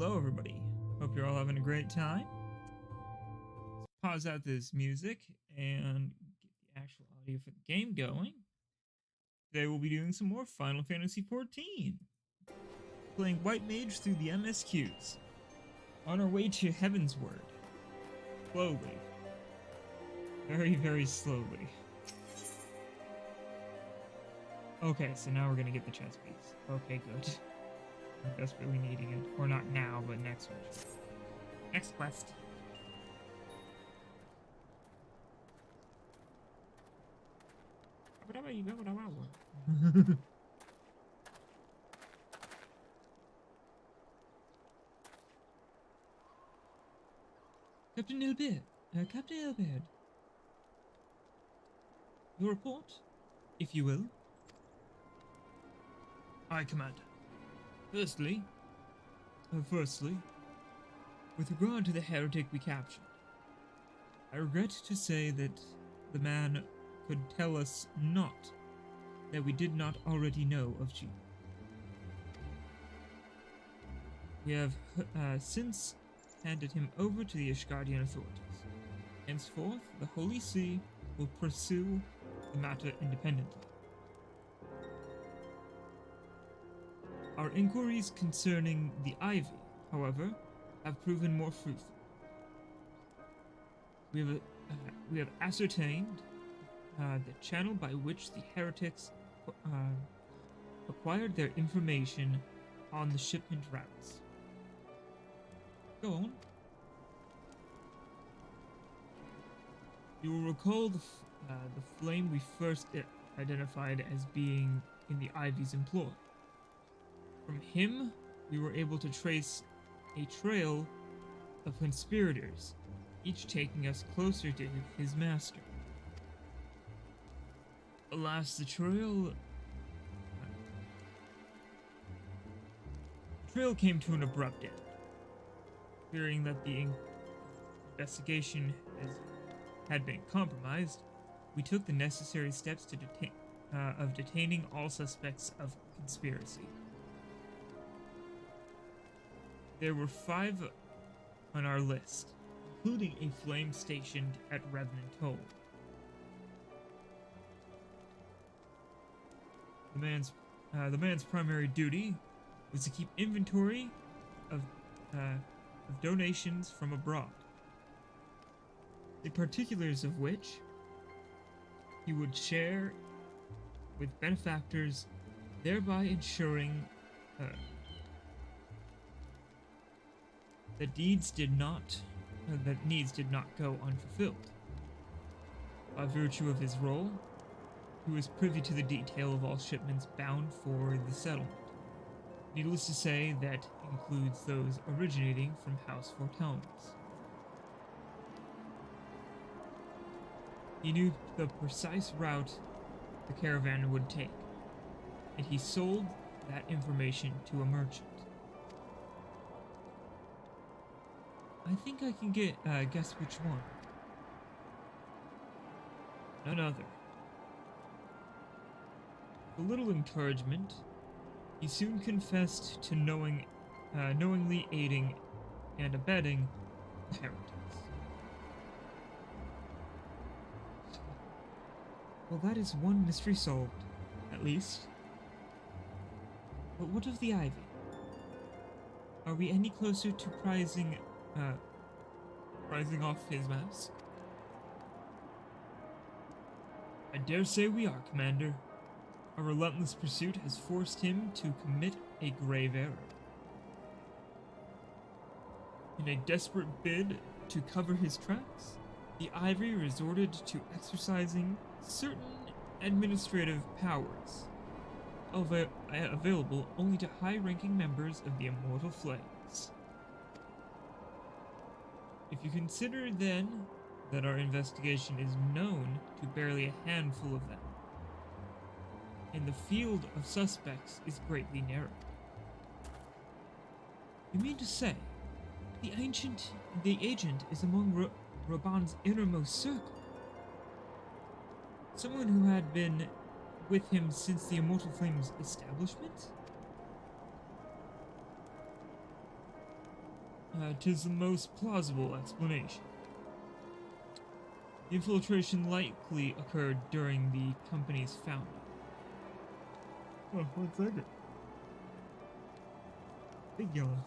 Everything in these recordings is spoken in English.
Hello, everybody. Hope you're all having a great time. Let's pause out this music and get the actual audio for the game going. Today we'll be doing some more Final Fantasy XIV. Playing White Mage through the MSQs. On our way to Heavensward. Slowly. Very, very slowly. Okay, so now we're gonna get the chess piece. Okay, good. I'm desperately needing it. Or not now, but next one. Next quest. Captain Ilbert. Captain Ilbert. Your report, if you will. Aye, Commander. Firstly, with regard to the heretic we captured, I regret to say that the man could tell us not that we did not already know of you. We have since handed him over to the Ishgardian authorities. Henceforth, the Holy See will pursue the matter independently. Our inquiries concerning the Ivy, however, have proven more fruitful. We have ascertained the channel by which the heretics acquired their information on the shipment routes. Go on. You will recall the flame we first identified as being in the Ivy's employ. From him, we were able to trace a trail of conspirators, each taking us closer to his master. Alas, the trail came to an abrupt end. Fearing that the investigation had been compromised, we took the necessary steps to detaining all suspects of conspiracy. There were 5 on our list, including a flame stationed at Revenant Toll. The man's primary duty was to keep inventory of donations from abroad, the particulars of which he would share with benefactors, thereby ensuring that needs did not go unfulfilled. By virtue of his role, he was privy to the detail of all shipments bound for the settlement. Needless to say, that includes those originating from House Fortellness. He knew the precise route the caravan would take, and he sold that information to a merchant. I think I can guess which one. None other. With a little encouragement, he soon confessed to knowingly aiding and abetting the heretics. Well, that is one mystery solved, at least. But what of the Ivy? Are we any closer to prizing off his mask? I dare say we are, Commander. A relentless pursuit has forced him to commit a grave error. In a desperate bid to cover his tracks, the Ivy resorted to exercising certain administrative powers available only to high-ranking members of the Immortal Flames. If you consider, then, that our investigation is known to barely a handful of them, and the field of suspects is greatly narrowed. You mean to say, the agent is among Raban's innermost circle? Someone who had been with him since the Immortal Flames' establishment? 'Tis the most plausible explanation. The infiltration likely occurred during the company's founding. Oh, 1 second. Big yawn.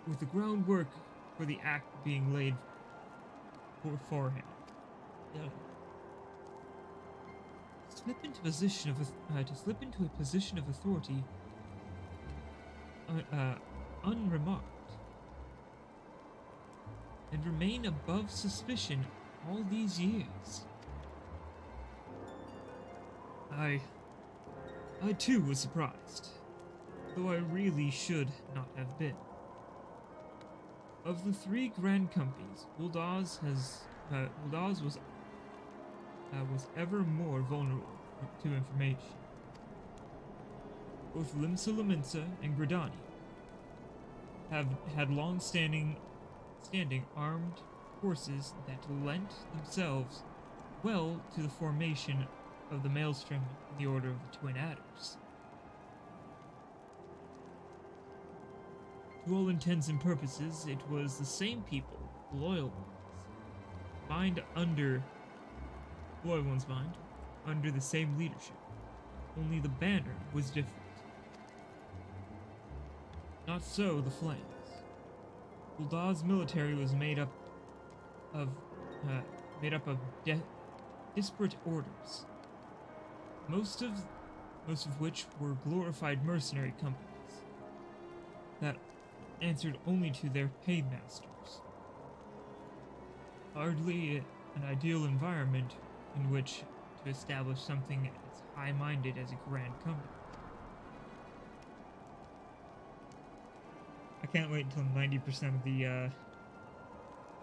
With the groundwork for the act being laid beforehand. Yeah. To slip into a position of authority unremarked and remain above suspicion all these years. I too was surprised, though I really should not have been. Of the 3 grand companies, Uldaz was ever more vulnerable to information. Both Limsa Laminsa and Gradani have had long-standing armed forces that lent themselves well to the formation of the Maelstrom in the Order of the Twin Adders. To all intents and purposes, it was the same people, loyal ones under the same leadership. Only the banner was different. Not so the flames. Uldaz's military was made up of disparate orders, most of which were glorified mercenary companies that answered only to their paymasters. Hardly an ideal environment in which to establish something as high-minded as a grand company. I can't wait until 90% of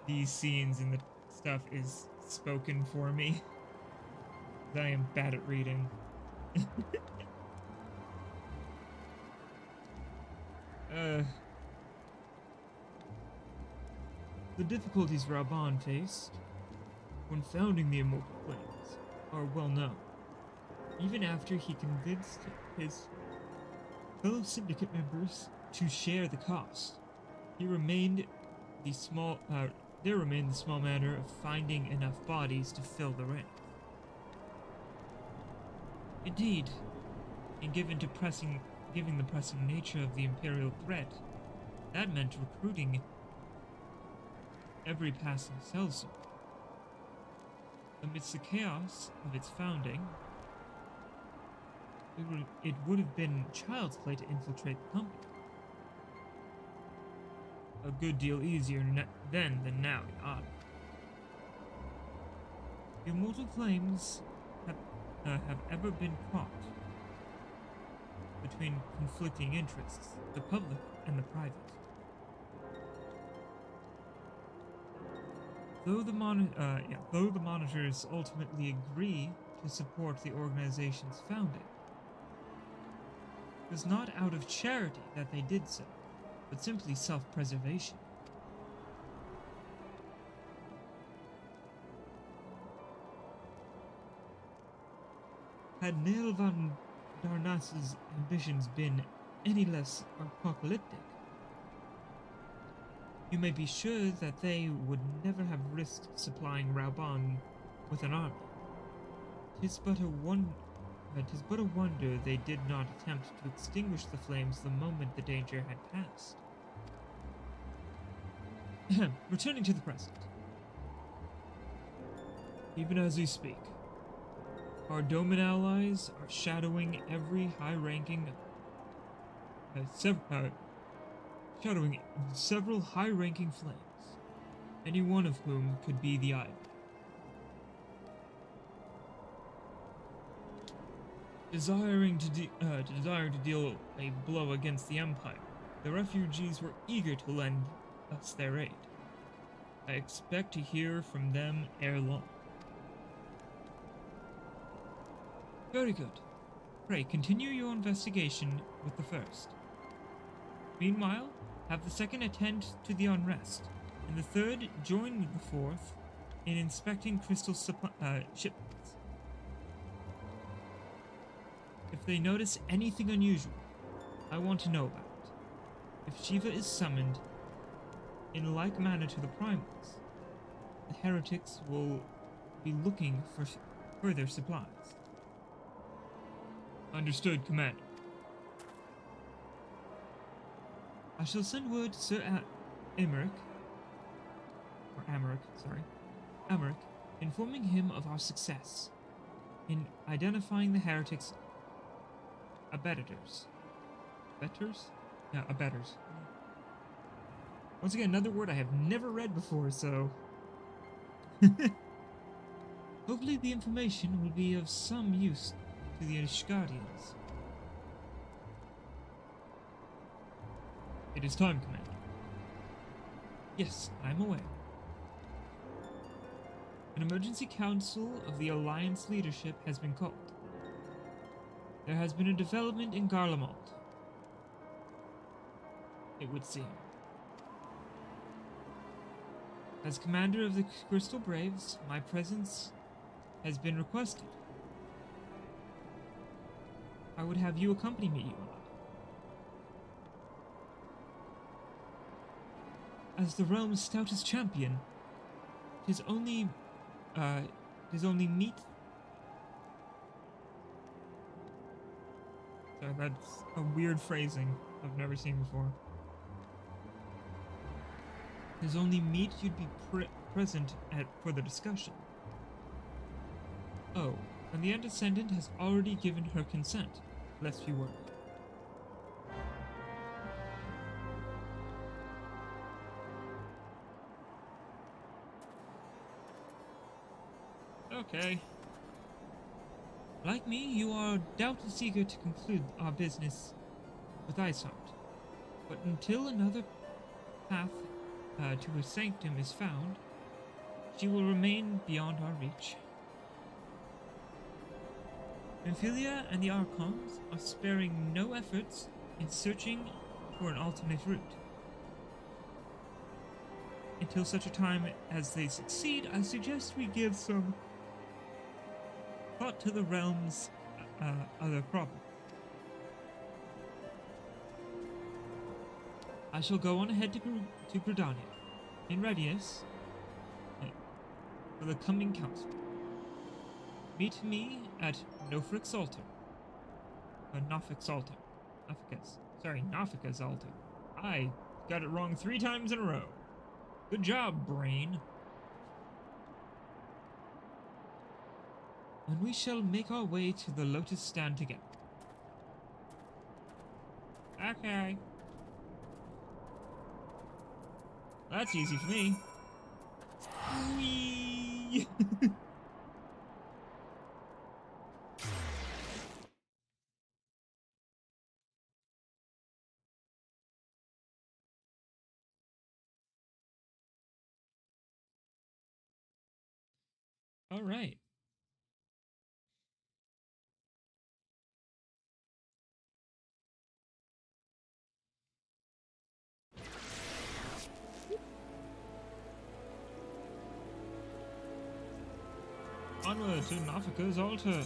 these scenes and the stuff is spoken for me. I am bad at reading. The difficulties Raban faced when founding the Immortal Flames are well known. Even after he convinced his fellow syndicate members to share the cost, there remained the small matter of finding enough bodies to fill the rank. Indeed, and given the pressing nature of the Imperial threat, that meant recruiting every passing sellsword. Amidst the chaos of its founding, it would have been child's play to infiltrate the company. A good deal easier then than now, in Odd. The Immortal Flames have ever been caught between conflicting interests, the public and the private. Though the monitors ultimately agree to support the organization's founding, it was not out of charity that they did so, but simply self-preservation. Had Neil van Darnas's ambitions been any less apocalyptic, you may be sure that they would never have risked supplying Raban with an army. 'Tis but a wonder they did not attempt to extinguish the flames the moment the danger had passed. Returning to the present. Even as we speak, our Doman allies are shadowing every high-ranking shadowing several high-ranking flames, any one of whom could be the Ivy. Desiring to deal a blow against the Empire, the refugees were eager to lend us their aid. I expect to hear from them ere long. Very good. Pray continue your investigation with the first. Meanwhile, have the second attend to the unrest, and the third join with the fourth in inspecting crystal shipments. If they notice anything unusual, I want to know about. If Shiva is summoned in like manner to the primals, the heretics will be looking for further supplies. Understood, Commander. I shall send word to Sir Amaric, informing him of our success in identifying the heretics' abettors. Abettors? Yeah, abettors. Once again, another word I have never read before, so... Hopefully the information will be of some use to the Ishgardians. It is time, Commander. Yes, I am aware. An emergency council of the Alliance leadership has been called. There has been a development in Garlemald, it would seem. As commander of the Crystal Braves, my presence has been requested. I would have you accompany me, as the realm's stoutest champion. Tis only meet. Sorry, that's a weird phrasing I've never seen before. Tis only meet you'd be present for the discussion. Oh, and the Undescendant has already given her consent, lest you worry. Okay. Like me, you are doubtless eager to conclude our business with Iceheart. But until another path to her sanctum is found, she will remain beyond our reach. Amphilia and the Archons are sparing no efforts in searching for an alternate route. Until such a time as they succeed, I suggest we give some thought to the realm's other problem. I shall go on ahead to Gridania, in readiness for the coming council. Meet me at Nofric's altar. Nofric's altar. Nofric's altar. I got it wrong 3 times in a row. Good job, brain. And we shall make our way to the Lotus Stand together. Okay. That's easy for me. Whee! All right. Onward to Nofric's altar.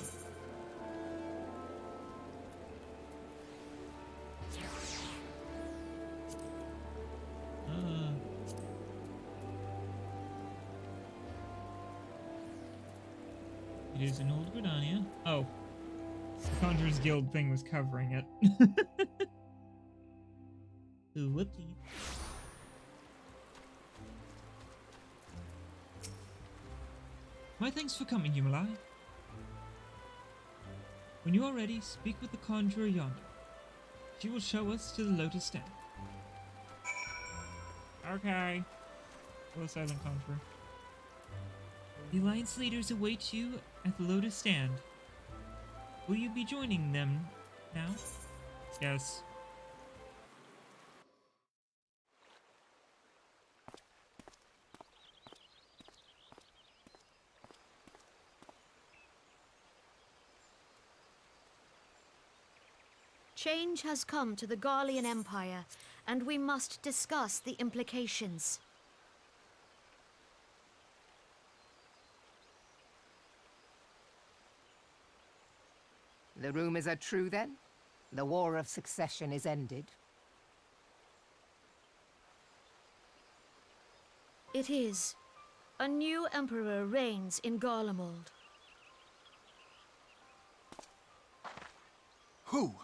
It is in Old Gridania. Oh. The Conjurer's Guild thing was covering it. Whoopsie. My thanks for coming, Yumalai. When you are ready, speak with the Conjurer yonder. She will show us to the Lotus Stand. Okay. Hello, Silent Conjurer. The Alliance leaders await you at the Lotus Stand. Will you be joining them now? Yes. Change has come to the Garlean Empire, and we must discuss the implications. The rumors are true, then? The War of Succession is ended. It is. A new emperor reigns in Garlemald. Who?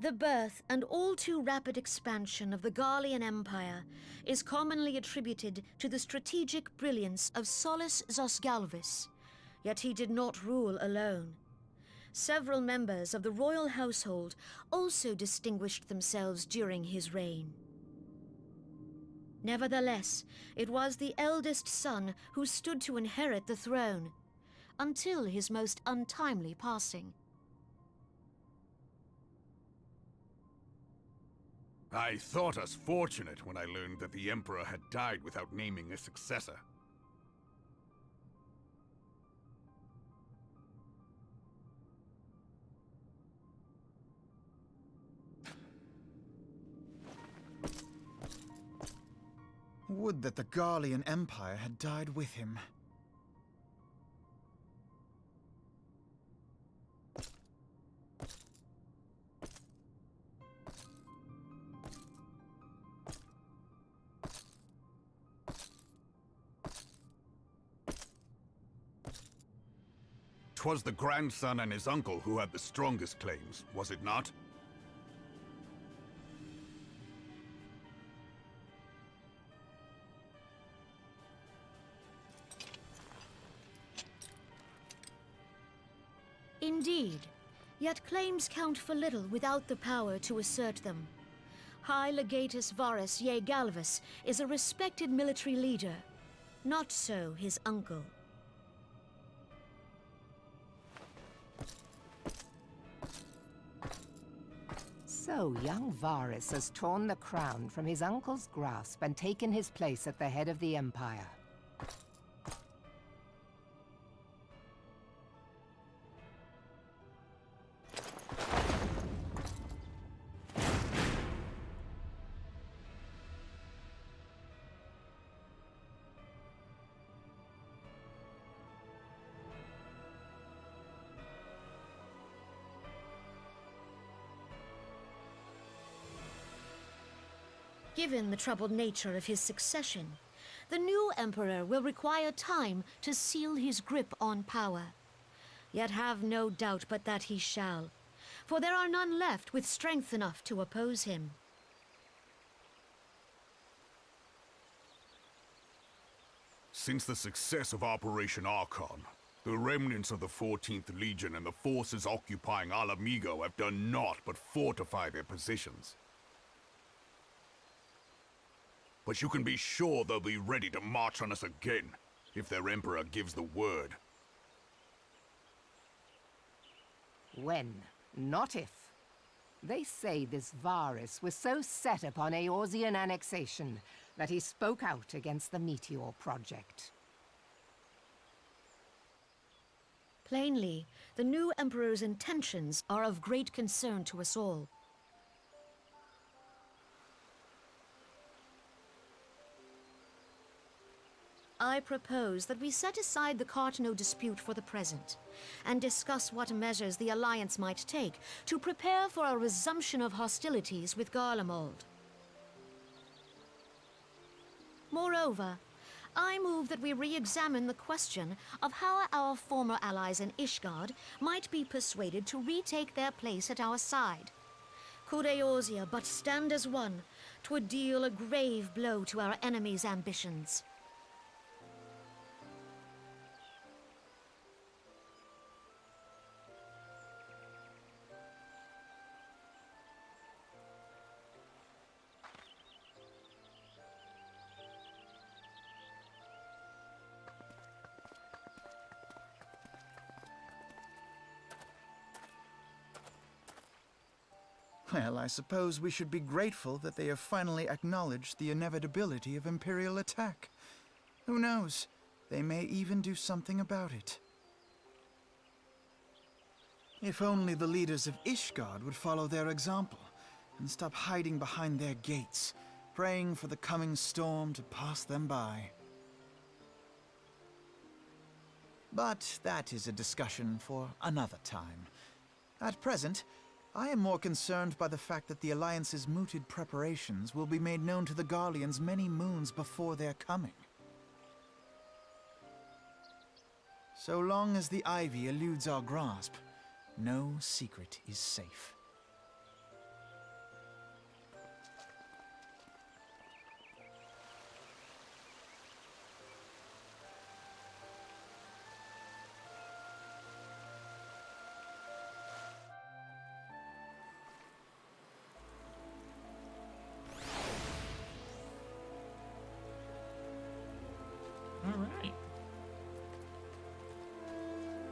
The birth and all too rapid expansion of the Garlean Empire is commonly attributed to the strategic brilliance of Solus Zosgalvis, yet he did not rule alone. Several members of the royal household also distinguished themselves during his reign. Nevertheless, it was the eldest son who stood to inherit the throne, until his most untimely passing. I thought us fortunate when I learned that the Emperor had died without naming a successor. Would that the Garlean Empire had died with him. 'Twas the grandson and his uncle who had the strongest claims, was it not? Indeed, yet claims count for little without the power to assert them. High Legatus Varus Ye Galvus is a respected military leader. Not so his uncle. So young Varus has torn the crown from his uncle's grasp and taken his place at the head of the Empire. Given the troubled nature of his succession, the new emperor will require time to seal his grip on power. Yet have no doubt but that he shall, for there are none left with strength enough to oppose him. Since the success of Operation Archon, the remnants of the 14th Legion and the forces occupying Alamigo have done naught but fortify their positions. But you can be sure they'll be ready to march on us again, if their Emperor gives the word. When, not if. They say this Varus was so set upon Eorzean annexation that he spoke out against the Meteor Project. Plainly, the new emperor's intentions are of great concern to us all. I propose that we set aside the Cartno dispute for the present, and discuss what measures the Alliance might take to prepare for a resumption of hostilities with Garlemald. Moreover, I move that we re-examine the question of how our former allies in Ishgard might be persuaded to retake their place at our side. Could Eorzea but stand as one, 'twould deal a grave blow to our enemies' ambitions. Well, I suppose we should be grateful that they have finally acknowledged the inevitability of Imperial attack. Who knows? They may even do something about it. If only the leaders of Ishgard would follow their example and stop hiding behind their gates. praying for the coming storm to pass them by. But that is a discussion for another time. At present, I am more concerned by the fact that the Alliance's mooted preparations will be made known to the Garleans many moons before their coming. So long as the ivy eludes our grasp, no secret is safe. Alright.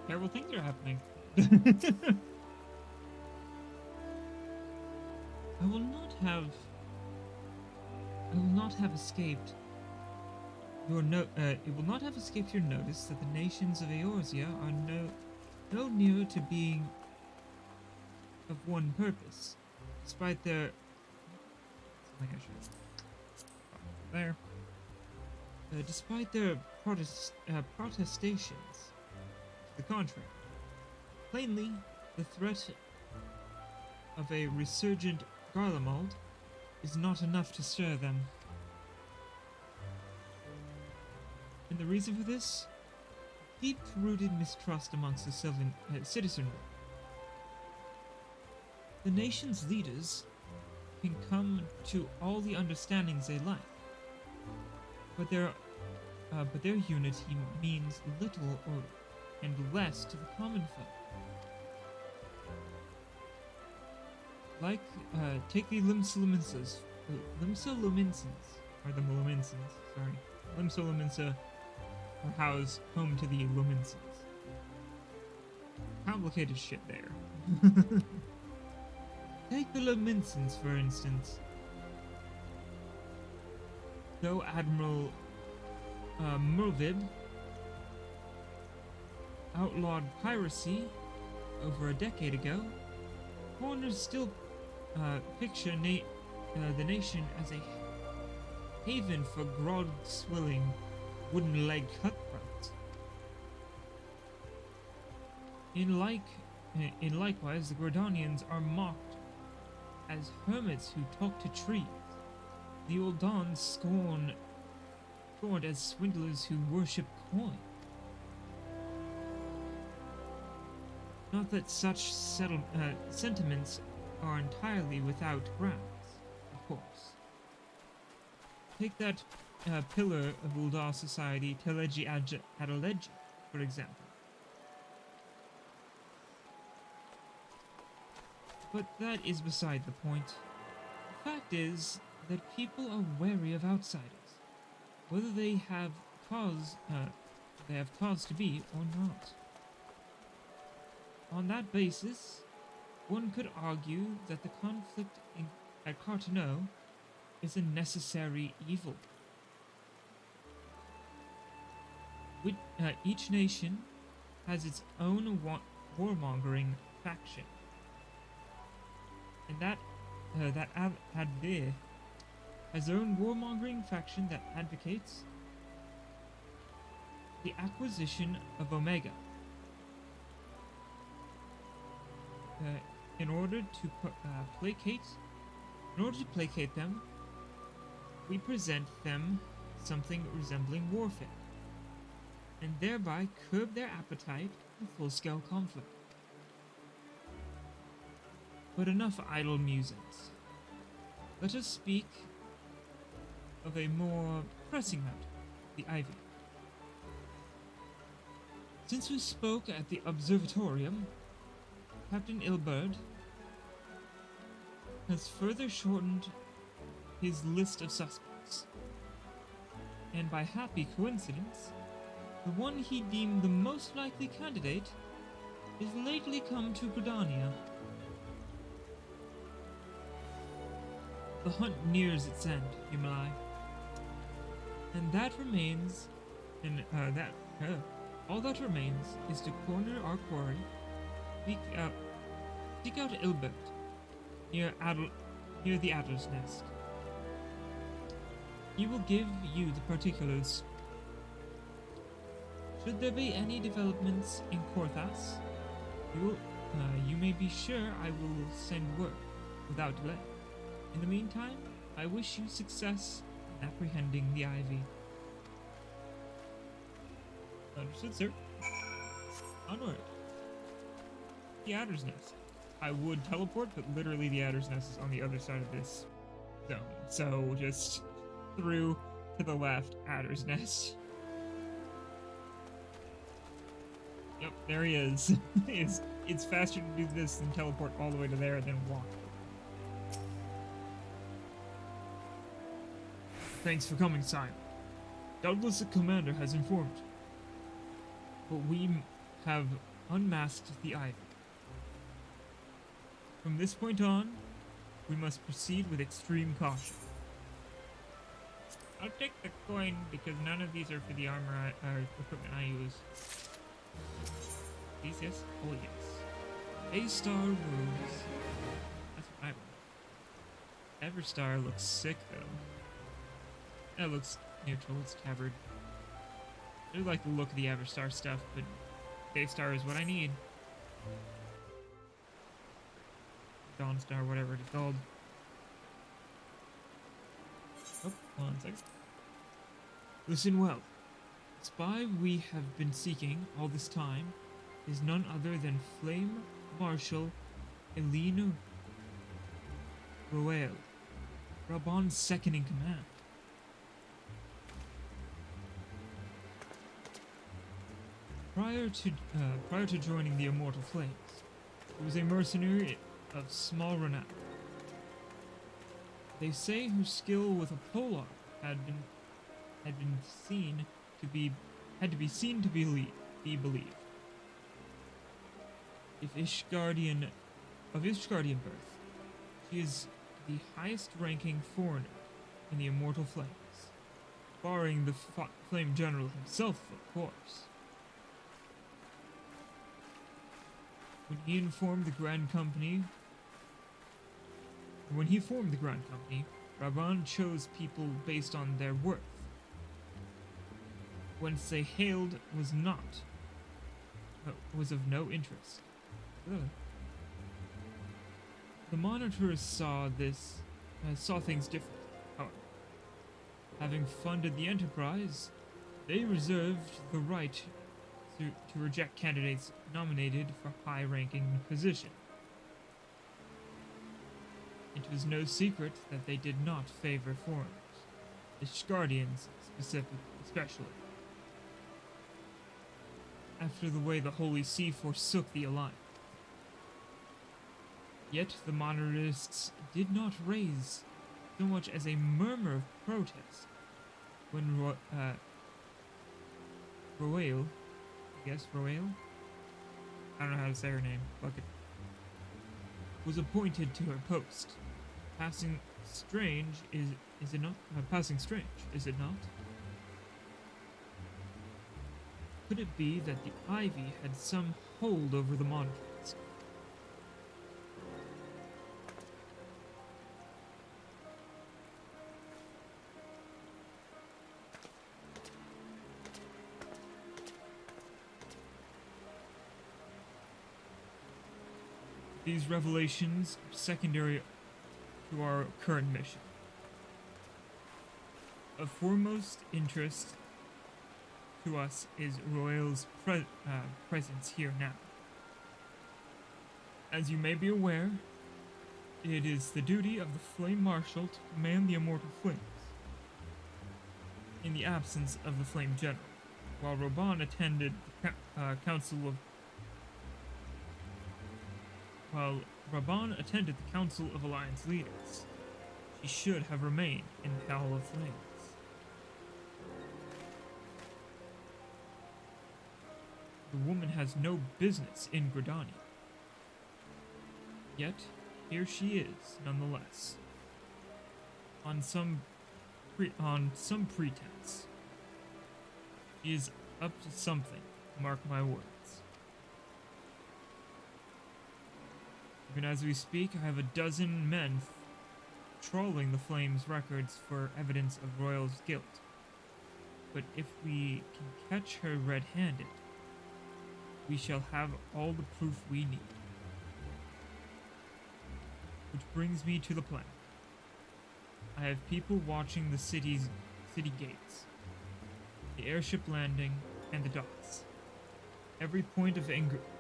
Terrible things are happening. I will not have escaped your it will not have escaped your notice that the nations of Eorzea are no nearer to being of one purpose, despite their there. Despite their protestations to the contrary. Plainly, the threat of a resurgent Garlemald is not enough to stir them. And the reason for this? Deep-rooted mistrust amongst the citizenry. The nation's leaders can come to all the understandings they like, but their unity means little and less to the common folk. Like, take the Limsoluminsas, or the Muluminsans, sorry. Limsoluminsa are housed home to the Luminsans. Complicated shit there. Take the Luminsans, for instance. Though Admiral Mervib outlawed piracy over a decade ago, foreigners still picture the nation as a haven for grog-swilling, wooden-legged cutthroats. In likewise, the Gordanians are mocked as hermits who talk to trees. The old Dons scorned as swindlers who worship coin. Not that such sentiments are entirely without grounds, of course. Take that pillar of Uldar society, Teleji Adeleji, for example. But that is beside the point. The fact is that people are wary of outsiders, whether they have cause to be or not. On that basis, one could argue that the conflict at Carteneau is a necessary evil. Each nation has its own warmongering faction, and that Adve has their own warmongering faction that advocates the acquisition of Omega. In order to placate them, we present them something resembling warfare, and thereby curb their appetite for full-scale conflict. But enough idle musings. Let us speak of a more pressing matter, the Ivy. Since we spoke at the Observatorium, Captain Ilberd has further shortened his list of suspects, and by happy coincidence, the one he deemed the most likely candidate is lately come to Gridania. The hunt nears its end, Humalai, and that remains, all that remains is to corner our quarry, seek out Ilbert near the Adder's Nest. He will give you the particulars. Should there be any developments in Korthas, you may be sure I will send word without delay. In the meantime, I wish you success in apprehending the Ivy. Understood, sir. Onward. The Adder's Nest. I would teleport, but literally the Adder's Nest is on the other side of this zone. So just through to the left, Adder's Nest. Yep, there he is. It's faster to do this than teleport all the way to there and then walk. Thanks for coming, Simon. Doubtless the commander has informed. But we have unmasked the Ivy. From this point on, we must proceed with extreme caution. I'll take the coin because none of these are for the armor equipment I use. These, yes? Oh, yes. A-Star Rose. That's what I want. Everstar looks sick, though. That looks neutral, it's tabard. I do like the look of the Everstar stuff, but Daystar is what I need. Dawnstar, whatever it is called. Oh, hold on a second. Listen well. The spy we have been seeking all this time is none other than Flame Marshal Elena Roel, Raban's second in command. Prior to joining the Immortal Flames, he was a mercenary of small renown. They say her skill with a polearm had to be seen to be believed. Of Ishgardian birth, she is the highest-ranking foreigner in the Immortal Flames, barring the Flame General himself, of course. When he formed the Grand Company, Raban chose people based on their worth. Whence they hailed was of no interest. Ugh. The monitors saw things differently, however. Having funded the enterprise, they reserved the right to reject candidates nominated for high-ranking position. It was no secret that they did not favor foreigners, the Ishgardians especially. After the way the Holy See forsook the Alliance. Yet the monarchists did not raise so much as a murmur of protest when Roel, Roel? I don't know how to say her name. Fuck it. Was appointed to her post. Passing strange, is it not? Passing strange, is it not? Could it be that the Ivy had some hold over the monarchists? These revelations are secondary to our current mission. Of foremost interest to us is Royal's presence here now. As you may be aware, it is the duty of the Flame Marshal to command the Immortal Flames, in the absence of the Flame General, while Raban attended the Council of Alliance leaders. She should have remained in the Hall of Flames. The woman has no business in Gridania. Yet, here she is, nonetheless. On some pretense. She is up to something, mark my words. Even as we speak, I have a dozen men trawling the Flames records for evidence of Royal's guilt. But if we can catch her red-handed, we shall have all the proof we need. Which brings me to the plan. I have people watching the city gates, the airship landing, and the docks. Every point of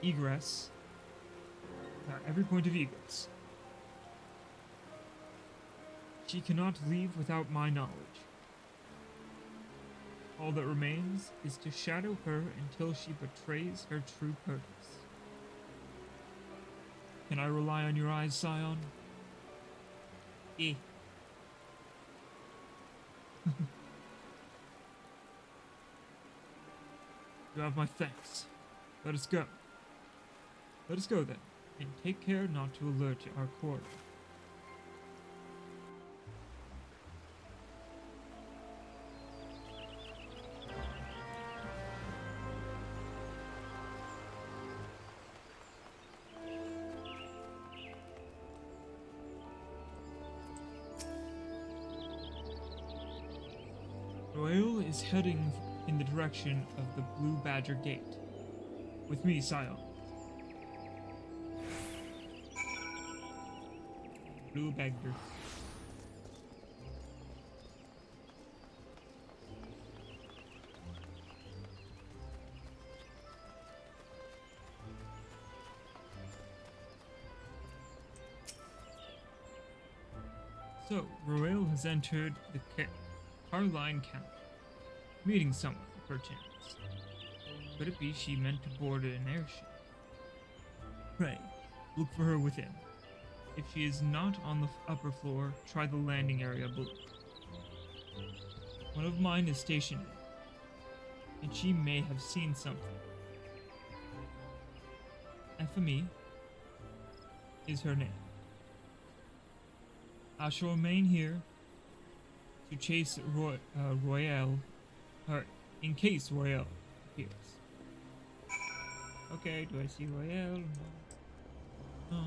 egress. She cannot leave without my knowledge. All that remains is to shadow her until she betrays her true purpose. Can I rely on your eyes, Scion? Eh. You have my thanks. Let us go. Let us go then, and take care not to alert our quarry. Royal is heading in the direction of the Blue Badger Gate. With me, Scion. Blue Badger. So, Royal has entered the Carline camp, meeting someone, perchance. Could it be she meant to board an airship? Pray, look for her within. If she is not on the upper floor, try the landing area below. One of mine is stationed in, and she may have seen something. FME is her name. I shall remain here to chase Royale, or in case Royale appears. Okay, do I see Royale? No. No.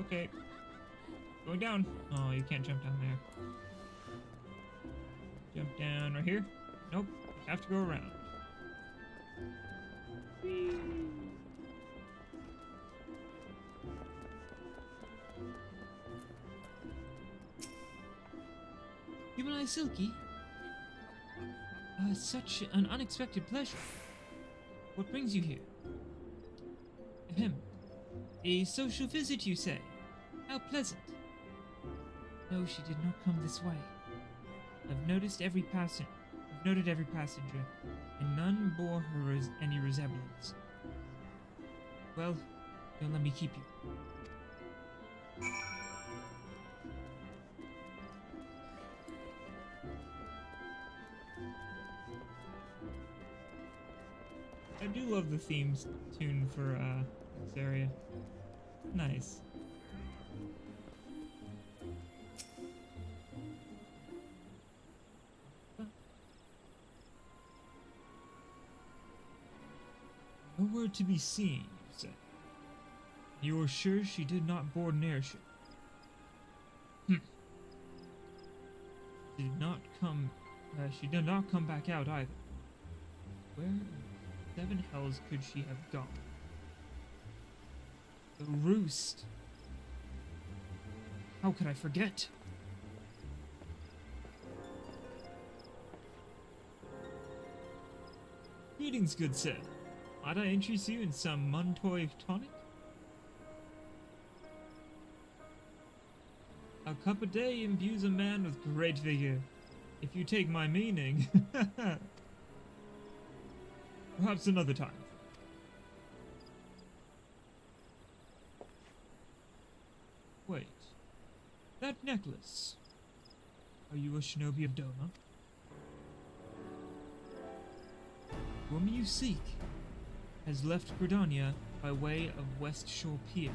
Okay. Going down. Oh, you can't jump down there. Jump down right here? Nope. Have to go around. Whee! Human Eye Silky? Such an unexpected pleasure. What brings you here? Ahem. A social visit, you say? How pleasant. No, she did not come this way. I've noted every passenger, and none bore her any resemblance. Well, don't let me keep you. I do love the theme tune for this area. Nice. Nowhere to be seen, you say. You are sure she did not board an airship? She did not come back out either. Where in seven hells could she have gone? The roost. How could I forget? Greetings, good sir. Might I interest you in some Muntoy tonic? A cup a day imbues a man with great vigor, if you take my meaning. Perhaps another time. Wait. That necklace. Are you a shinobi of Doma? The woman you seek has left Gridania by way of West Shore Pier.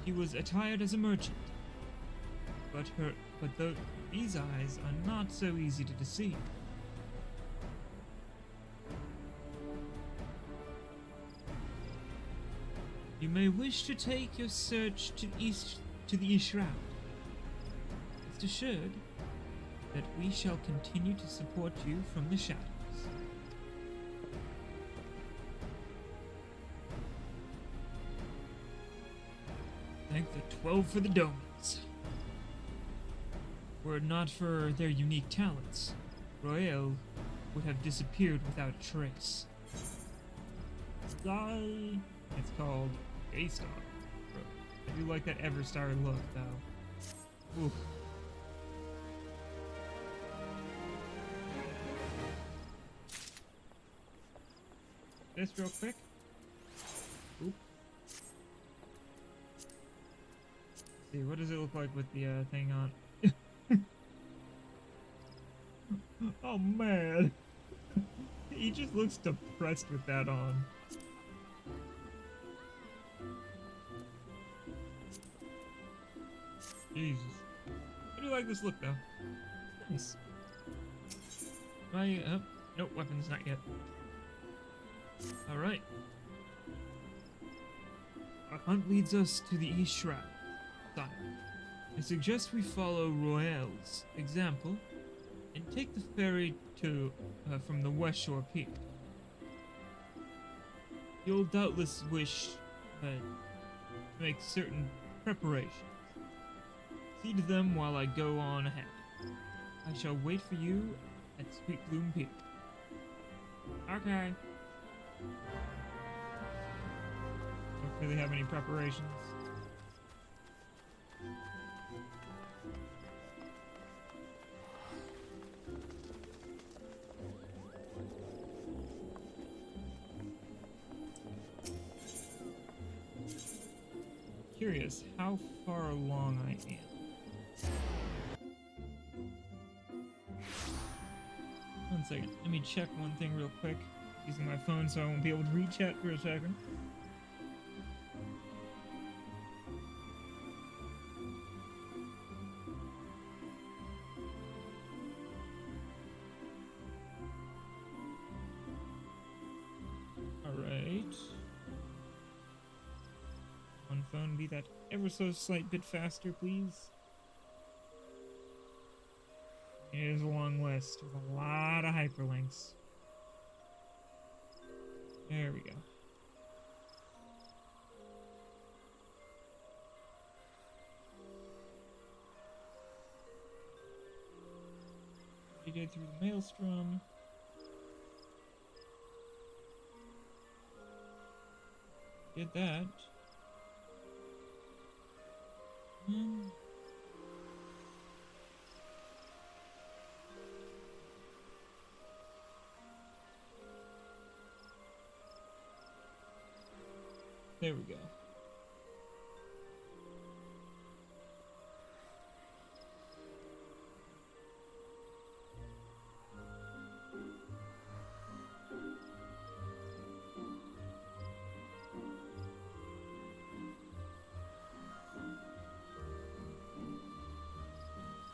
She was attired as a merchant, but these eyes are not so easy to deceive. You may wish to take your search to the East Shroud. Rest assured that we shall continue to support you from the shadows. Thank the 12 for the donuts. Were it not for their unique talents, Royale would have disappeared without a trace. Sigh. It's called A-Star. I do like that Everstar look, though. Oof. This real quick. Oop. Let's see, what does it look like with the thing on? Oh man. He just looks depressed with that on. Jesus. I do like this look though. Nice. Nope, weapons not yet. Alright. Our hunt leads us to the East Shroud. Sire, I suggest we follow Royale's example and take the ferry to from the West Shore Pier. You'll doubtless wish to make certain preparations. See to them while I go on ahead. I shall wait for you at Sweet Bloom Pier. Okay. Don't really have any preparations. Curious how far along I am. One second, let me check one thing real quick. Using my phone so I won't be able to read chat for a second. Alright. One phone, be that ever so slight bit faster, please. It is a long list with a lot of hyperlinks. There we go. We did through the maelstrom. Did that. There we go.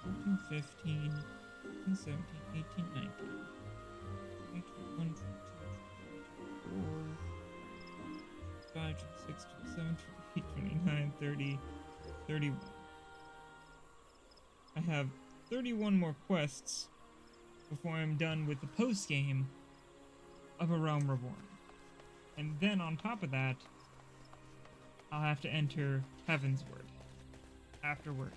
Fourteen, 15, 17, 18, 19, 21, 22, 5, 26, 27, 28, 29, 30, 31. I have 31 more quests before I'm done with the post-game of A Realm Reborn. And then on top of that, I'll have to enter Heavensward afterward.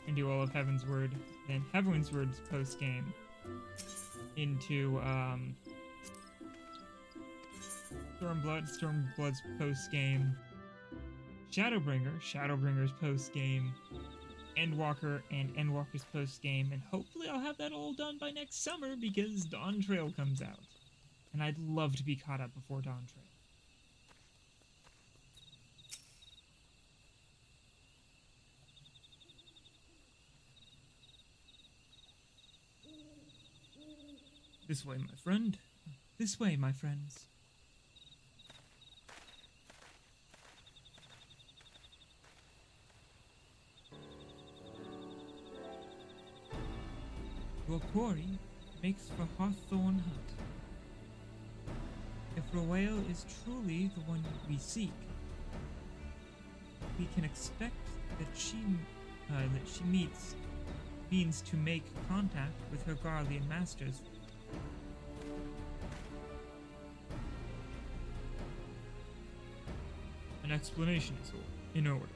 And do all of Heavensward, then Heavensward's post-game into, Stormblood's post-game, Shadowbringer's post-game, Endwalker and Endwalker's post-game, and hopefully I'll have that all done by next summer because Dawn Trail comes out. And I'd love to be caught up before Dawn Trail. This way, my friend. This way, my friends. Your quarry makes for Hawthorne Hut. If Roel is truly the one we seek, we can expect that she means to make contact with her Garlean masters. An explanation is in order.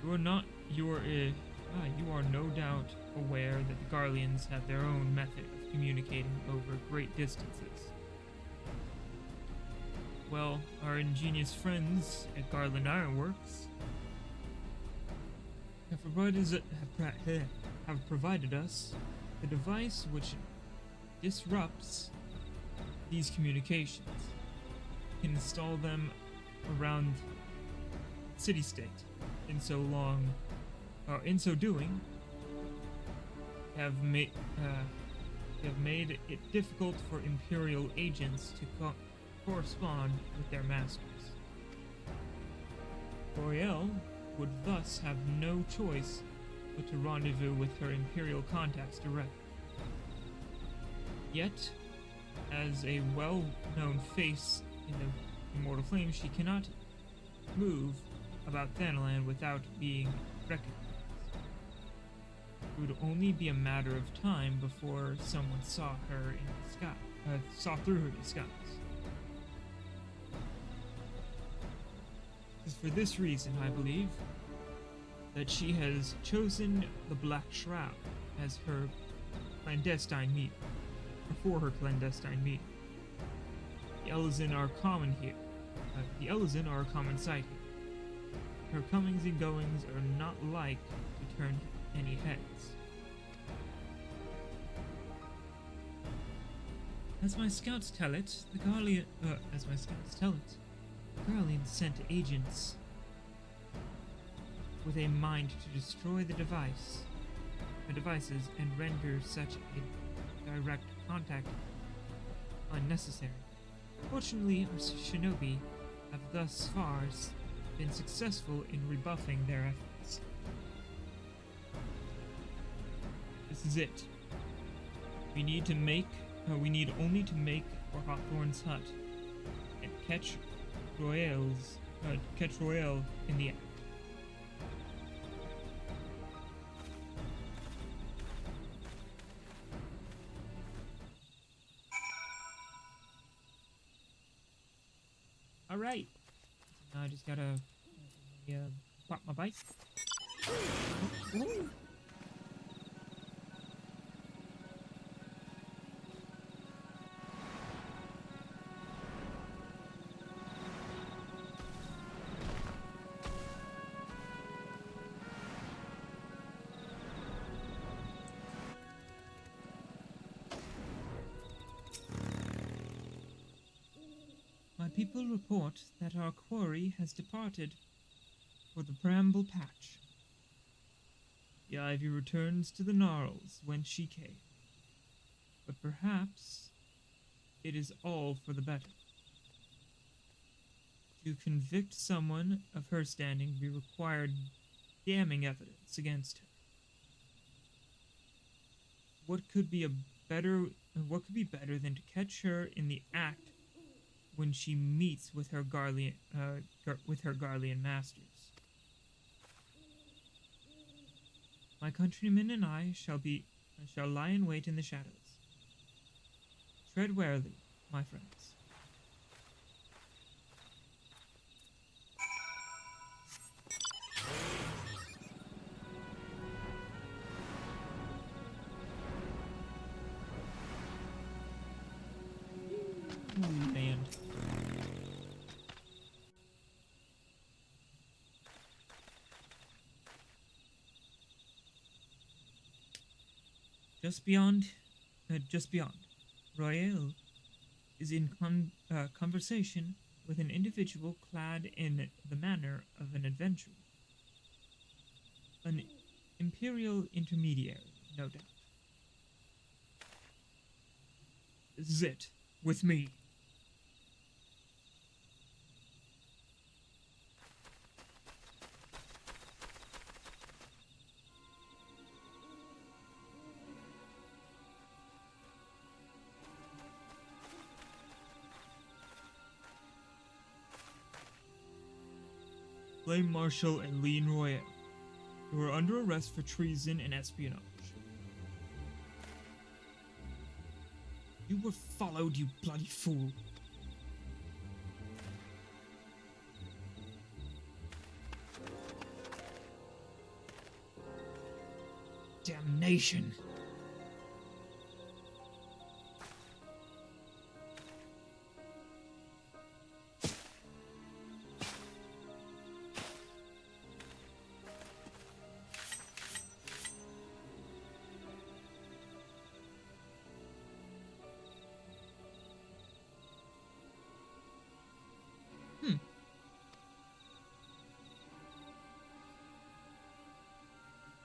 You are no doubt aware that the Garleans have their own method of communicating over great distances. Well, our ingenious friends at Garland Ironworks have provided us the device which disrupts these communications. We can install them around city-state. In so doing, have made it difficult for Imperial agents to correspond with their masters. Royale would thus have no choice but to rendezvous with her Imperial contacts directly. Yet, as a well-known face in the Immortal Flame, she cannot move about Thanalan without being recognized. It would only be a matter of time before someone saw her in the sky, saw through her disguise. It is for this reason, I believe, that she has chosen the Black Shroud as her clandestine meeting, or for her clandestine meeting. The Elizin are common here. The Elizin are a common sight here. Her comings and goings are not like to turn any heads. As my scouts tell it, the Garleans sent agents with a mind to destroy the devices and render such a direct contact unnecessary. Fortunately, our shinobi have thus far been successful in rebuffing their efforts. This is it. We need only to make for Hawthorne's hut and catch Royale in the act. All right. Now I just gotta pop my bike. Ooh. My people report that our quarry has departed for the Bramble Patch. The ivy returns to the gnarls whence she came, but perhaps it is all for the better. To convict someone of her standing, we required damning evidence against her. What could be better than to catch her in the act when she meets with her Garlean masters? My countrymen and I shall lie in wait in the shadows. Tread warily, my friends. Man. Just beyond, Royale is in conversation with an individual clad in the manner of an adventurer. An Imperial intermediary, no doubt. This is it, with me. Flame Marshal Eorzea. You are under arrest for treason and espionage. You were followed, you bloody fool. Damnation.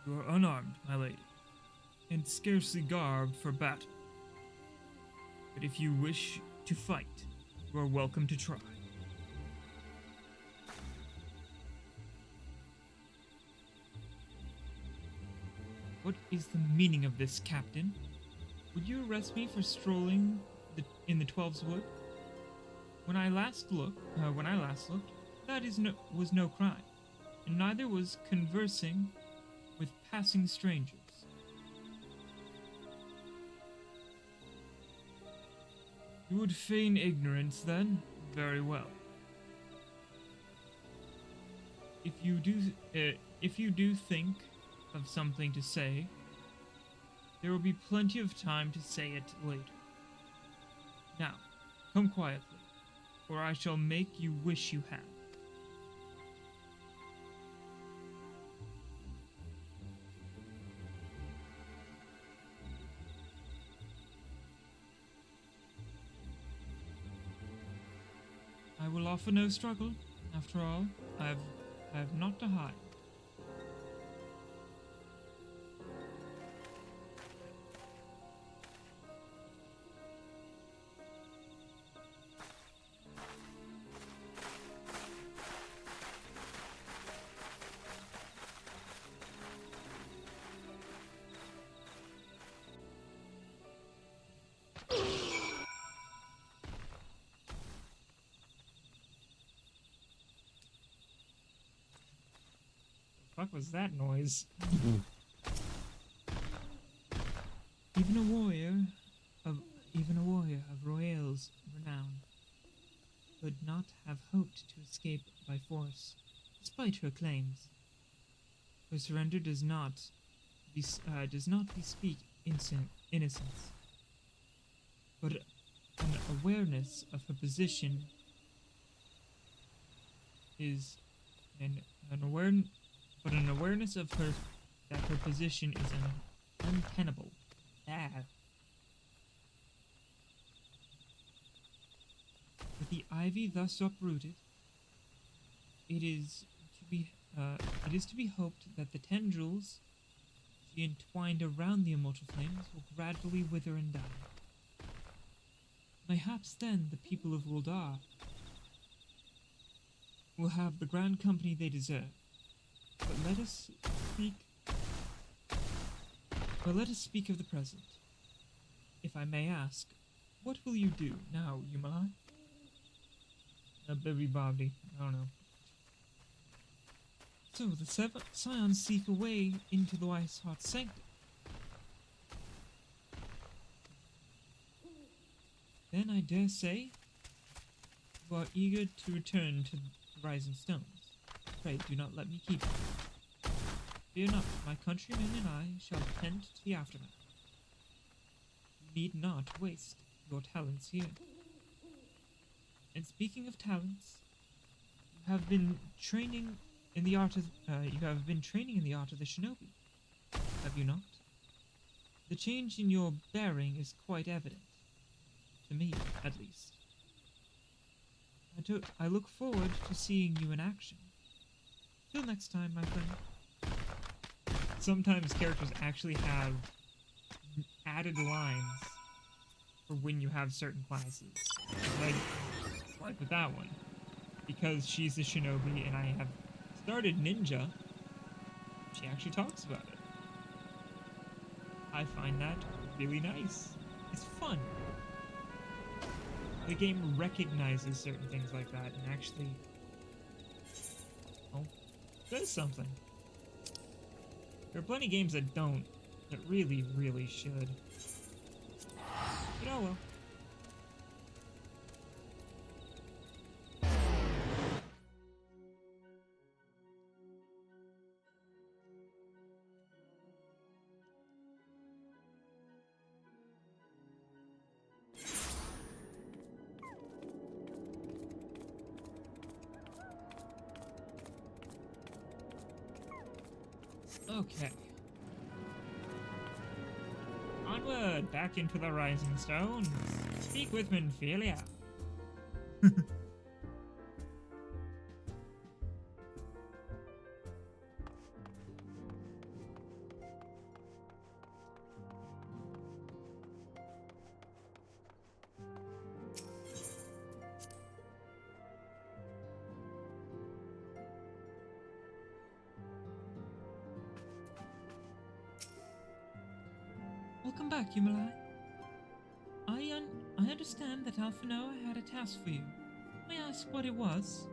You are unarmed, my lady, and scarcely garbed for battle. But if you wish to fight, you are welcome to try. What is the meaning of this, Captain? Would you arrest me for strolling in the Twelve's Wood? When I last looked, that was no crime, and neither was conversing with passing strangers. You would feign ignorance, then? Very well. If you do think of something to say, there will be plenty of time to say it later. Now, come quietly, or I shall make you wish you had. I will offer no struggle. After all, I have naught to hide. What was that noise? Even a warrior of Royale's renown could not have hoped to escape by force, despite her claims. Her surrender does not bespeak innocence, but an awareness of her position is an awareness of that her position is untenable. With the ivy thus uprooted, it is to be hoped that the tendrils she entwined around the immortal flames will gradually wither and die. Mayhaps then the people of Uldar will have the grand company they deserve. But let us speak of the present. If I may ask, what will you do now, Yumala? Baby Bobby, I don't know. So, the seven scions seek a way into the Ice Heart Sanctum. Then I dare say you are eager to return to the Rising Stones. Pray do not let me keep you. Fear not, my countrymen and I shall tend to the aftermath. You need not waste your talents here. And speaking of talents, you have been training in the art of the shinobi, have you not? The change in your bearing is quite evident, to me at least. I look forward to seeing you in action. Till next time, my friend. Sometimes characters actually have added lines for when you have certain classes. Like with that one. Because she's a shinobi and I have started ninja, she actually talks about it. I find that really nice. It's fun. The game recognizes certain things like that and actually well, says something. There are plenty of games that don't, that really, really should. But oh well. Okay. Onward, back into the Rising Stones. Speak with Minfilia. Welcome back, Yumilai. I understand that Alphinoa had a task for you. May I ask what it was?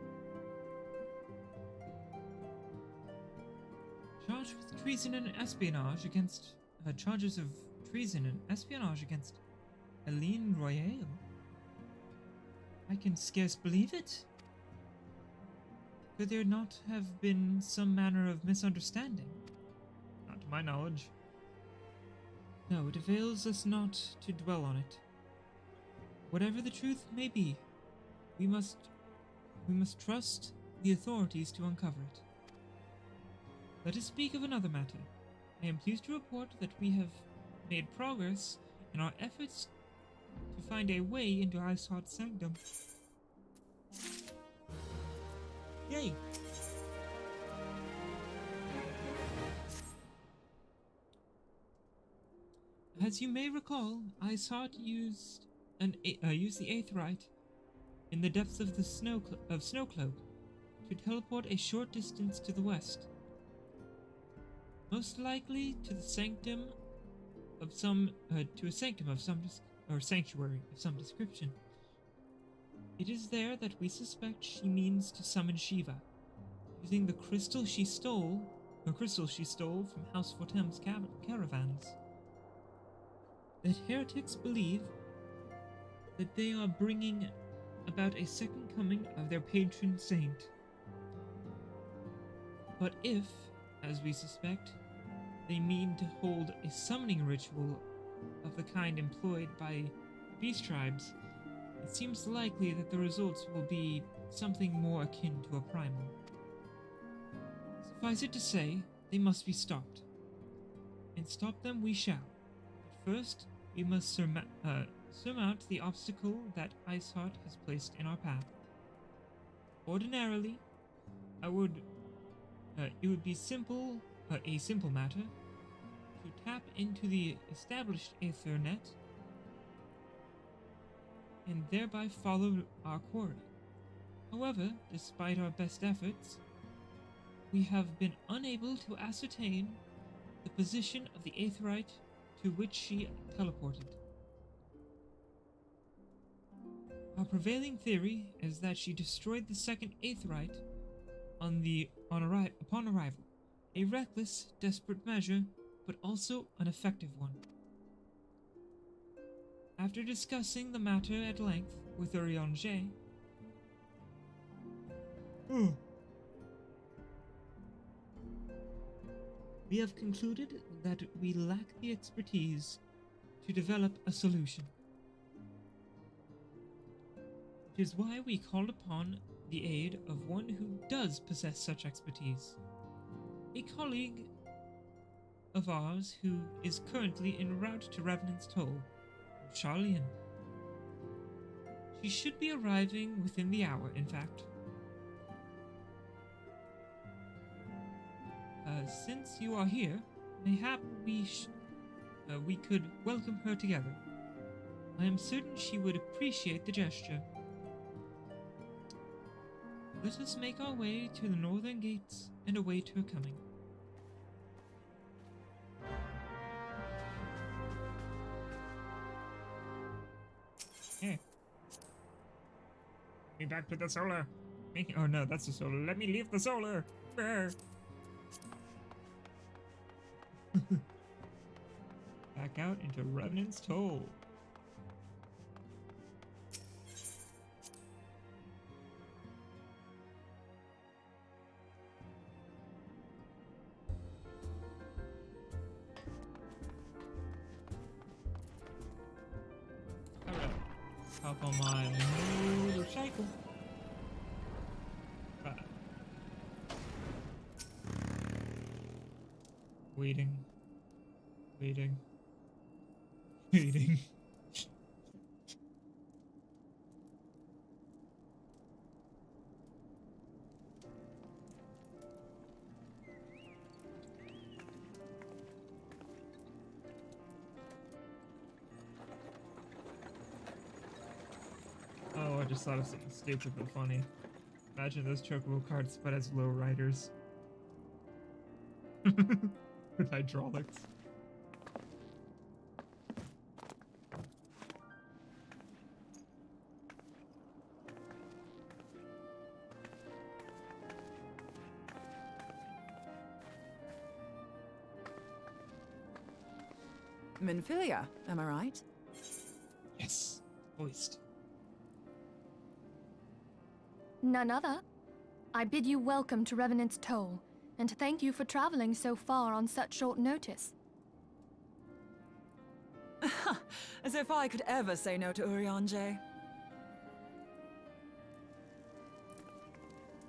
Charged with treason and espionage against... charges of treason and espionage against Helene Royale. I can scarce believe it. Could there not have been some manner of misunderstanding? Not to my knowledge. No, it avails us not to dwell on it. Whatever the truth may be, we must trust the authorities to uncover it. Let us speak of another matter. I am pleased to report that we have made progress in our efforts to find a way into Iceward's sanctum. Yay! As you may recall, Iceward used the Aetheryte in the depths of the Snowcloak to teleport a short distance to the west, most likely to the sanctum of some sanctuary of some description. It is there that we suspect she means to summon Shiva, using the crystal she stole from House Fortem's caravans. That heretics believe that they are bringing about a second coming of their patron saint. But if, as we suspect, they mean to hold a summoning ritual of the kind employed by beast tribes, it seems likely that the results will be something more akin to a primal. Suffice it to say, they must be stopped. And stop them we shall. First, we must surmount the obstacle that Iceward has placed in our path. Ordinarily, it would be a simple matter to tap into the established Aether net and thereby follow our quarry. However, despite our best efforts, we have been unable to ascertain the position of the Aetherite to which she teleported. Our prevailing theory is that she destroyed the second Aetherite upon arrival, a reckless, desperate measure, but also an effective one. After discussing the matter at length with Eorzea, we have concluded that we lack the expertise to develop a solution. It is why we called upon the aid of one who does possess such expertise, a colleague of ours who is currently en route to Revenant's Toll, Charlian. She should be arriving within the hour, in fact. Since you are here, mayhap we could welcome her together. I am certain she would appreciate the gesture. Let us make our way to the northern gates and await her coming. Hey. Me back to the solar. me. Oh no, that's the solar. Let me leave the solar. Brr. Back out into Revenant's Toll. Alright. Hop on my motorcycle. Waiting. Waiting. Waiting. Oh, I just thought of something stupid but funny. Imagine those chocobo carts but as low riders. With hydraulics. Minfilia, am I right? Yes. Hoist. None other. I bid you welcome to Revenant's Toll, and thank you for traveling so far on such short notice. As if I could ever say no to Eorzea.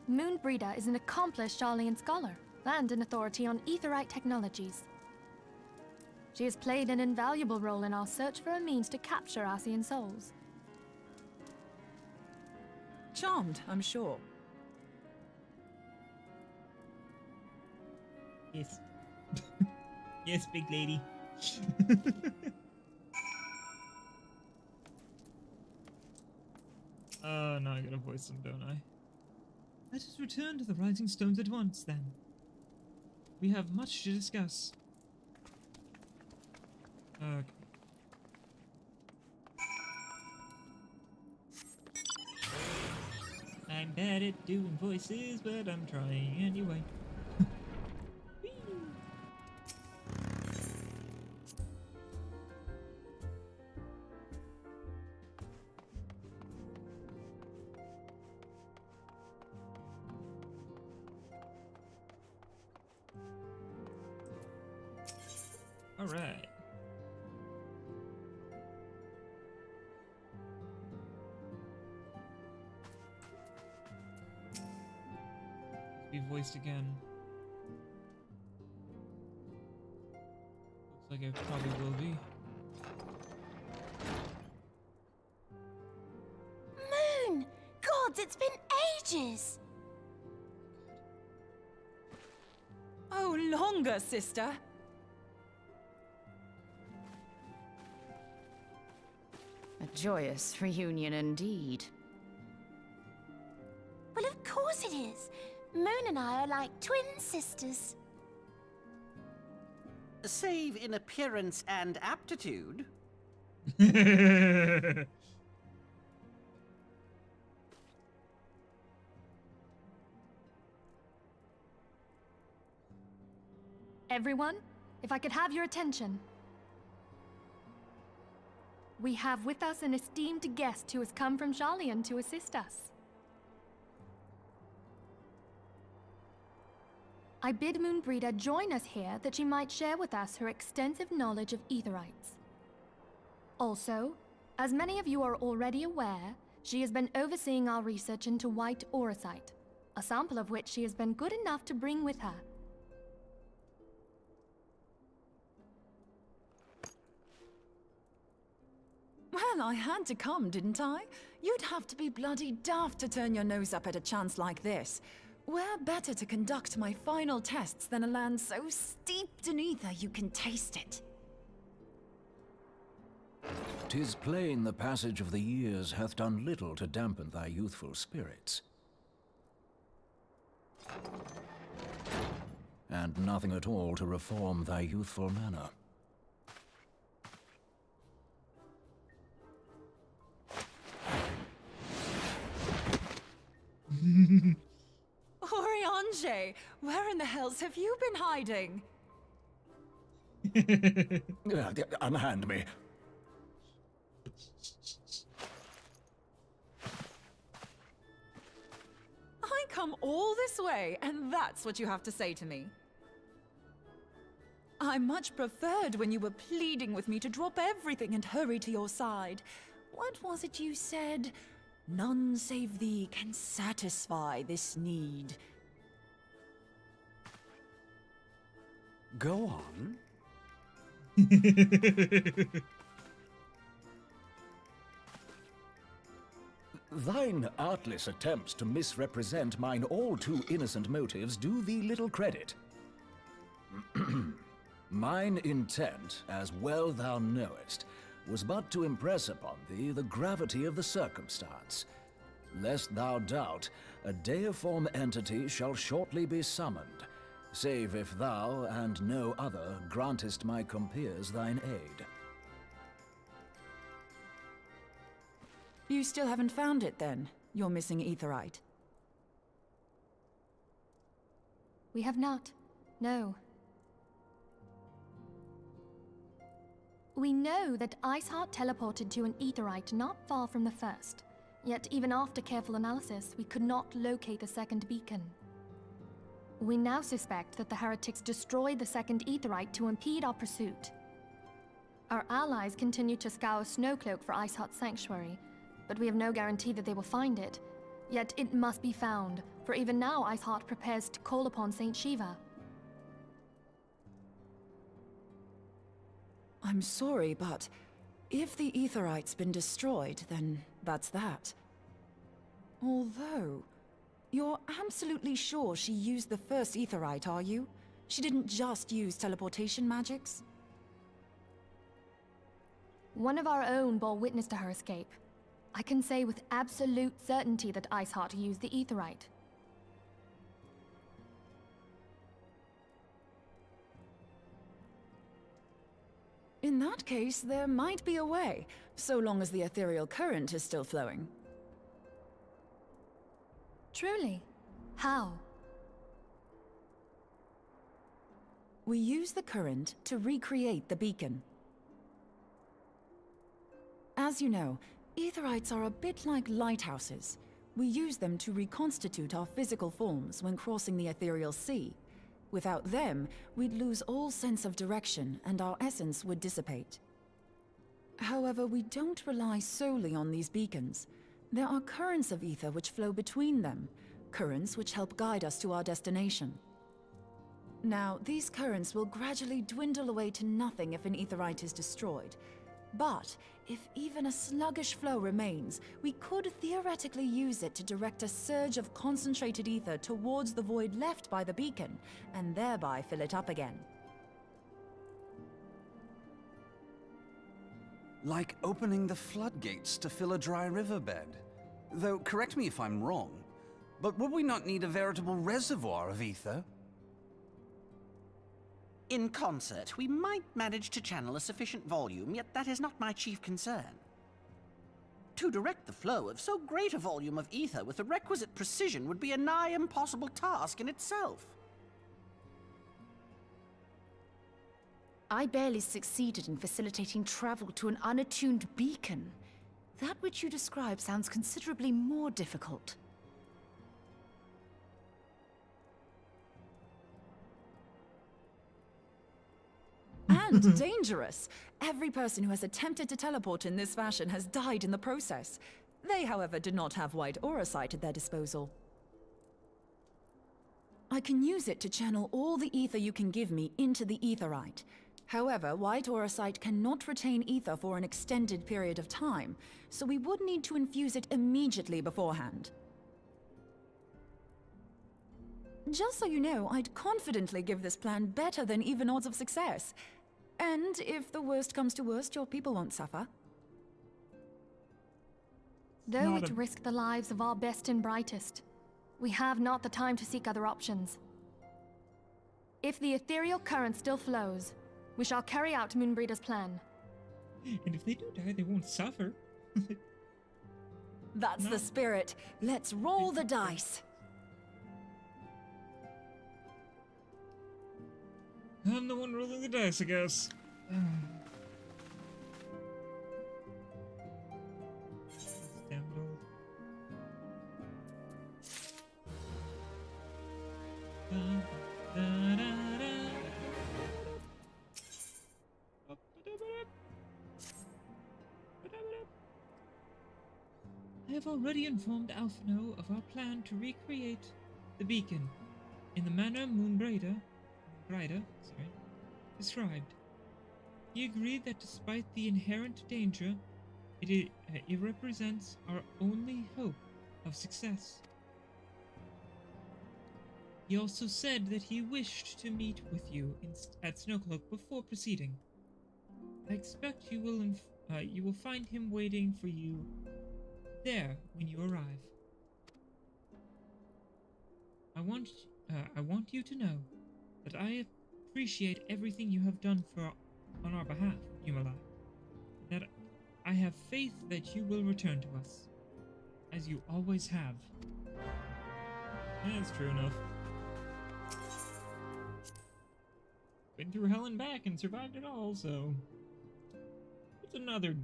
Moonbreeder is an accomplished Sharlayan scholar, and an authority on aetherite technologies. She has played an invaluable role in our search for a means to capture Ascian souls. Charmed, I'm sure. Yes. Yes, big lady. Now I gotta voice them, don't I? Let us return to the Rising Stones at once, then. We have much to discuss. Okay. I'm bad at doing voices, but I'm trying anyway. Whee! All right. Be voiced again. Looks like it probably will be. Moon! Gods, it's been ages! Oh, longer, sister. A joyous reunion indeed. Well, of course it is. Moon and I are like twin sisters. Save in appearance and aptitude. Everyone, if I could have your attention. We have with us an esteemed guest who has come from Sharlayan to assist us. I bid Moonbreeder join us here that she might share with us her extensive knowledge of aetherites. Also, as many of you are already aware, she has been overseeing our research into white auracite, a sample of which she has been good enough to bring with her. Well, I had to come, didn't I? You'd have to be bloody daft to turn your nose up at a chance like this. Where better to conduct my final tests than a land so steeped in ether you can taste it? 'Tis plain the passage of the years hath done little to dampen thy youthful spirits. And nothing at all to reform thy youthful manner. Sanjay! Where in the hells have you been hiding? Unhand me. I come all this way, and that's what you have to say to me. I much preferred when you were pleading with me to drop everything and hurry to your side. What was it you said? None save thee can satisfy this need. Go on. Thine artless attempts to misrepresent mine all too innocent motives do thee little credit. Mine intent, as well thou knowest, was but to impress upon thee the gravity of the circumstance. Lest thou doubt, a deiform entity shall shortly be summoned, save if thou and no other grantest my compeers thine aid. You still haven't found it, then? Your missing aetherite? We have not. No. We know that Iceheart teleported to an aetherite not far from the first. Yet even after careful analysis, we could not locate the second beacon. We now suspect that the heretics destroyed the second aetherite to impede our pursuit. Our allies continue to scour Snowcloak for Iceheart's sanctuary, but we have no guarantee that they will find it. Yet it must be found, for even now Iceheart prepares to call upon Saint Shiva. I'm sorry, but if the aetherite's been destroyed, then that's that. Although, you're absolutely sure she used the first aetherite, are you? She didn't just use teleportation magics? One of our own bore witness to her escape. I can say with absolute certainty that Iceheart used the aetherite. In that case, there might be a way, so long as the ethereal current is still flowing. Truly? How? We use the current to recreate the beacon. As you know, aetherites are a bit like lighthouses. We use them to reconstitute our physical forms when crossing the ethereal sea. Without them, we'd lose all sense of direction and our essence would dissipate. However, we don't rely solely on these beacons. There are currents of ether which flow between them, currents which help guide us to our destination. Now, these currents will gradually dwindle away to nothing if an aetherite is destroyed. But if even a sluggish flow remains, we could theoretically use it to direct a surge of concentrated ether towards the void left by the beacon, and thereby fill it up again. Like opening the floodgates to fill a dry riverbed. Though, correct me if I'm wrong, but would we not need a veritable reservoir of ether? In concert, we might manage to channel a sufficient volume, yet that is not my chief concern. To direct the flow of so great a volume of ether with the requisite precision would be a nigh impossible task in itself. I barely succeeded in facilitating travel to an unattuned beacon. That which you describe sounds considerably more difficult. And dangerous. Every person who has attempted to teleport in this fashion has died in the process. They, however, did not have white auracite at their disposal. I can use it to channel all the ether you can give me into the aetherite. However, white auracite cannot retain ether for an extended period of time, so we would need to infuse it immediately beforehand. Just so you know, I'd confidently give this plan better than even odds of success. And if the worst comes to worst, your people won't suffer. Though it risked the lives of our best and brightest, we have not the time to seek other options. If the ethereal current still flows, we shall carry out Moonbreeder's plan. And if they do die, they won't suffer. That's the spirit. Let's roll the dice. I'm the one rolling the dice, I guess. Damn it all. I have already informed Alphino of our plan to recreate the beacon in the manner Moonbrider described. He agreed that despite the inherent danger, it represents our only hope of success. He also said that he wished to meet with you at Snowcloak before proceeding. I expect you will find him waiting for you there when you arrive. I want you to know that I appreciate everything you have done on our behalf, Yumalai. That I have faith that you will return to us, as you always have. That's true enough. Been through hell and back and survived it all, so it's another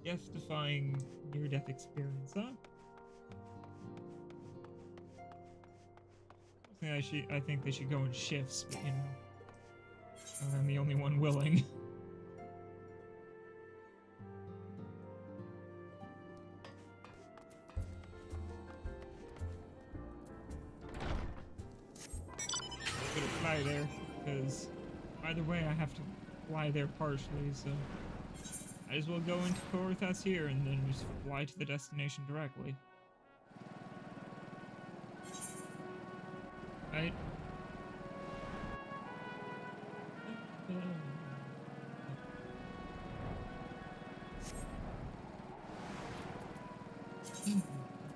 death-defying near-death experience, huh? I think they should go in shifts, but you know, I'm the only one willing. I'm gonna fly there, because either way I have to fly there partially, so might as well go into Korithas here and then just fly to the destination directly. Right?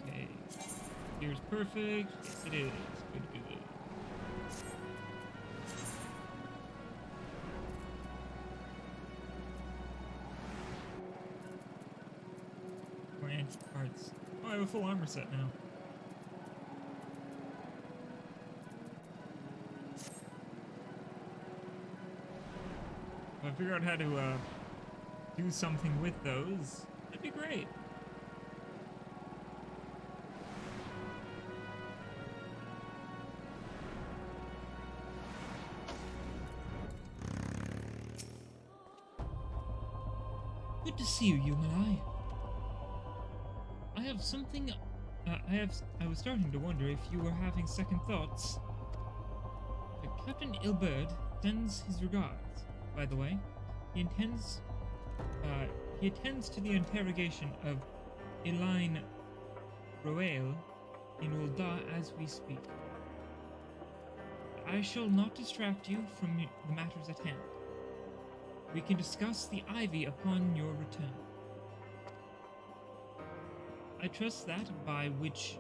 Okay. Here's perfect. Yes, it is. Good, good, good. More anti-parts. Oh, I have a full armor set now. If I figure out how to do something with those, that'd be great. Good to see you, Yumalai. I have something. I was starting to wonder if you were having second thoughts. Captain Ilberd sends his regards. By the way, he attends to the interrogation of Elaine Roel in Ulda as we speak. I shall not distract you from the matters at hand. We can discuss the Ivy upon your return. I trust that, by which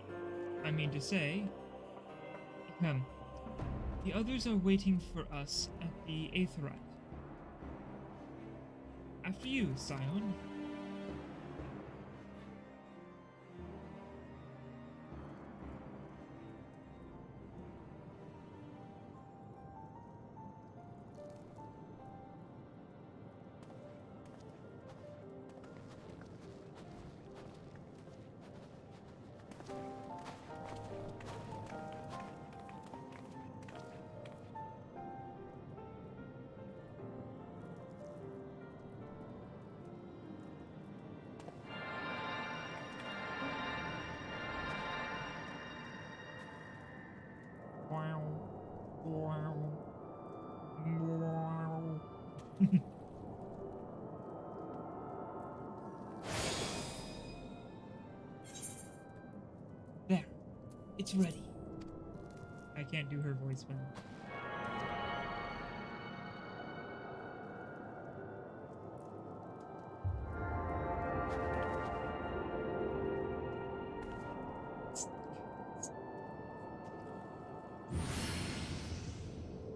I mean to say, the others are waiting for us at the Aetherite. After you, Scion. There. It's ready. I can't do her voice well.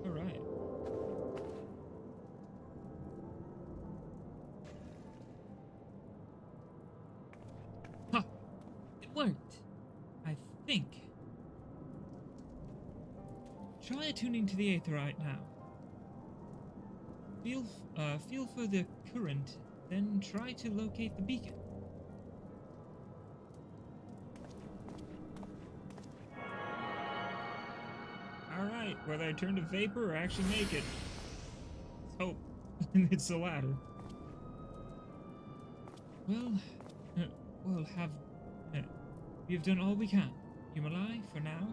Alright. Huh. It worked. I think. Try attuning to the Aetherite now. feel for the current, then try to locate the beacon. Alright, whether I turn to vapor or actually make it. Let's hope it's the latter. Well, we have done all we can, Yumalai, for now.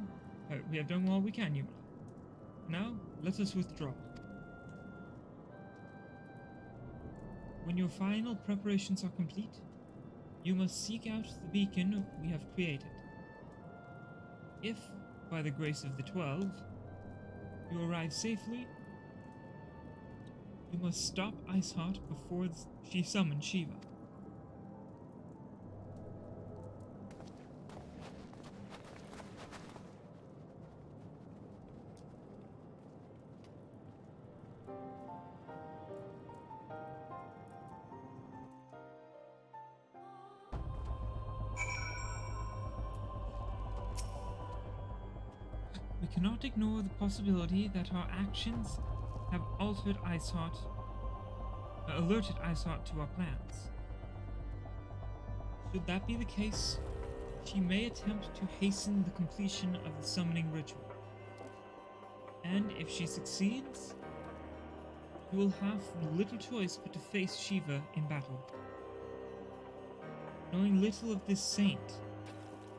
We have done all we can, Yumalai. Now, let us withdraw. When your final preparations are complete, you must seek out the beacon we have created. If, by the grace of the 12, you arrive safely, you must stop Iceheart before she summons Shiva. We cannot ignore the possibility that our actions have alerted Iceheart to our plans. Should that be the case, she may attempt to hasten the completion of the summoning ritual. And if she succeeds, you will have little choice but to face Shiva in battle. Knowing little of this saint,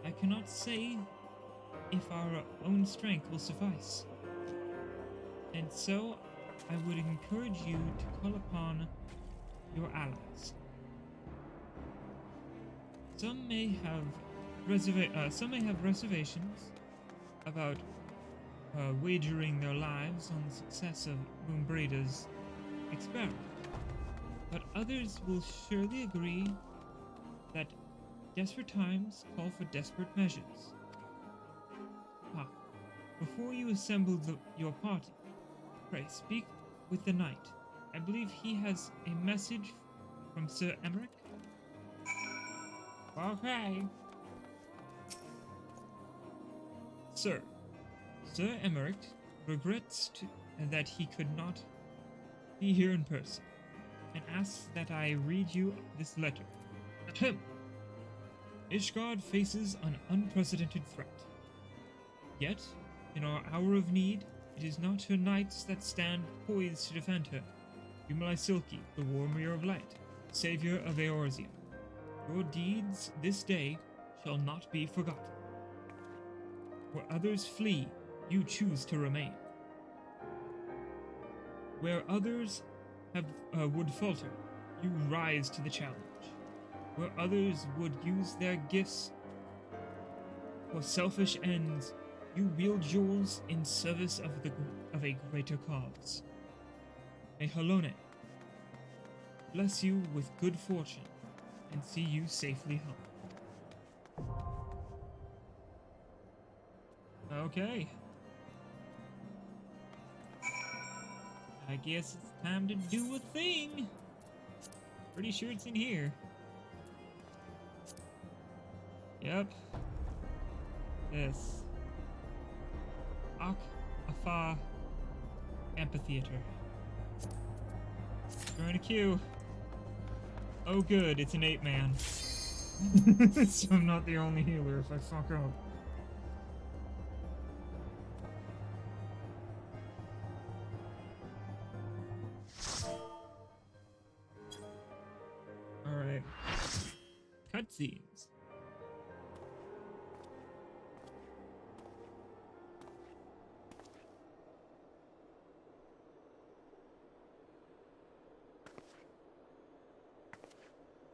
I cannot say if our own strength will suffice. And so, I would encourage you to call upon your allies. Some may have reservations about wagering their lives on the success of Boombrida's experiment, but others will surely agree that desperate times call for desperate measures. Before you assemble your party, pray speak with the knight. I believe he has a message from Sir Emmerich. Okay. Sir Emmerich regrets that he could not be here in person, and asks that I read you this letter. Ahem. Ishgard faces an unprecedented threat. Yet, in our hour of need, it is not her knights that stand poised to defend her. Yumalai Silki, the warrior of light, savior of Eorzea. Your deeds this day shall not be forgotten. Where others flee, you choose to remain. Where others would falter, you rise to the challenge. Where others would use their gifts for selfish ends, you wield yours in service of a greater cause. May Halone bless you with good fortune and see you safely home. Okay. I guess it's time to do a thing. Pretty sure it's in here. Yep. This. Afa Amphitheater. Join a queue. Oh good, it's an 8-man. So I'm not the only healer if I fuck up. Alright. Cutscenes.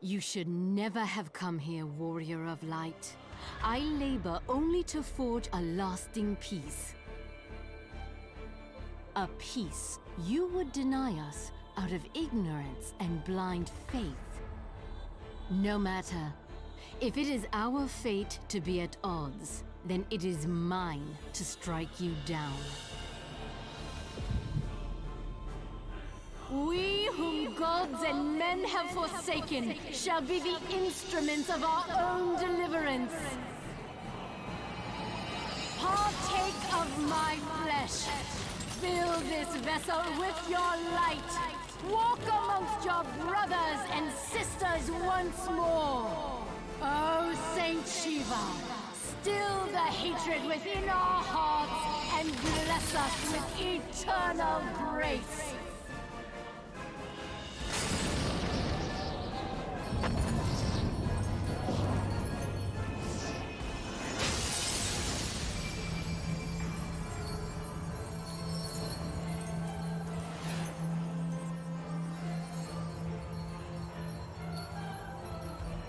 You should never have come here, warrior of light. I labor only to forge a lasting peace. A peace you would deny us out of ignorance and blind faith. No matter. If it is our fate to be at odds, then it is mine to strike you down. We whom gods and men have forsaken shall be the instruments of our own deliverance. Partake of my flesh. Fill this vessel with your light. Walk amongst your brothers and sisters once more. Oh, Saint Shiva, still the hatred within our hearts and bless us with eternal grace.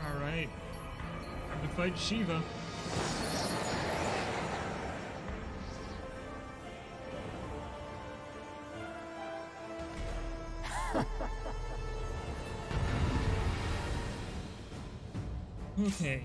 Alright. Time to fight Shiva. Okay.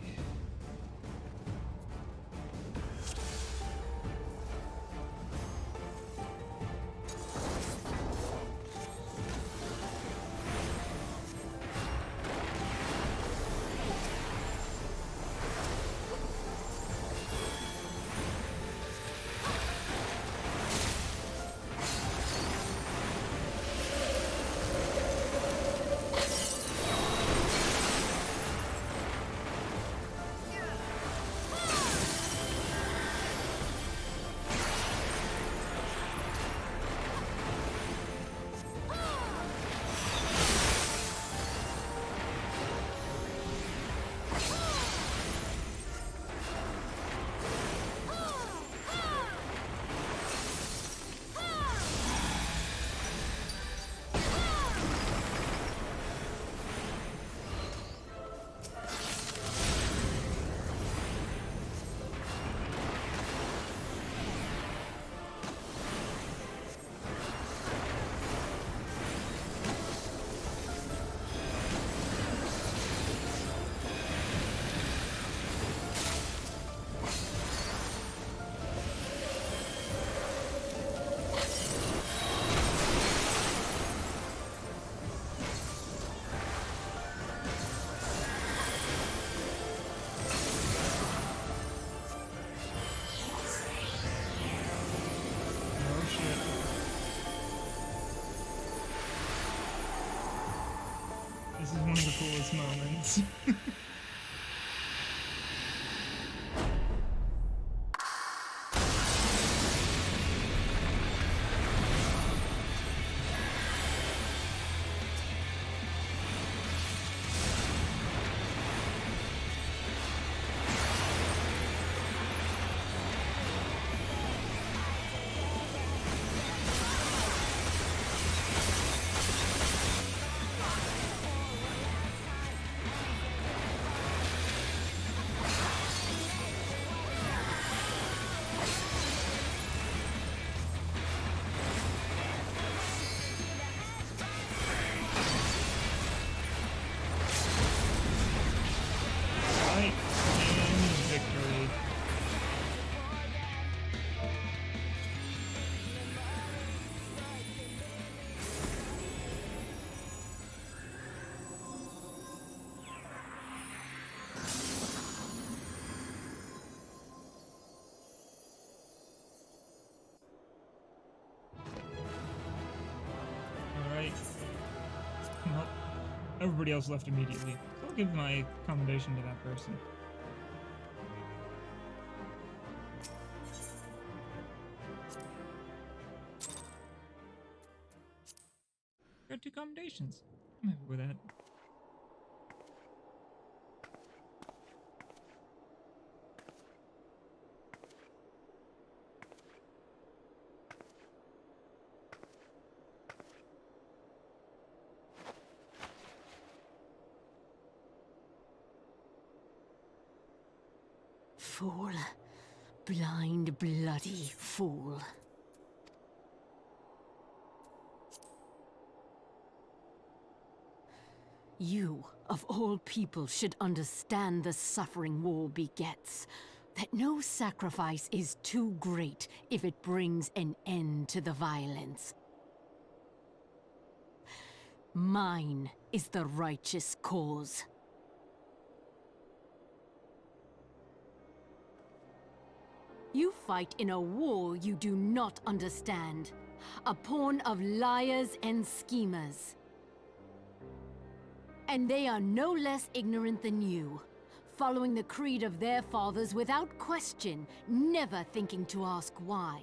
This is one of the coolest moments. Fight and victory. Alright. Well, everybody else left immediately. So I'll give my commendation to that person. Got 2 commendations. I'm happy with that. Fool. Blind, bloody fool. You, of all people, should understand the suffering war begets. That no sacrifice is too great if it brings an end to the violence. Mine is the righteous cause. You fight in a war you do not understand. A pawn of liars and schemers. And they are no less ignorant than you, following the creed of their fathers without question, never thinking to ask why.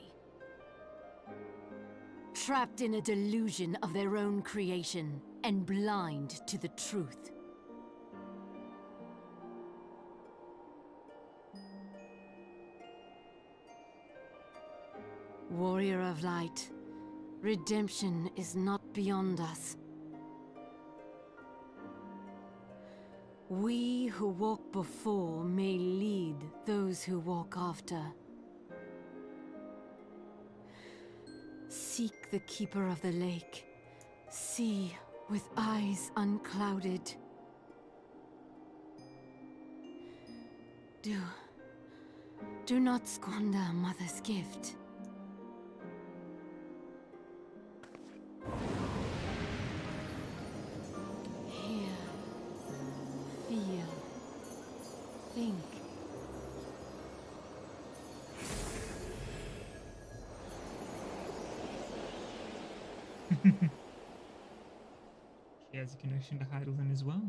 Trapped in a delusion of their own creation, and blind to the truth. Warrior of Light, redemption is not beyond us. We who walk before may lead those who walk after. Seek the Keeper of the Lake. See with eyes unclouded. Do not squander Mother's gift. Hear, feel, think. She has a connection to Heidelin as well.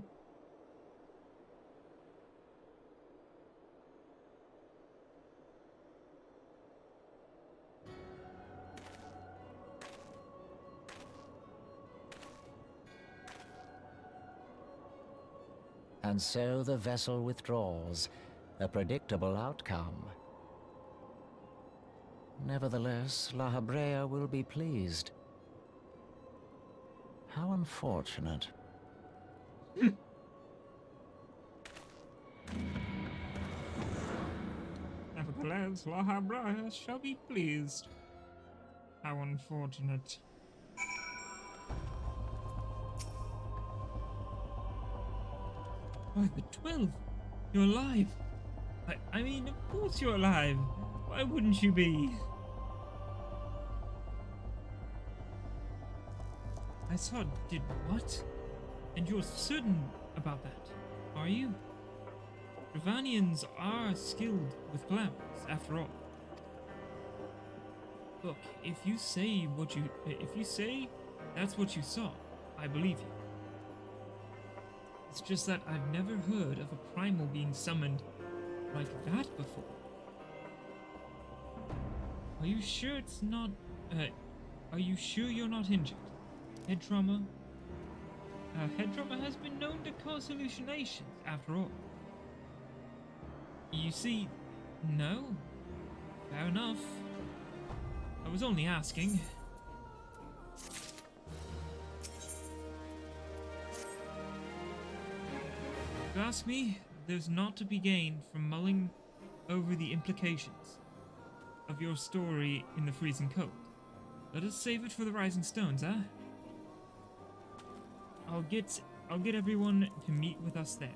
And so the vessel withdraws, a predictable outcome. Nevertheless, La Habrea will be pleased. How unfortunate. Nevertheless, La Habrea shall be pleased. How unfortunate. By the 12th, you're alive. I mean, of course you're alive. Why wouldn't you be? I saw did what? And you're certain about that, are you? Ravanians are skilled with glamours, after all. Look, if you say that's what you saw, I believe you. It's just that I've never heard of a primal being summoned like that before. Are you sure it's not, are you sure you're not injured? Head trauma? Head trauma has been known to cause hallucinations, after all. You see, no? Fair enough. I was only asking. If you ask me, there's naught to be gained from mulling over the implications of your story in the freezing cold. Let us save it for the rising stones, eh? I'll get everyone to meet with us there.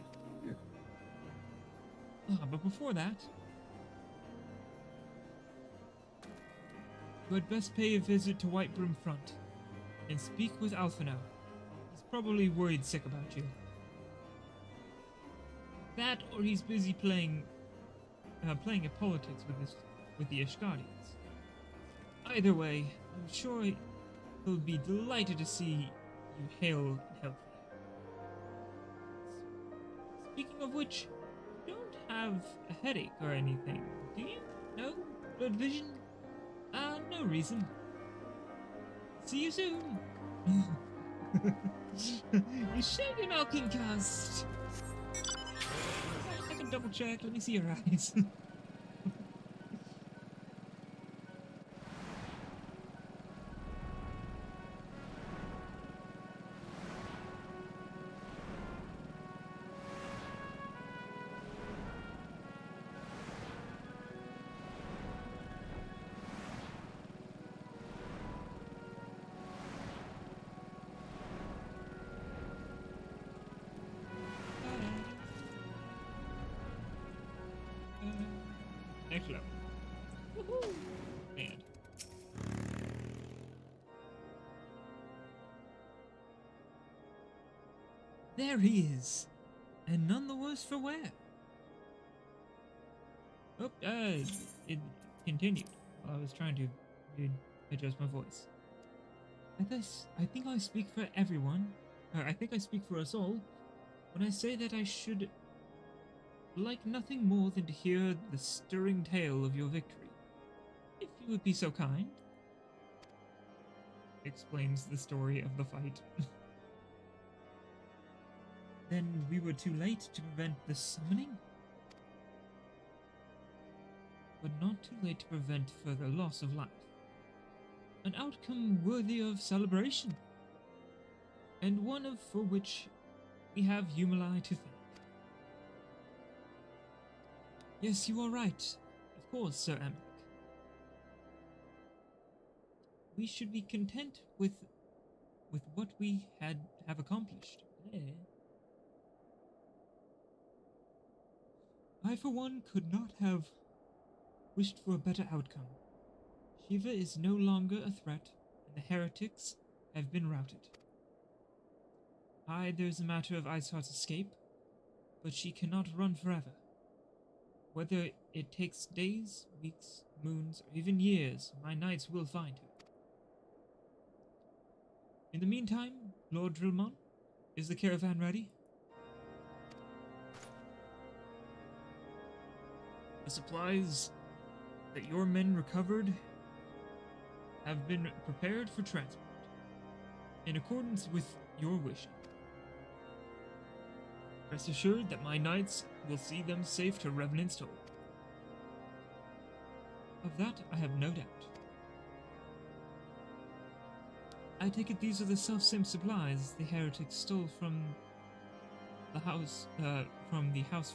But before that, you had best pay a visit to White Brim Front and speak with Alphino. He's probably worried sick about you. That, or he's busy playing at politics with the Ishgardians. Either way, I'm sure he'll be delighted to see you hale and healthy. Speaking of which, you don't have a headache or anything, do you? No? Blood vision? No reason. See you soon. You sure you're not concussed? I can double check. Let me see your eyes. Next level. Woohoo! And there he is, and none the worse for wear. Oh, it continued. I was trying to adjust my voice. I think I speak for everyone. I think I speak for us all when I say that I should like nothing more than to hear the stirring tale of your victory. If you would be so kind. Explains the story of the fight. Then we were too late to prevent the summoning? But not too late to prevent further loss of life. An outcome worthy of celebration, and one for which we have Humuli to thank. Yes, you are right. Of course, Sir Amric. We should be content with what we have accomplished. I, for one, could not have wished for a better outcome. Shiva is no longer a threat, and the heretics have been routed. There's a matter of Iceheart's escape, but she cannot run forever. Whether it takes days, weeks, moons, or even years, my knights will find her. In the meantime, Lord Drillmon, is the caravan ready? The supplies that your men recovered have been prepared for transport, in accordance with your wishes. Rest assured that my knights will see them safe to Revenant's Toll. Of that I have no doubt. I take it these are the self-same supplies the heretics stole from the House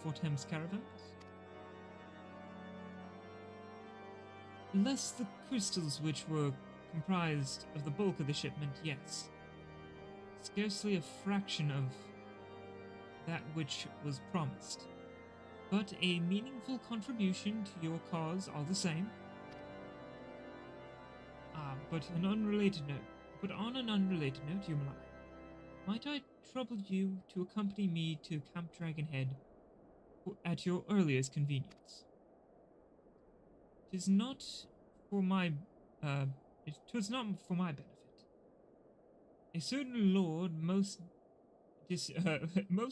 Fortem's caravans? Less the crystals which were comprised of the bulk of the shipment, yes. Scarcely a fraction of that which was promised, but a meaningful contribution to your cause all the same. But on an unrelated note, Humuli, might I trouble you to accompany me to Camp Dragonhead at your earliest convenience? 'Tis not for my benefit. A certain lord most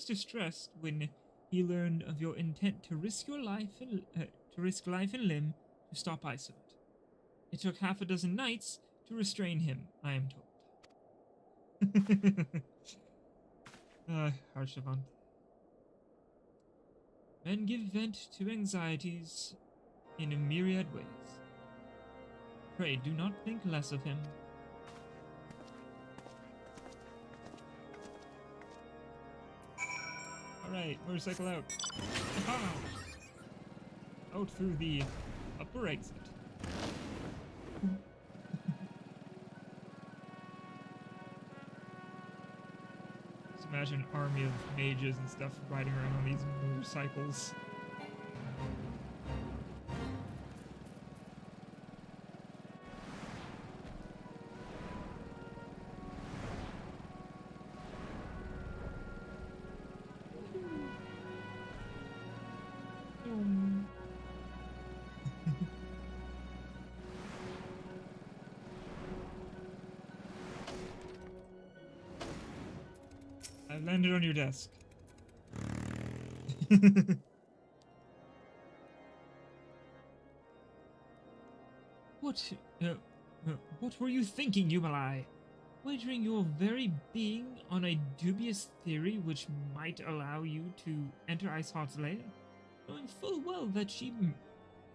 distressed when he learned of your intent to risk life and limb to stop Iceheart. It took half a dozen knights to restrain him, I am told. Harshavant. Men give vent to anxieties in a myriad ways. Pray do not think less of him. Alright, motorcycle out. Aha! Out through the upper exit. Just imagine an army of mages and stuff riding around on these motorcycles. I landed on your desk. What were you thinking, Humuli? Wagering your very being on a dubious theory which might allow you to enter Iceheart's lair, knowing full well that she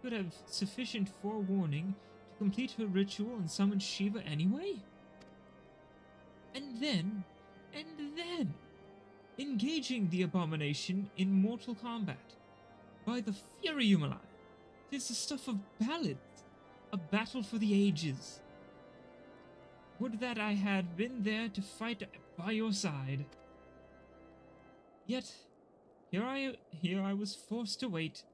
could have sufficient forewarning to complete her ritual and summon Shiva anyway? And then, engaging the abomination in mortal combat. By the fury, Humuli, 'tis the stuff of ballads, a battle for the ages. Would that I had been there to fight by your side. Yet, here I was forced to wait,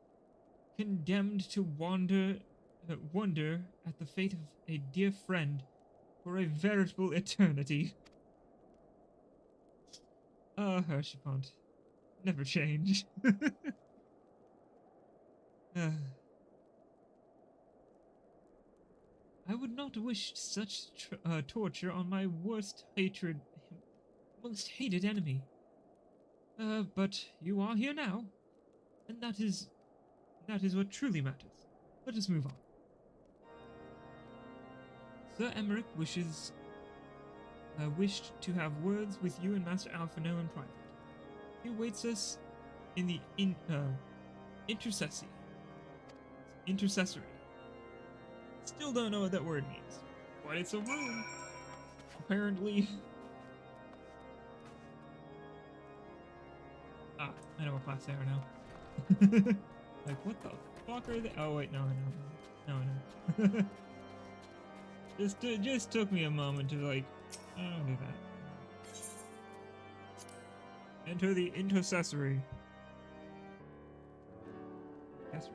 condemned to wonder at the fate of a dear friend for a veritable eternity. Hershipont, never change. I would not wish such torture on my most hated enemy. But you are here now, and that is what truly matters. Let us move on. Sir Emmerich wished to have words with you and Master Alphino in private. He awaits us in the intercessory. Still don't know what that word means, but it's a room. Apparently. Ah, I know what class they are now. Like, what the fuck are they? Oh wait, no, I know. Just took me a moment to like, I don't do that. Enter the intercessory. Yes.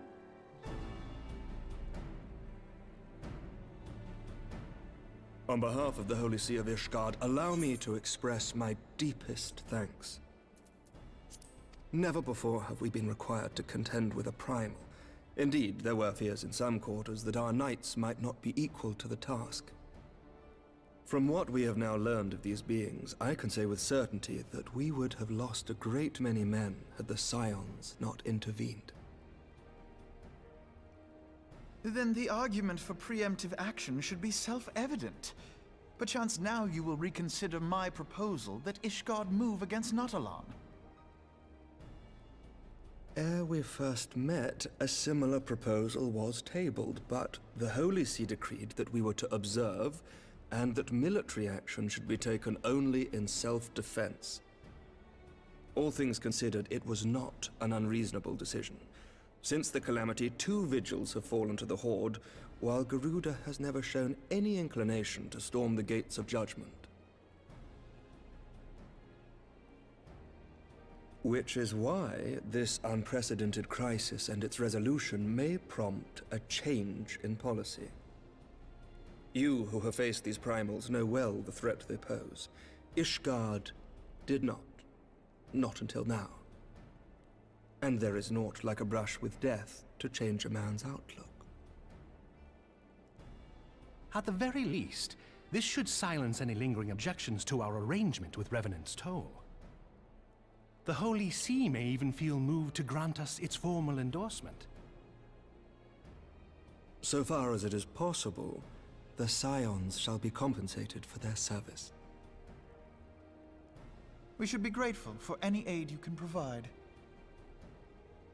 On behalf of the Holy See of Ishgard, allow me to express my deepest thanks. Never before have we been required to contend with a primal. Indeed, there were fears in some quarters that our knights might not be equal to the task. From what we have now learned of these beings, I can say with certainty that we would have lost a great many men had the Scions not intervened. Then the argument for preemptive action should be self-evident. Perchance now you will reconsider my proposal that Ishgard move against Nautalon. Ere we first met, a similar proposal was tabled, but the Holy See decreed that we were to observe, and that military action should be taken only in self-defense. All things considered, it was not an unreasonable decision. Since the calamity, 2 vigils have fallen to the Horde, while Garuda has never shown any inclination to storm the gates of judgment. Which is why this unprecedented crisis and its resolution may prompt a change in policy. You who have faced these primals know well the threat they pose. Ishgard did not. Not until now. And there is naught like a brush with death to change a man's outlook. At the very least, this should silence any lingering objections to our arrangement with Revenant's Toll. The Holy See may even feel moved to grant us its formal endorsement. So far as it is possible, the Scions shall be compensated for their service. We should be grateful for any aid you can provide.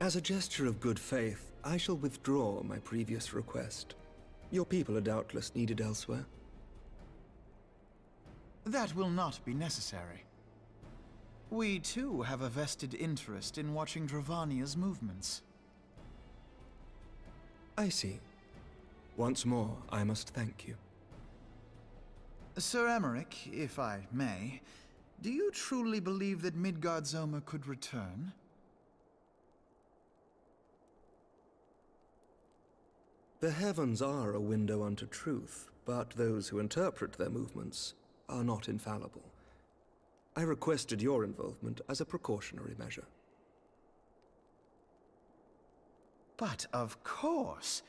As a gesture of good faith, I shall withdraw my previous request. Your people are doubtless needed elsewhere. That will not be necessary. We, too, have a vested interest in watching Dravania's movements. I see. Once more, I must thank you. Sir Emmerich, if I may, do you truly believe that Midgard-Zoma could return? The heavens are a window unto truth, but those who interpret their movements are not infallible. I requested your involvement as a precautionary measure. But of course,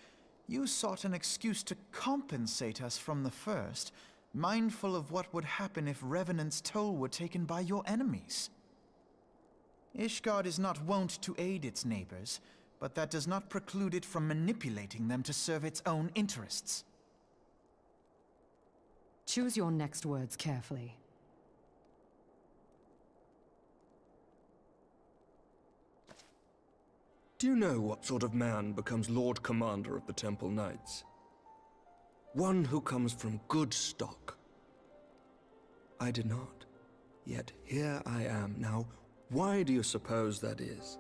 you sought an excuse to compensate us from the first, mindful of what would happen if Revenant's Toll were taken by your enemies. Ishgard is not wont to aid its neighbors, but that does not preclude it from manipulating them to serve its own interests. Choose your next words carefully. Do you know what sort of man becomes Lord Commander of the Temple Knights? One who comes from good stock. I did not. Yet here I am. Now, why do you suppose that is?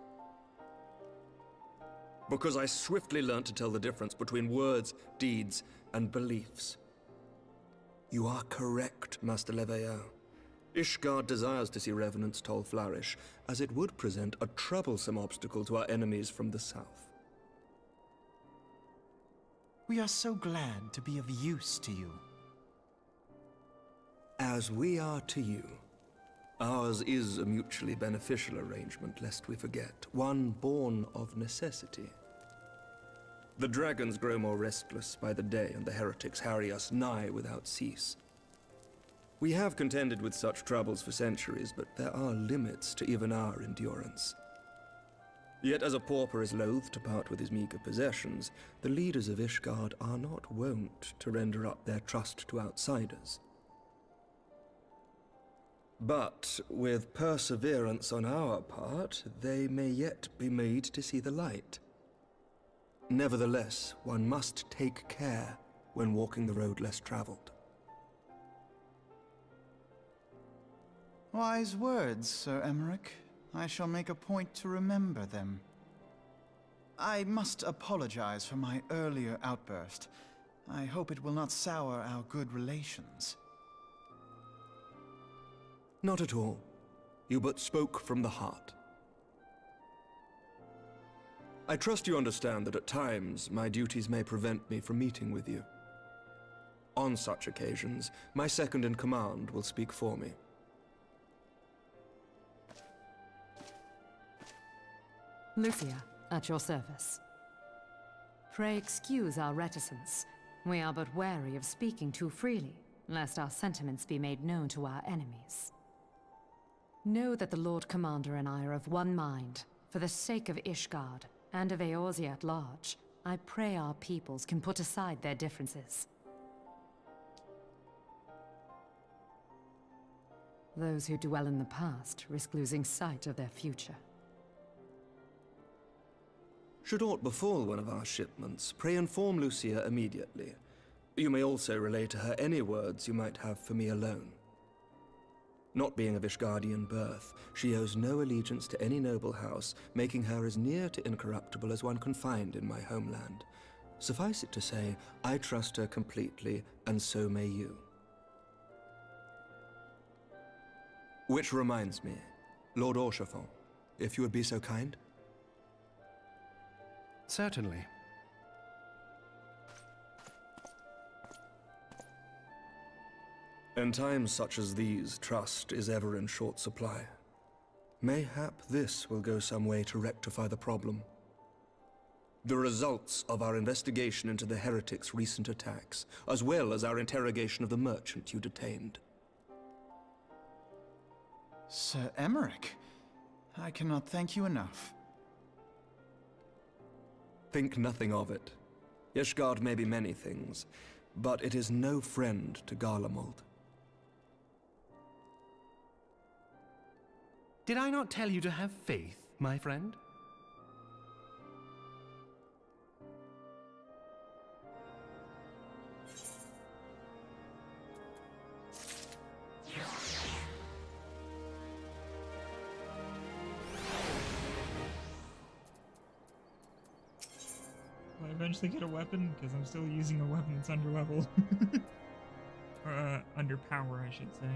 Because I swiftly learnt to tell the difference between words, deeds, and beliefs. You are correct, Master Leveilleur. Ishgard desires to see Revenant's Toll flourish, as it would present a troublesome obstacle to our enemies from the south. We are so glad to be of use to you. As we are to you. Ours is a mutually beneficial arrangement, lest we forget, one born of necessity. The dragons grow more restless by the day, and the heretics harry us nigh without cease. We have contended with such troubles for centuries, but there are limits to even our endurance. Yet as a pauper is loath to part with his meager possessions, the leaders of Ishgard are not wont to render up their trust to outsiders. But with perseverance on our part, they may yet be made to see the light. Nevertheless, one must take care when walking the road less traveled. Wise words, Sir Emmerich. I shall make a point to remember them. I must apologize for my earlier outburst. I hope it will not sour our good relations. Not at all. You but spoke from the heart. I trust you understand that at times my duties may prevent me from meeting with you. On such occasions, my second-in-command will speak for me. Lucia, at your service. Pray excuse our reticence. We are but wary of speaking too freely, lest our sentiments be made known to our enemies. Know that the Lord Commander and I are of one mind. For the sake of Ishgard, and of Eorzea at large, I pray our peoples can put aside their differences. Those who dwell in the past risk losing sight of their future. Should aught befall one of our shipments, pray inform Lucia immediately. You may also relay to her any words you might have for me alone. Not being of Ishgardian birth, she owes no allegiance to any noble house, making her as near to incorruptible as one can find in my homeland. Suffice it to say, I trust her completely, and so may you. Which reminds me, Lord Orchefort, if you would be so kind? Certainly. In times such as these, trust is ever in short supply. Mayhap this will go some way to rectify the problem. The results of our investigation into the heretics' recent attacks, as well as our interrogation of the merchant you detained. Sir Emmerich, I cannot thank you enough. Think nothing of it. Ishgard may be many things, but it is no friend to Garlemald. Did I not tell you to have faith, my friend? Will I eventually get a weapon? Because I'm still using a weapon that's under level. Or, under power, I should say.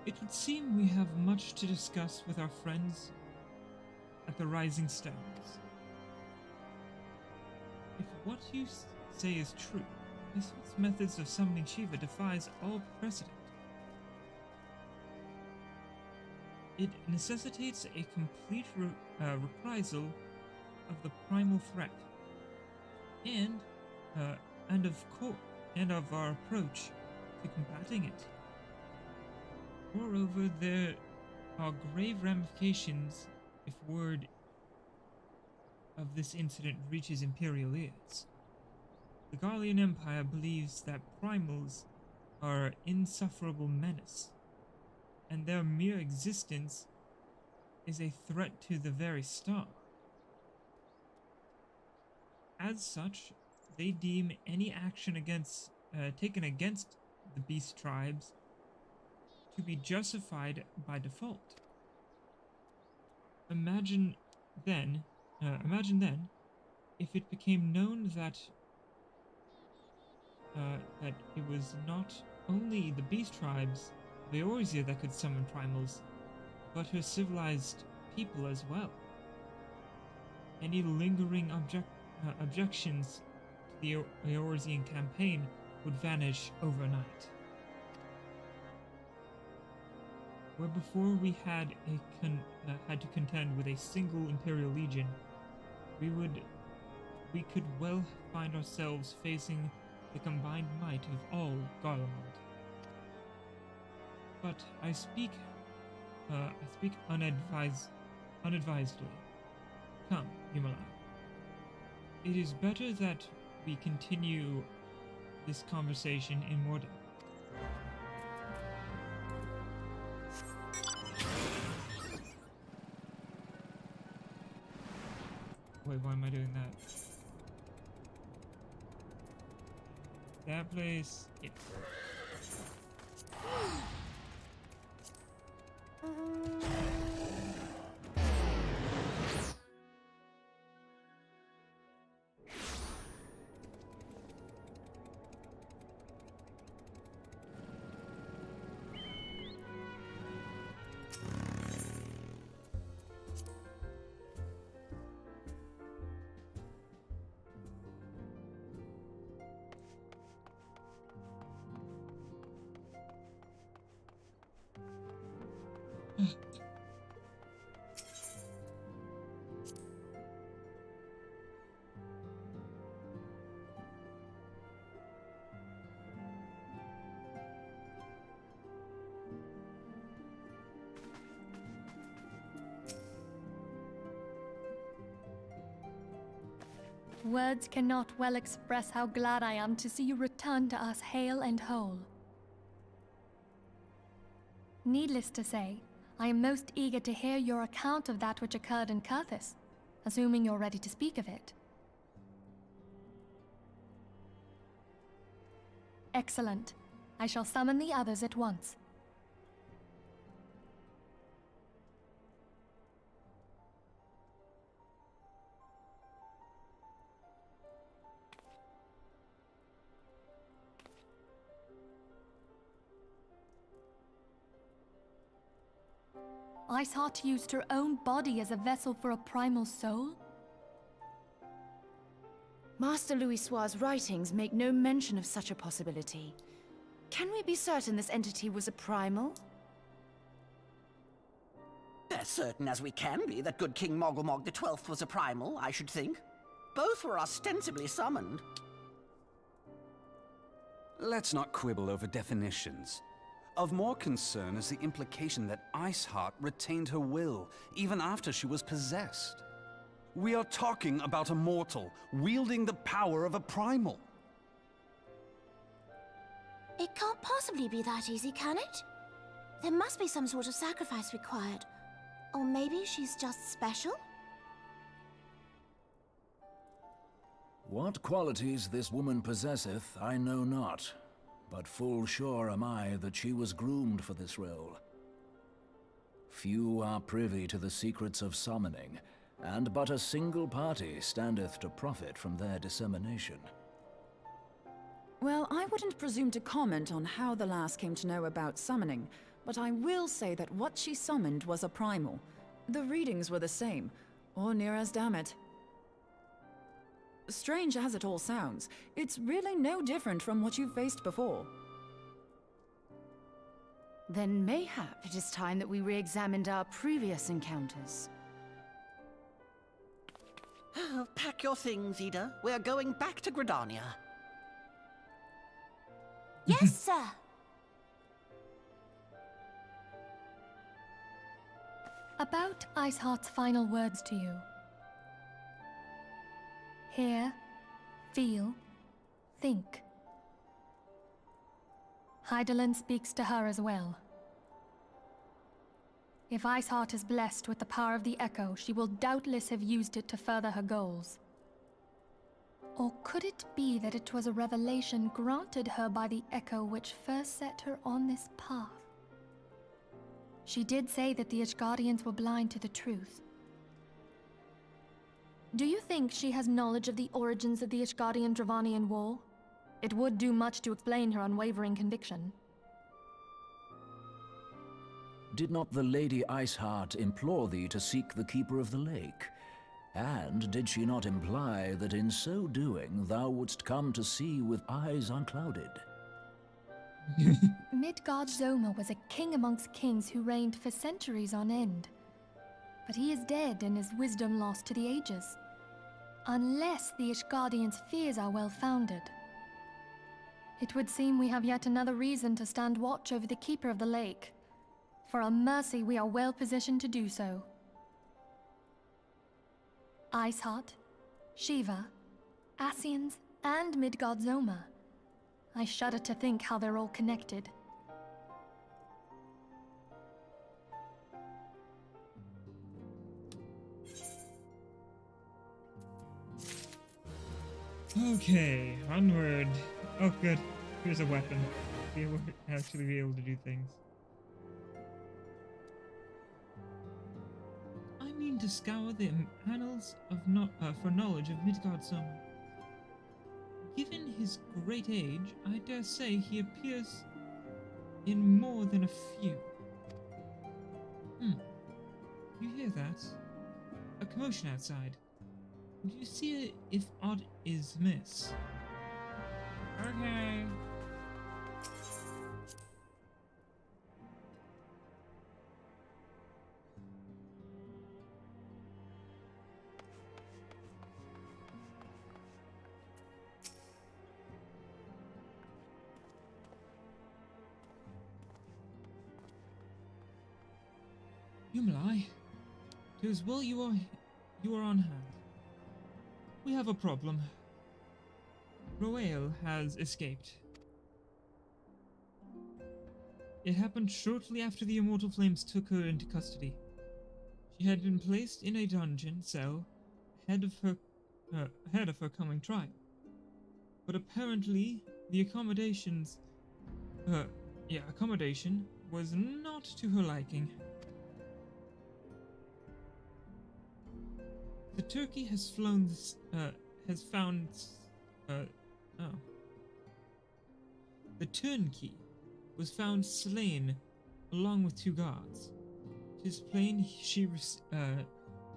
It would seem we have much to discuss with our friends at the Rising Stones. If what you say is true, Misfit's methods of summoning Shiva defies all precedent. It necessitates a complete reprisal of the primal threat, and of our approach to combating it. Moreover, there are grave ramifications if word of this incident reaches Imperial ears. The Garlean Empire believes that primals are an insufferable menace, and their mere existence is a threat to the very star. As such, they deem any action taken against the beast tribes to be justified by default. Imagine then, if it became known that it was not only the beast tribes of Eorzea that could summon primals, but her civilized people as well. Any lingering objections to the Eorzean campaign would vanish overnight. Where before we had to contend with a single Imperial Legion, we could well find ourselves facing the combined might of all Garlemald. But I speak unadvisedly. Come, Yumala. It is better that we continue this conversation in more depth. Wait, why am I doing that? That place, yes. Words cannot well express how glad I am to see you return to us hale and whole. Needless to say, I am most eager to hear your account of that which occurred in Kurthis, assuming you're ready to speak of it. Excellent. I shall summon the others at once. Iceheart used her own body as a vessel for a primal soul? Master Louisoir's writings make no mention of such a possibility. Can we be certain this entity was a primal? As certain as we can be that good King Mogglmog XII was a primal, I should think. Both were ostensibly summoned. Let's not quibble over definitions. Of more concern is the implication that Iceheart retained her will, even after she was possessed. We are talking about a mortal, wielding the power of a primal. It can't possibly be that easy, can it? There must be some sort of sacrifice required. Or maybe she's just special? What qualities this woman possesseth, I know not. But full sure am I that she was groomed for this role. Few are privy to the secrets of summoning, and but a single party standeth to profit from their dissemination. Well, I wouldn't presume to comment on how the lass came to know about summoning, but I will say that what she summoned was a primal. The readings were the same, or near as damn it. Strange as it all sounds, it's really no different from what you've faced before. Then mayhap it is time that we re-examined our previous encounters. Pack your things, Ida. We're going back to Gridania. Yes, sir. About Iceheart's final words to you. Hear, feel, think. Hydaelyn speaks to her as well. If Iceheart is blessed with the power of the Echo, she will doubtless have used it to further her goals. Or could it be that it was a revelation granted her by the Echo which first set her on this path? She did say that the Ishgardians were blind to the truth. Do you think she has knowledge of the origins of the Ishgardian-Dravanian War? It would do much to explain her unwavering conviction. Did not the Lady Iceheart implore thee to seek the Keeper of the Lake? And did she not imply that in so doing thou wouldst come to see with eyes unclouded? Midgard-Zoma was a king amongst kings who reigned for centuries on end. But he is dead and his wisdom lost to the ages. Unless the Ishgardians' fears are well-founded. It would seem we have yet another reason to stand watch over the Keeper of the Lake. For a mercy, we are well positioned to do so. Iceheart, Shiva, Ascians, and Midgard Zoma. I shudder to think how they're all connected. Okay, onward. Oh, good. Here's a weapon. Actually be able to do things. I mean to scour the annals of for knowledge of Midgard Zoma. Given his great age, I dare say he appears in more than a few. You hear that? A commotion outside. Would you see if aught is miss? Okay. Yumlai, 'tis well you are on hand. We have a problem. Roel has escaped. It happened shortly after the Immortal Flames took her into custody. She had been placed in a dungeon cell ahead of her coming trial. But apparently, the accommodation was not to her liking. The turkey has found. The turnkey was found slain along with 2 guards. 'Tis plain she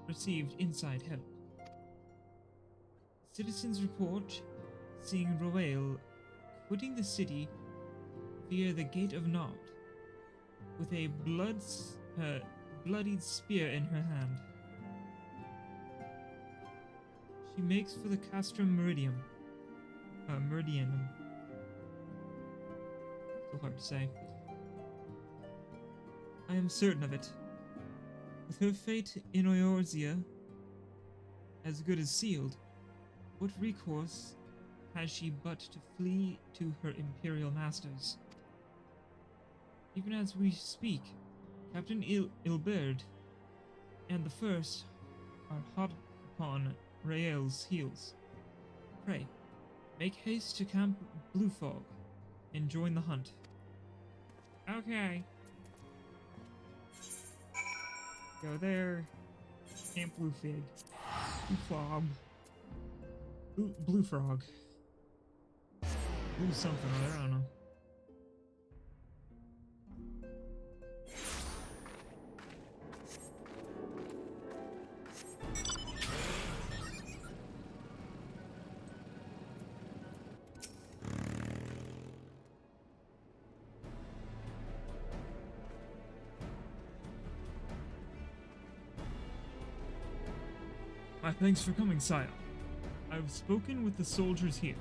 received inside help. Citizens report seeing Roel quitting the city via the Gate of Nod with a bloodied spear in her hand. She makes for the Castrum Meridianum. So hard to say. I am certain of it. With her fate in Eorzea as good as sealed, what recourse has she but to flee to her imperial masters? Even as we speak, Captain Ilberd and the First are hot upon Rael's heels. Pray, make haste to Camp Bluefog and join the hunt. Okay. Go there. Camp Bluefig. Blue Frog. Blue something or other, I don't know. My thanks for coming, sire. I've spoken with the soldiers here.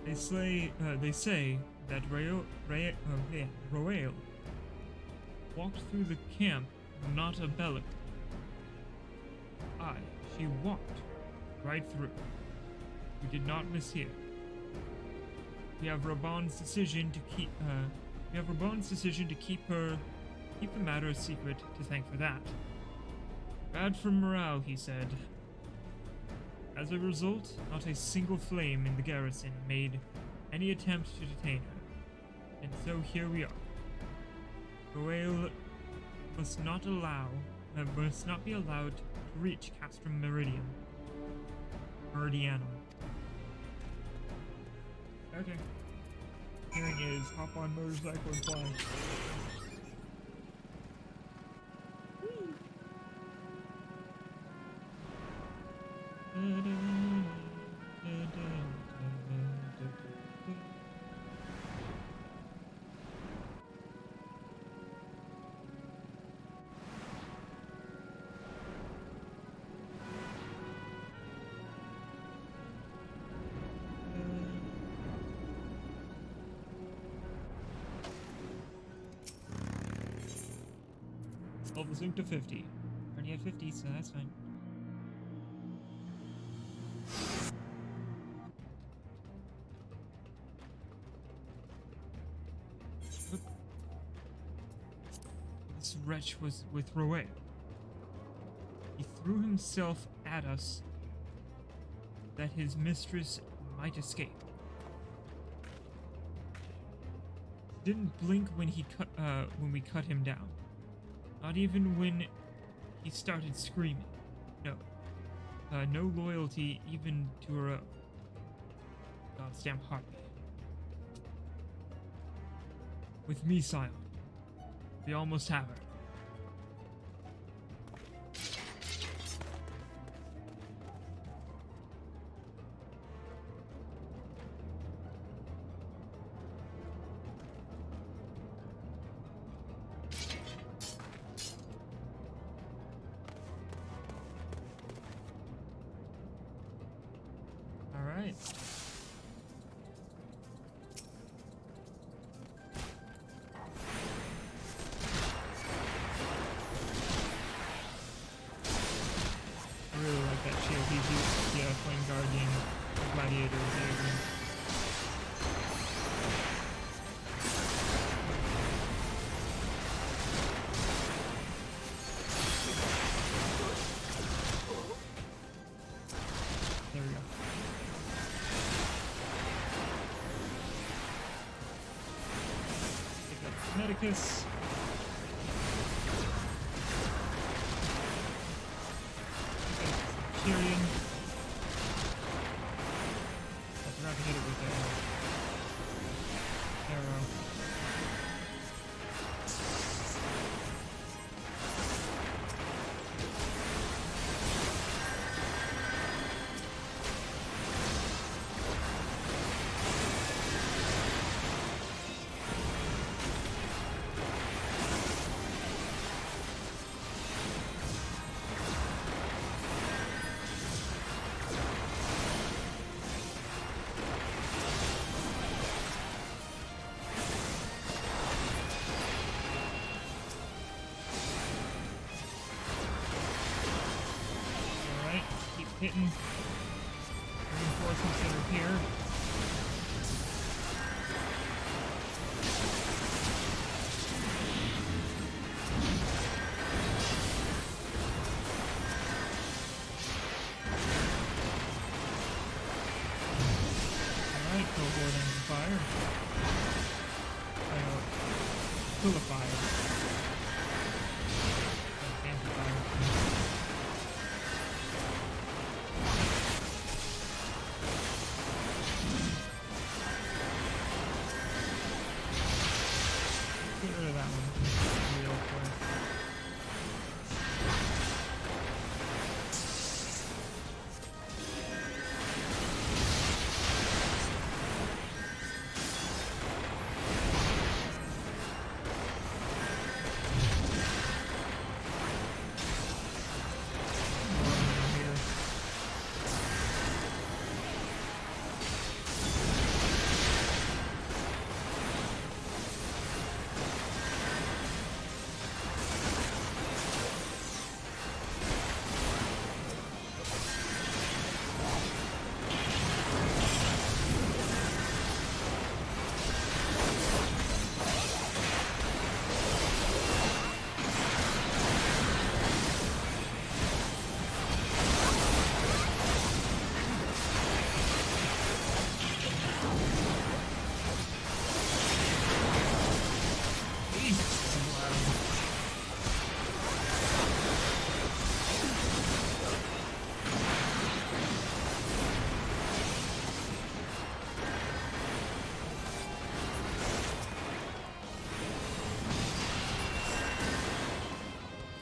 They say that Roel walked through the camp, not a belloc. Aye, she walked right through. We did not mishear. We have Raban's decision to keep the matter a secret to thank for that. Bad for morale, he said. As a result, not a single flame in the garrison made any attempt to detain her. And so here we are. Roel must not be allowed to reach Castrum Meridianum. Okay. Hearing is hop on motorcycle and fly. Level sync to 50. Already at 50, so that's fine. This wretch was with Roe. He threw himself at us that his mistress might escape. He didn't blink when we cut him down. Not even when he started screaming. No. No loyalty even to her own. God's damn heartbeat. With me, Scion, we almost have her. Alright. I really like that shield he's used. Yeah, playing Guardian, Gladiator, Dagon. There we go. Pick up Medicus. Tyrion. I forgot to hit it with arrow. Alright, keep hitting reinforcements that are here. Alright, cohort under fire. Full of fire. Amplifier. Get rid of that one real quick.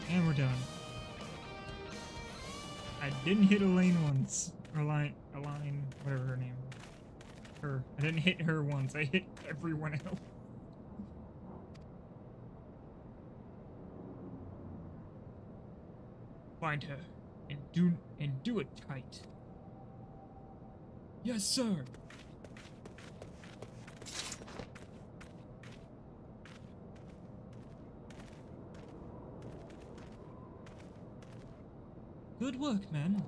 And we're done. I didn't hit Elaine once. Or Elaine, whatever her name. Her. I didn't hit her once. I hit everyone else. Find her and do it tight. Yes, sir. Good work, man.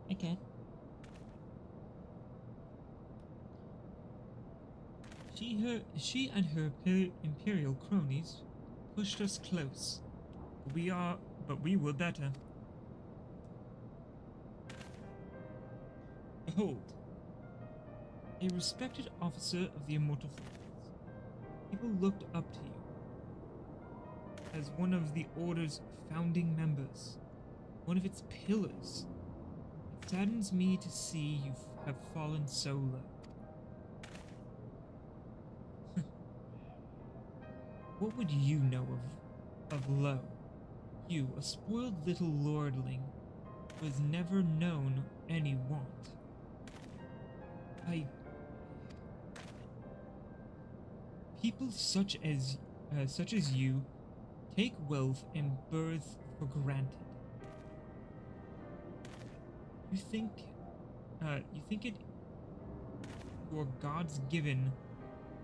Okay. She and her imperial cronies pushed us close. But we were better. Behold, a respected officer of the Immortal Forces. People looked up to you as one of the Order's founding members, one of its pillars. It saddens me to see you have fallen so low. What would you know of low? You, a spoiled little lordling, who has never known any want. People such as you take wealth and birth for granted. You think it your God's given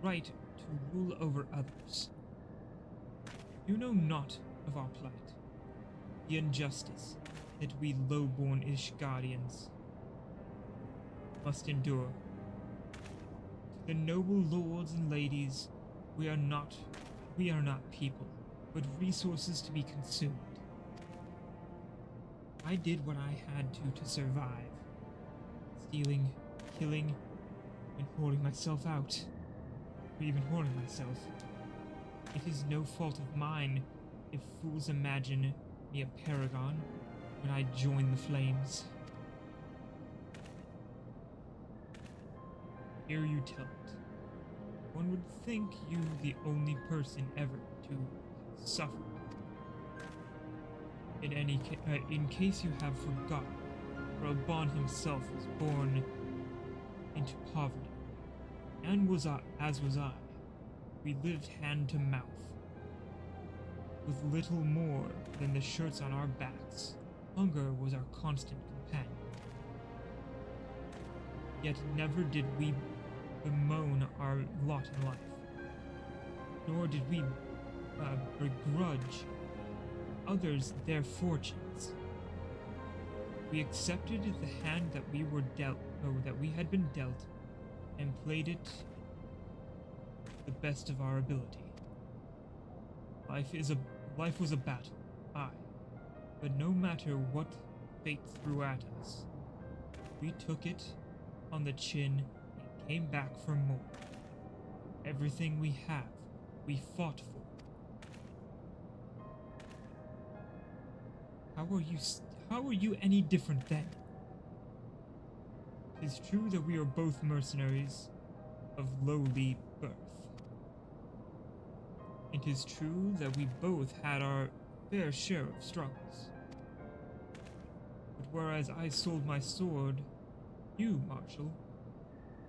right to rule over others. You know not of our plight, the injustice that we low-born Ishgardians must endure. To the noble lords and ladies, we are not people, but resources to be consumed. I did what I had to survive. Stealing, killing, and hoarding myself out. Or even hoarding myself. It is no fault of mine if fools imagine me a paragon when I join the flames. Hear you tell it. One would think you the only person ever to suffer. In case you have forgotten, Raban himself was born into poverty, and as was I. We lived hand to mouth, with little more than the shirts on our backs. Hunger was our constant companion. Yet never did we bemoan our lot in life, nor did we begrudge others their fortunes. We accepted the hand that we were dealt, that we had been dealt, and played it the best of our ability. Life was a battle, aye, but no matter what fate threw at us, we took it on the chin and came back for more. Everything we have, we fought for. How are you any different then? It is true that we are both mercenaries of lowly birth. It is true that we both had our fair share of struggles. But whereas I sold my sword, you, Marshal,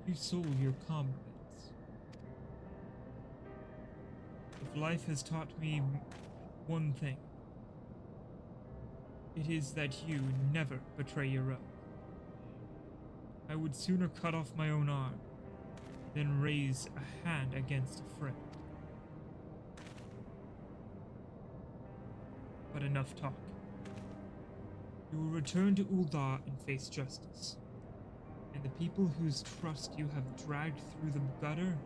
you sold your comrades. If life has taught me one thing, it is that you never betray your own. I would sooner cut off my own arm than raise a hand against a friend. But enough talk. You will return to Uldar and face justice. And the people whose trust you have dragged through the gutter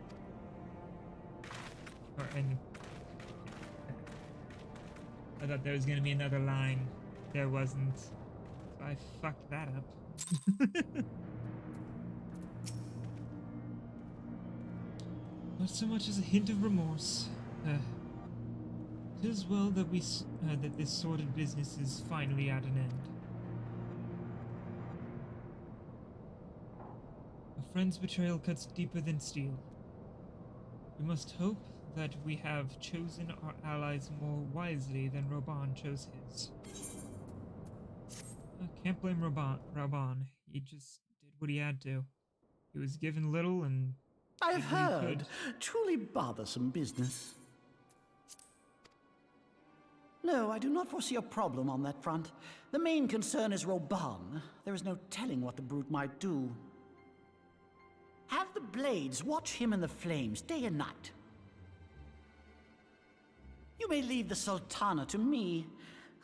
I thought there was gonna be another line. There wasn't. So I fucked that up. Not so much as a hint of remorse. It is well that that this sordid business is finally at an end. A friend's betrayal cuts deeper than steel. We must hope that we have chosen our allies more wisely than Raban chose his. I can't blame Raban. He just did what he had to. He was given little and I have did what he heard. could. Truly bothersome business. No, I do not foresee a problem on that front. The main concern is Raban. There is no telling what the brute might do. Have the Blades watch him in the flames day and night. You may leave the Sultana to me.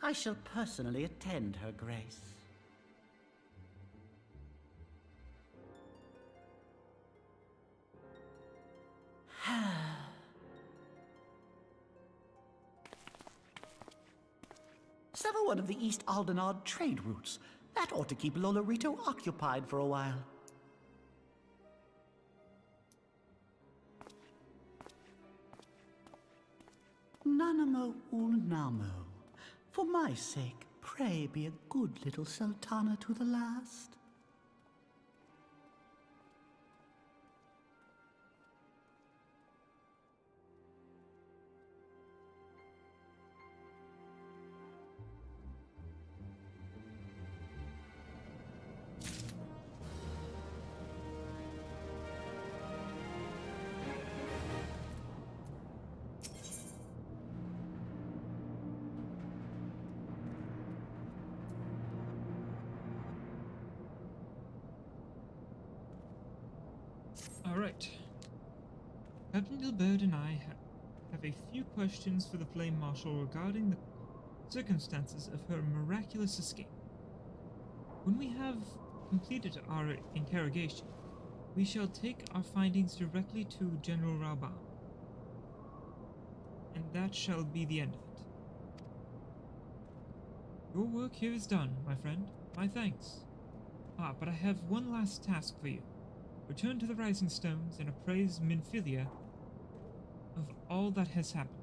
I shall personally attend her grace. Sever one of the East Aldenard trade routes. That ought to keep Lolorito occupied for a while. Nanamo Ulnamo. For my sake, pray be a good little Sultana to the last. Alright. Captain Gilbert and I have a few questions for the Flame Marshal regarding the circumstances of her miraculous escape. When we have completed our interrogation, we shall take our findings directly to General Rauban. And that shall be the end of it. Your work here is done, my friend. My thanks. But I have one last task for you. Return to the Rising Stones and appraise Minfilia of all that has happened.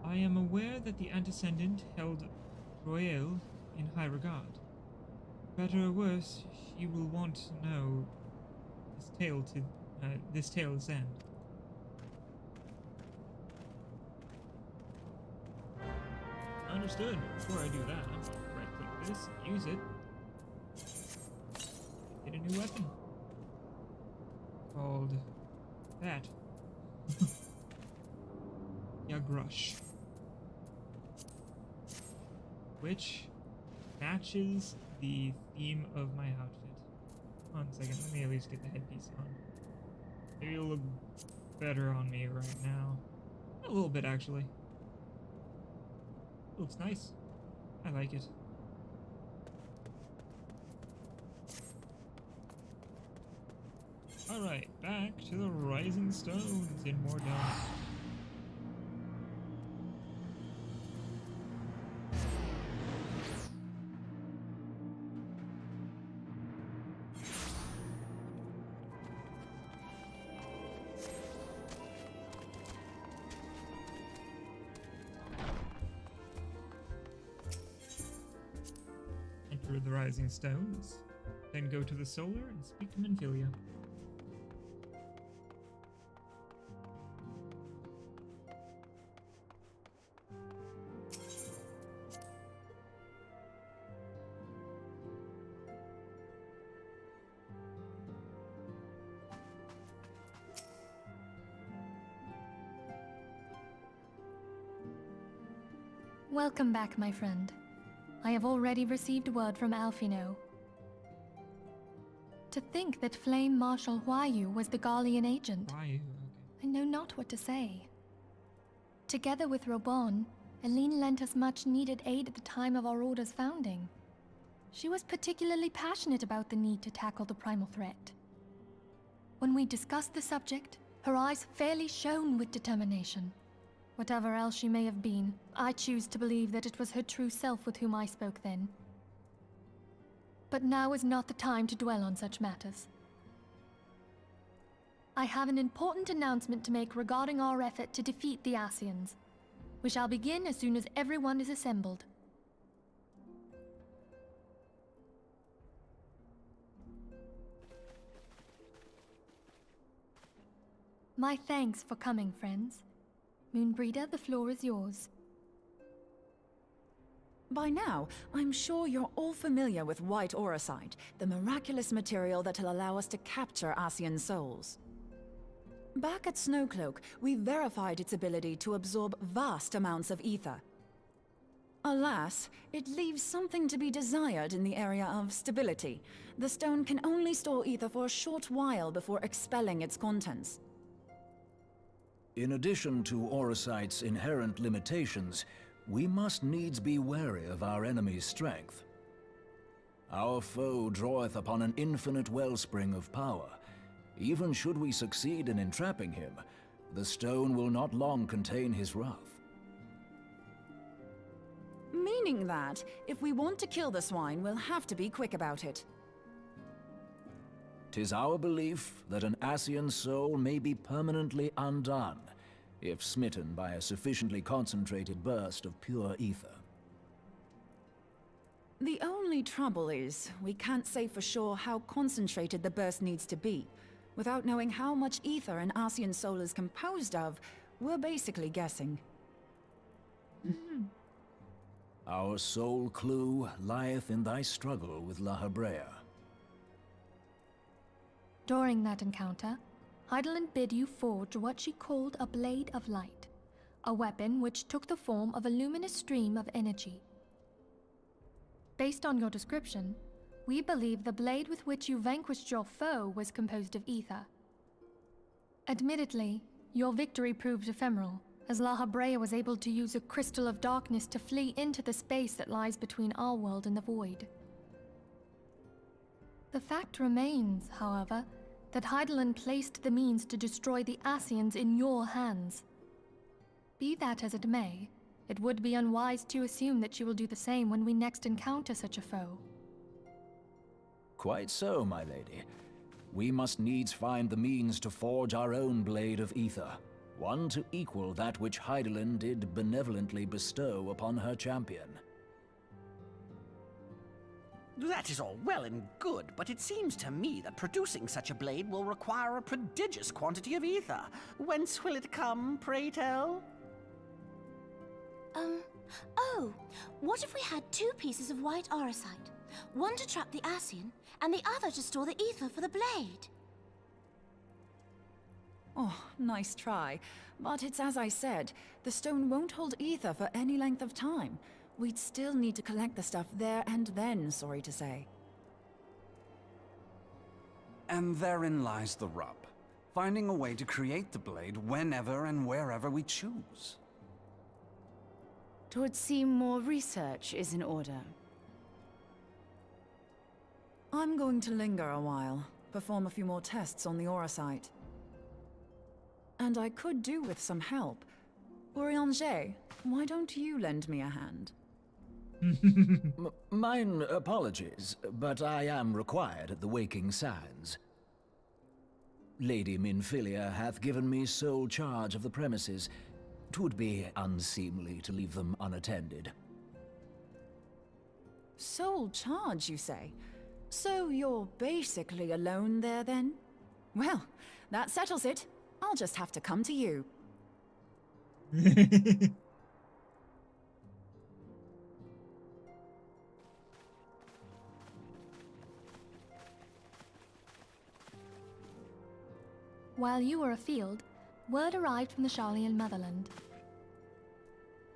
I am aware that the Antecedent held Royale in high regard. Better or worse, she will want to know this tale's end. Understood. Before I do that, I'm going to right-click this and use it. Get a new weapon. Called that. Yagrush. Which matches the theme of my outfit. One second, let me at least get the headpiece on. Maybe it'll look better on me right now. A little bit, actually. Looks nice. I like it. Alright, back to the Rising Stones in more depth. Enter the Rising Stones, then go to the Solar and speak to Minfilia. Welcome back, my friend. I have already received word from Alfino. To think that Flame Marshal Huayu was the Garlean agent. Huayu, okay. I know not what to say. Together with Robon, Aline lent us much-needed aid at the time of our Order's founding. She was particularly passionate about the need to tackle the primal threat. When we discussed the subject, her eyes fairly shone with determination. Whatever else she may have been, I choose to believe that it was her true self with whom I spoke then. But now is not the time to dwell on such matters. I have an important announcement to make regarding our effort to defeat the Ascians. We shall begin as soon as everyone is assembled. My thanks for coming, friends. Moonbreeder, the floor is yours. By now, I'm sure you're all familiar with White Auracite, the miraculous material that'll allow us to capture Ascian souls. Back at Snowcloak, we verified its ability to absorb vast amounts of ether. Alas, it leaves something to be desired in the area of stability. The stone can only store ether for a short while before expelling its contents. In addition to Orocyte's inherent limitations, we must needs be wary of our enemy's strength. Our foe draweth upon an infinite wellspring of power. Even should we succeed in entrapping him, the stone will not long contain his wrath. Meaning that, if we want to kill the swine, we'll have to be quick about it. 'Tis our belief that an Ascian soul may be permanently undone, if smitten by a sufficiently concentrated burst of pure ether. The only trouble is, we can't say for sure how concentrated the burst needs to be. Without knowing how much ether an Ascian soul is composed of, we're basically guessing. Our sole clue lieth in thy struggle with La Hebrea. During that encounter, Heidelin bid you forge what she called a Blade of Light, a weapon which took the form of a luminous stream of energy. Based on your description, we believe the blade with which you vanquished your foe was composed of ether. Admittedly, your victory proved ephemeral, as La Hebrea was able to use a crystal of darkness to flee into the space that lies between our world and the void. The fact remains, however, that Heidelin placed the means to destroy the Ascians in your hands. Be that as it may, it would be unwise to assume that she will do the same when we next encounter such a foe. Quite so, my lady. We must needs find the means to forge our own blade of ether, one to equal that which Heidelin did benevolently bestow upon her champion. That is all well and good, but it seems to me that producing such a blade will require a prodigious quantity of ether. Whence will it come, pray tell? Oh, what if we had 2 pieces of white Aurosite? One to trap the Ascian, and the other to store the ether for the blade. Oh, nice try. But it's as I said, the stone won't hold ether for any length of time. We'd still need to collect the stuff there and then, sorry to say. And therein lies the rub. Finding a way to create the blade whenever and wherever we choose. 'Twould seem more research is in order. I'm going to linger a while, perform a few more tests on the Aurosite. And I could do with some help. Eorzea, why don't you lend me a hand? Mine apologies, but I am required at the Waking Sands. Lady Minfilia hath given me sole charge of the premises. 'Twould be unseemly to leave them unattended. Sole charge, you say? So you're basically alone there, then? Well, that settles it. I'll just have to come to you. While you were afield, word arrived from the Sharlayan motherland.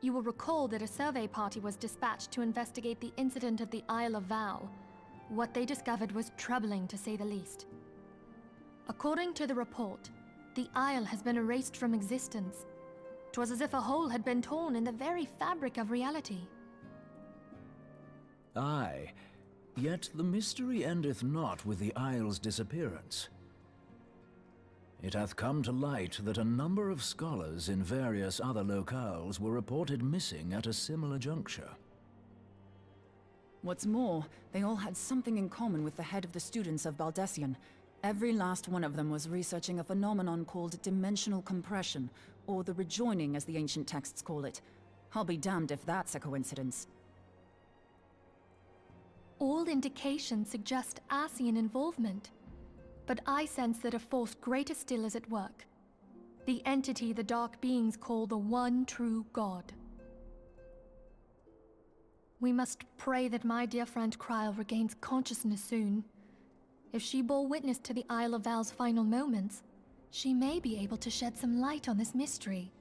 You will recall that a survey party was dispatched to investigate the incident at the Isle of Val. What they discovered was troubling, to say the least. According to the report, the Isle has been erased from existence. 'Twas as if a hole had been torn in the very fabric of reality. Aye, yet the mystery endeth not with the Isle's disappearance. It hath come to light that a number of scholars in various other locales were reported missing at a similar juncture. What's more, they all had something in common with the head of the students of Baldessian. Every last one of them was researching a phenomenon called dimensional compression, or the rejoining as the ancient texts call it. I'll be damned if that's a coincidence. All indications suggest Ascian involvement, but I sense that a force greater still is at work. The entity the Dark Beings call the One True God. We must pray that my dear friend Kryl regains consciousness soon. If she bore witness to the Isle of Val's final moments, she may be able to shed some light on this mystery.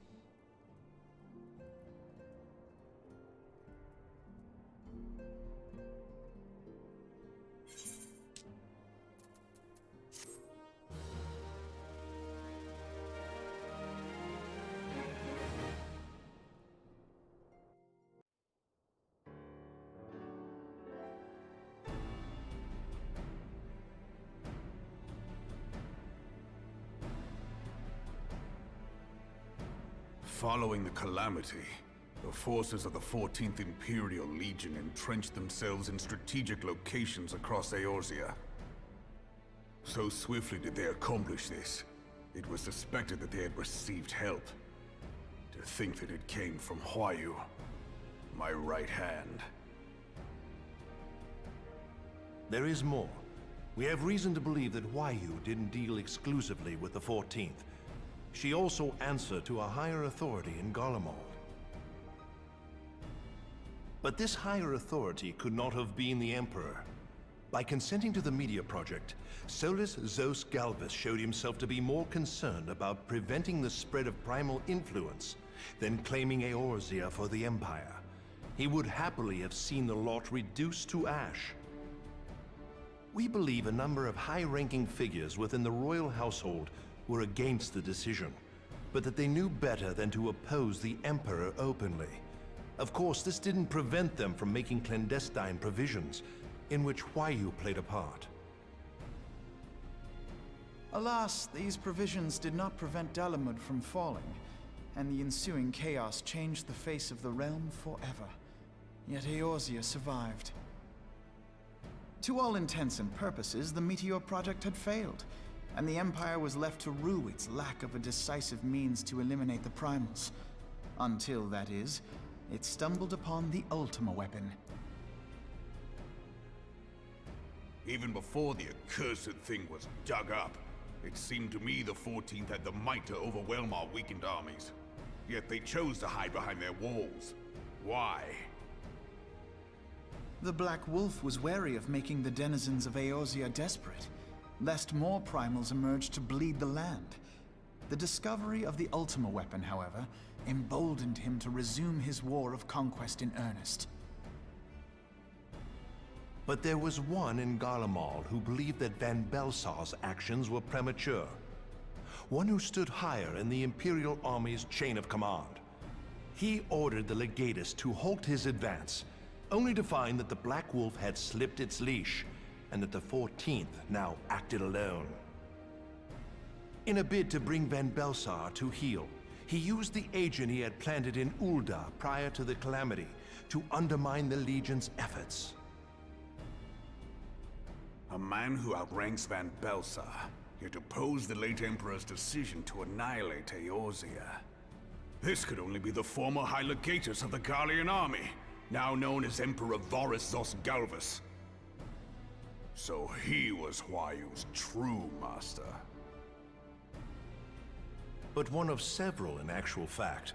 Following the calamity, the forces of the 14th Imperial Legion entrenched themselves in strategic locations across Eorzea. So swiftly did they accomplish this, it was suspected that they had received help. To think that it came from Huayu, my right hand. There is more. We have reason to believe that Huayu didn't deal exclusively with the 14th. She also answered to a higher authority in Garlemald. But this higher authority could not have been the Emperor. By consenting to the Meteor Project, Solus Zos Galvus showed himself to be more concerned about preventing the spread of primal influence than claiming Eorzea for the Empire. He would happily have seen the lot reduced to ash. We believe a number of high-ranking figures within the royal household were against the decision, but that they knew better than to oppose the Emperor openly. Of course, this didn't prevent them from making clandestine provisions, in which Huayu played a part. Alas, these provisions did not prevent Dalamud from falling, and the ensuing chaos changed the face of the realm forever. Yet Eorzea survived. To all intents and purposes, the Meteor Project had failed, and the Empire was left to rue its lack of a decisive means to eliminate the primals. Until, that is, it stumbled upon the Ultima weapon. Even before the accursed thing was dug up, it seemed to me the 14th had the might to overwhelm our weakened armies. Yet they chose to hide behind their walls. Why? The Black Wolf was wary of making the denizens of Eorzea desperate, lest more primals emerge to bleed the land. The discovery of the Ultima weapon, however, emboldened him to resume his war of conquest in earnest. But there was one in Garlemald who believed that Van Belsar's actions were premature. One who stood higher in the Imperial Army's chain of command. He ordered the Legatus to halt his advance, only to find that the Black Wolf had slipped its leash, and that the 14th now acted alone. In a bid to bring Van Belsar to heel, he used the agent he had planted in Ul'dah prior to the calamity to undermine the Legion's efforts. A man who outranks Van Belsar, yet opposed the late Emperor's decision to annihilate Eorzea. This could only be the former High Legatus of the Garlean army, now known as Emperor Varus Zos Galvus. So he was Huayu's true master. But one of several in actual fact.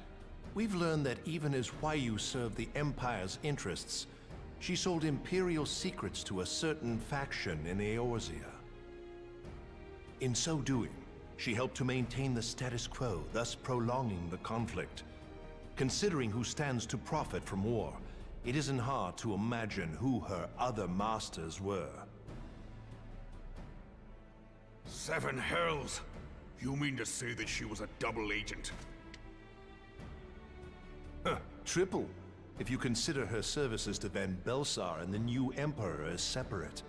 We've learned that even as Huayu served the Empire's interests, she sold Imperial secrets to a certain faction in Eorzea. In so doing, she helped to maintain the status quo, thus prolonging the conflict. Considering who stands to profit from war, it isn't hard to imagine who her other masters were. Seven hells! You mean to say that she was a double agent? Huh, triple, if you consider her services to Van Belsar and the new Emperor as separate.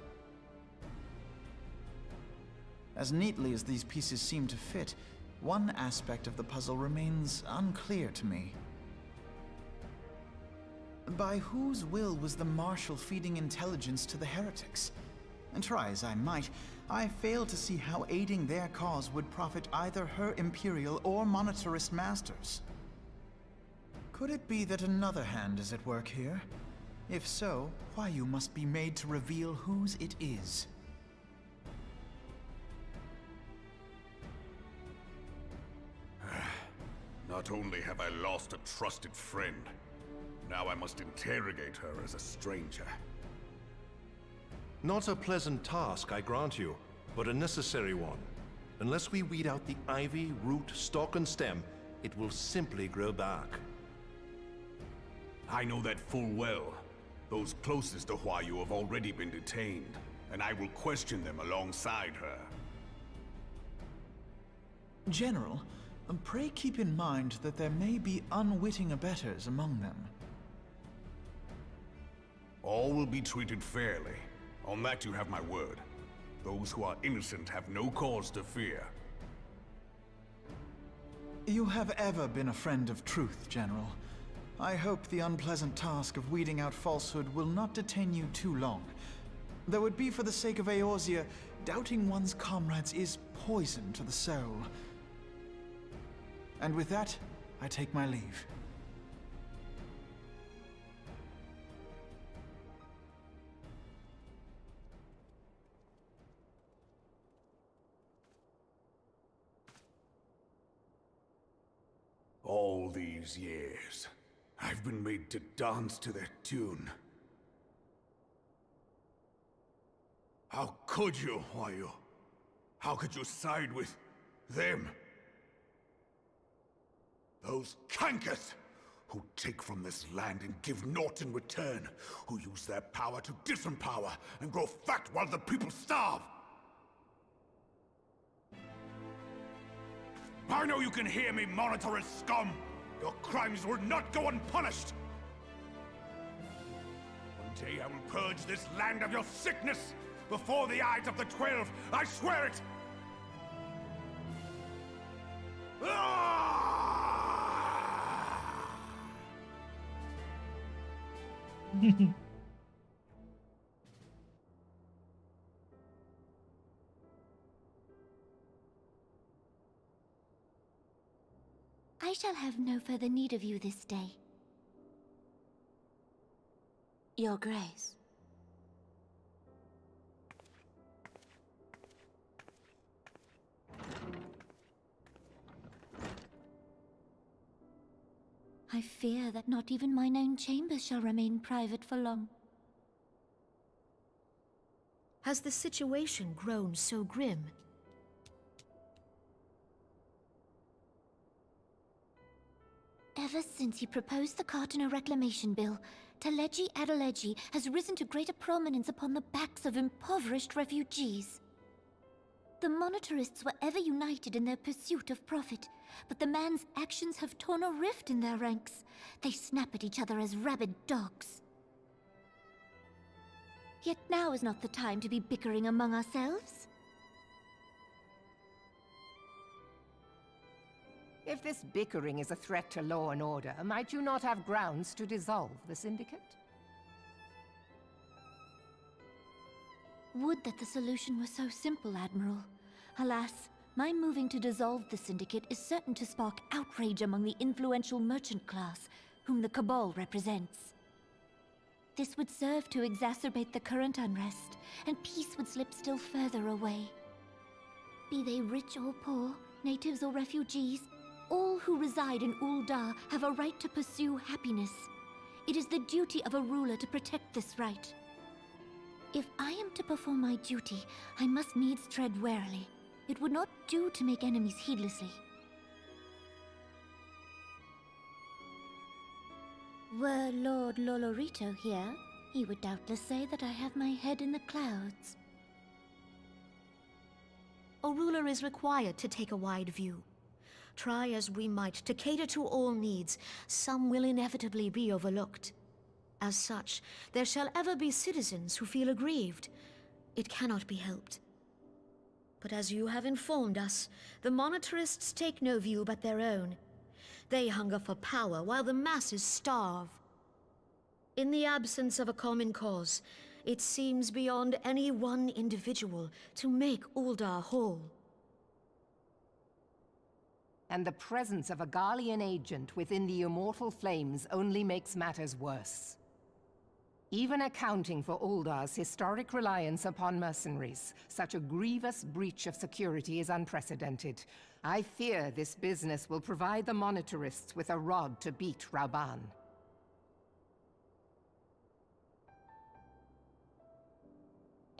As neatly as these pieces seem to fit, one aspect of the puzzle remains unclear to me. By whose will was the Marshal feeding intelligence to the heretics? And try as I might, I fail to see how aiding their cause would profit either her Imperial or monetarist masters. Could it be that another hand is at work here? If so, Huayu must be made to reveal whose it is. Not only have I lost a trusted friend, now I must interrogate her as a stranger. Not a pleasant task, I grant you, but a necessary one. Unless we weed out the ivy, root, stalk, and stem, it will simply grow back. I know that full well. Those closest to Huayu have already been detained, and I will question them alongside her. General, pray keep in mind that there may be unwitting abettors among them. All will be treated fairly. On that you have my word. Those who are innocent have no cause to fear. You have ever been a friend of truth, General. I hope the unpleasant task of weeding out falsehood will not detain you too long. Though it be for the sake of Eorzea, doubting one's comrades is poison to the soul. And with that, I take my leave. All these years, I've been made to dance to their tune. How could you, Huayu? How could you side with them? Those cankers who take from this land and give naught in return, who use their power to disempower and grow fat while the people starve. I know you can hear me, monitor as scum! Your crimes will not go unpunished! One day I will purge this land of your sickness! Before the eyes of the 12, I swear it! I shall have no further need of you this day. Your Grace. I fear that not even mine own chambers shall remain private for long. Has the situation grown so grim? Ever since he proposed the Cartiner Reclamation Bill, Teleji Adeleji has risen to greater prominence upon the backs of impoverished refugees. The Monetarists were ever united in their pursuit of profit, but the man's actions have torn a rift in their ranks. They snap at each other as rabid dogs. Yet now is not the time to be bickering among ourselves. If this bickering is a threat to law and order, might you not have grounds to dissolve the Syndicate? Would that the solution were so simple, Admiral. Alas, my moving to dissolve the Syndicate is certain to spark outrage among the influential merchant class, whom the Cabal represents. This would serve to exacerbate the current unrest, and peace would slip still further away. Be they rich or poor, natives or refugees, all who reside in Ul'dah have a right to pursue happiness. It is the duty of a ruler to protect this right. If I am to perform my duty, I must needs tread warily. It would not do to make enemies heedlessly. Were Lord Lolorito here, he would doubtless say that I have my head in the clouds. A ruler is required to take a wide view. Try as we might to cater to all needs, some will inevitably be overlooked. As such, there shall ever be citizens who feel aggrieved. It cannot be helped. But as you have informed us, the Monetarists take no view but their own. They hunger for power while the masses starve. In the absence of a common cause, it seems beyond any one individual to make Ul'dah whole. And the presence of a Garlean agent within the Immortal Flames only makes matters worse. Even accounting for Uldah's historic reliance upon mercenaries, such a grievous breach of security is unprecedented. I fear this business will provide the Monetarists with a rod to beat Rauban.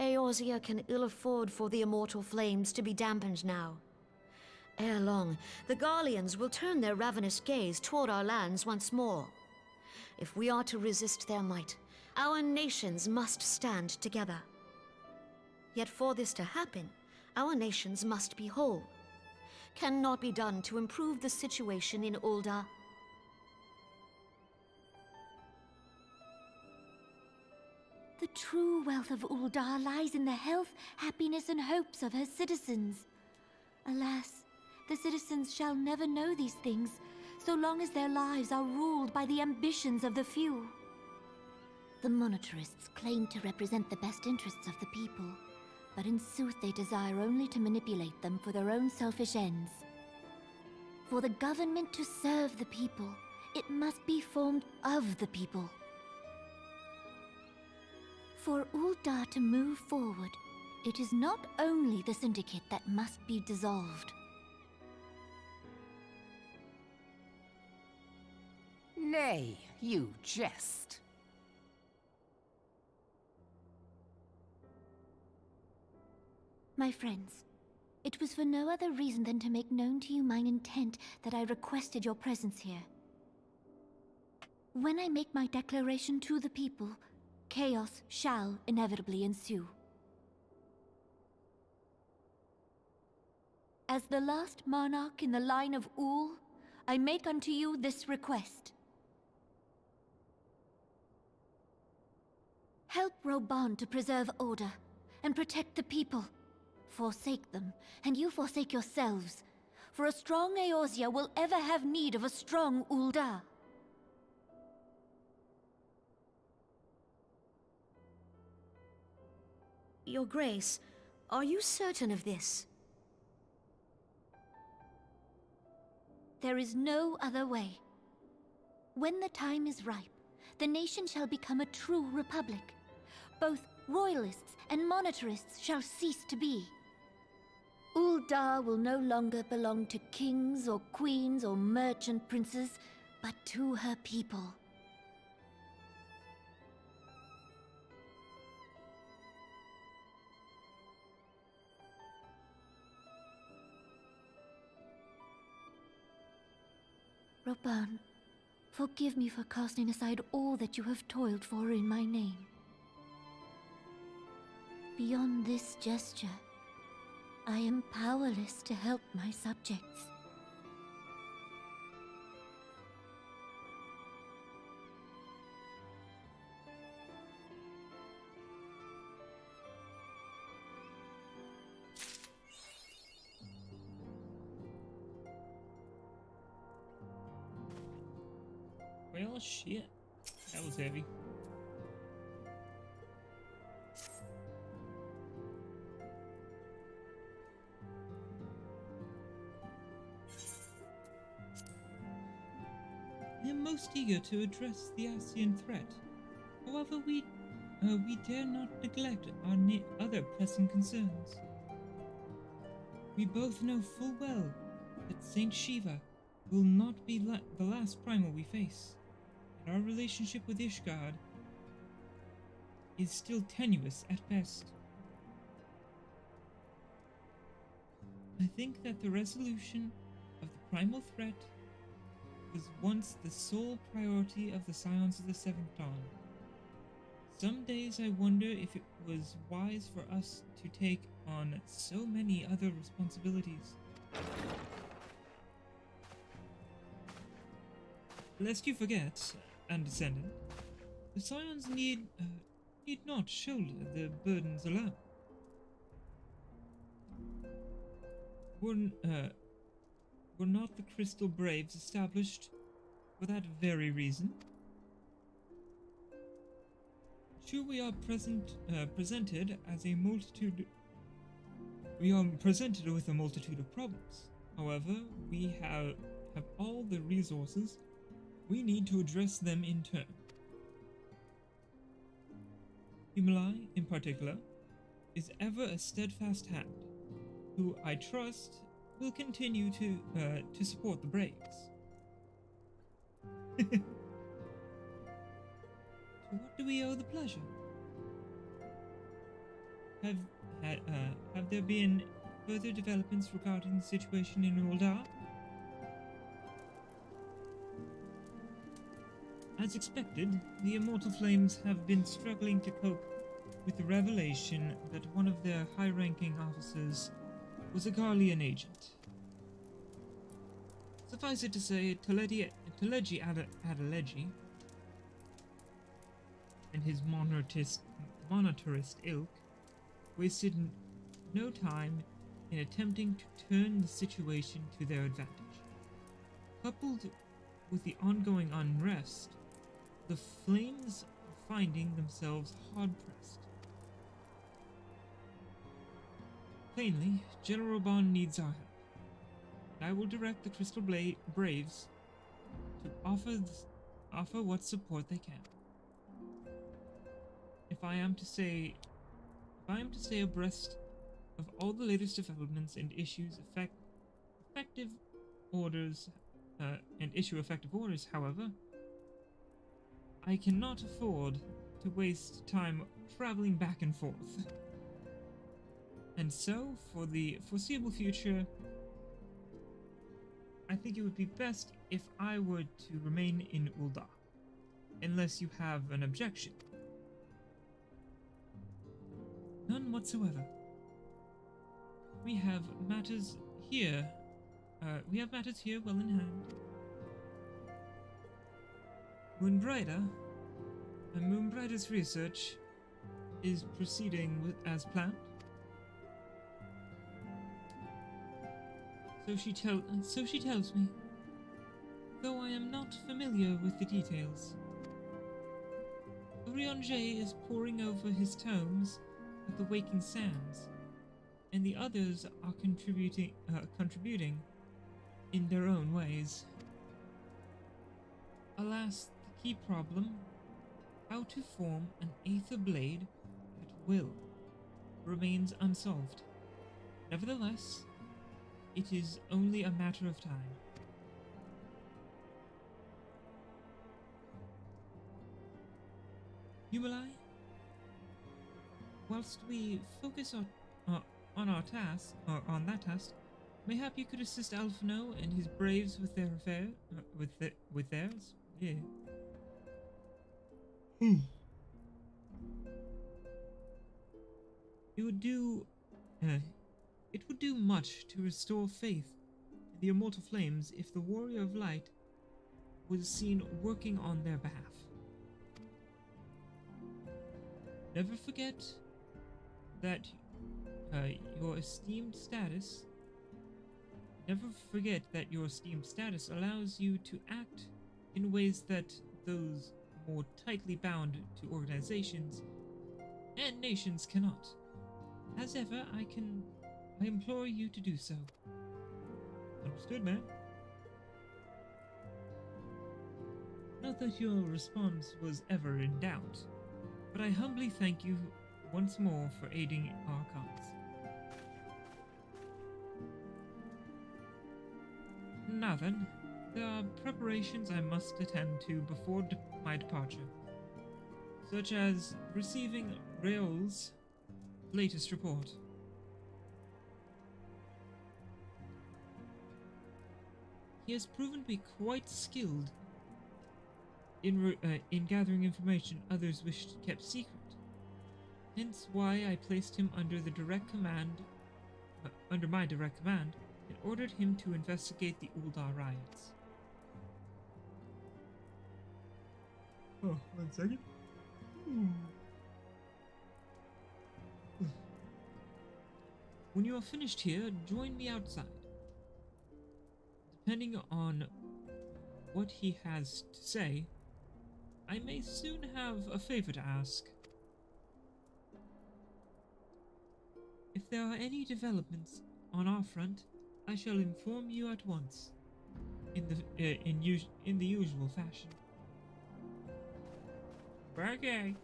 Eorzea can ill afford for the Immortal Flames to be dampened now. Ere long, the Garleans will turn their ravenous gaze toward our lands once more. If we are to resist their might, our nations must stand together. Yet for this to happen, our nations must be whole. Cannot be done to improve the situation in Ul'dah. The true wealth of Ul'dah lies in the health, happiness, and hopes of her citizens. Alas, The citizens shall never know these things, so long as their lives are ruled by the ambitions of the few. The monetarists claim to represent the best interests of the people, but in sooth they desire only to manipulate them for their own selfish ends. For the government to serve the people, it must be formed of the people. For Uldar to move forward, it is not only the Syndicate that must be dissolved. Nay, you jest. My friends, it was for no other reason than to make known to you mine intent that I requested your presence here. When I make my declaration to the people, chaos shall inevitably ensue. As the last monarch in the line of Ul, I make unto you this request. Help Roban to preserve order and protect the people. Forsake them, and you forsake yourselves. For a strong Eorzea will ever have need of a strong Uldar. Your Grace, are you certain of this? There is no other way. When the time is ripe, the nation shall become a true republic. Both royalists and monetarists shall cease to be. Uldar will no longer belong to kings or queens or merchant princes, but to her people. Roban, forgive me for casting aside all that you have toiled for in my name. Beyond this gesture, I am powerless to help my subjects. Well, shit. That was heavy. I am most eager to address the Ascian threat. However, we dare not neglect our other pressing concerns. We both know full well that Saint Shiva will not be the last primal we face, and our relationship with Ishgard is still tenuous at best. I think that the resolution of the primal threat was once the sole priority of the Scions of the Seventh Dawn. Some days I wonder if it was wise for us to take on so many other responsibilities. Lest you forget, and descendant, the Scions need not shoulder the burdens alone. Were not the Crystal Braves established for that very reason? Sure, we are presented as a multitude. We are presented with a multitude of problems. However, we have all the resources we need to address them in turn. Himalai, in particular, is ever a steadfast hand, who I trust will continue to support the Braves. To what do we owe the pleasure? Have there been further developments regarding the situation in Uldar? As expected, the Immortal Flames have been struggling to cope with the revelation that one of their high-ranking officers was a Garlean agent. Suffice it to say, Teleji Adeleji and his monetarist ilk wasted no time in attempting to turn the situation to their advantage. Coupled with the ongoing unrest, the Flames are finding themselves hard-pressed. Plainly, General Bond needs our help. I will direct the Crystal Braves to offer what support they can. If I am to stay abreast of all the latest developments and issue effective orders, however, I cannot afford to waste time traveling back and forth. And so, for the foreseeable future, I think it would be best if I were to remain in Ul'dah, unless you have an objection. None whatsoever. We have matters here well in hand. Moonbrider's research is proceeding as planned. So she tells me, though I am not familiar with the details. Eorzea is poring over his tomes at the Waking Sands, and the others are contributing in their own ways. Alas, the key problem, how to form an Aether Blade at will, remains unsolved. Nevertheless, it is only a matter of time. Humuli, whilst we focus on that task, mayhap you could assist Alphino and his braves with their affair, with theirs. Yeah. It would do much to restore faith to the immortal flames if the Warrior of Light was seen working on their behalf. Never forget that your esteemed status allows you to act in ways that those more tightly bound to organizations and nations cannot. As ever, I implore you to do so. Understood, man. Not that your response was ever in doubt, but I humbly thank you once more for aiding our cause. Now then, there are preparations I must attend to before my departure, such as receiving Raoul's latest report. He has proven to be quite skilled in gathering information others wished kept secret. Hence why I placed him under my direct command, and ordered him to investigate the Ul'dah riots. Oh, 1 second. When you are finished here, join me outside. Depending on what he has to say, I may soon have a favor to ask. If there are any developments on our front, I shall inform you at once, in the usual fashion. Okay.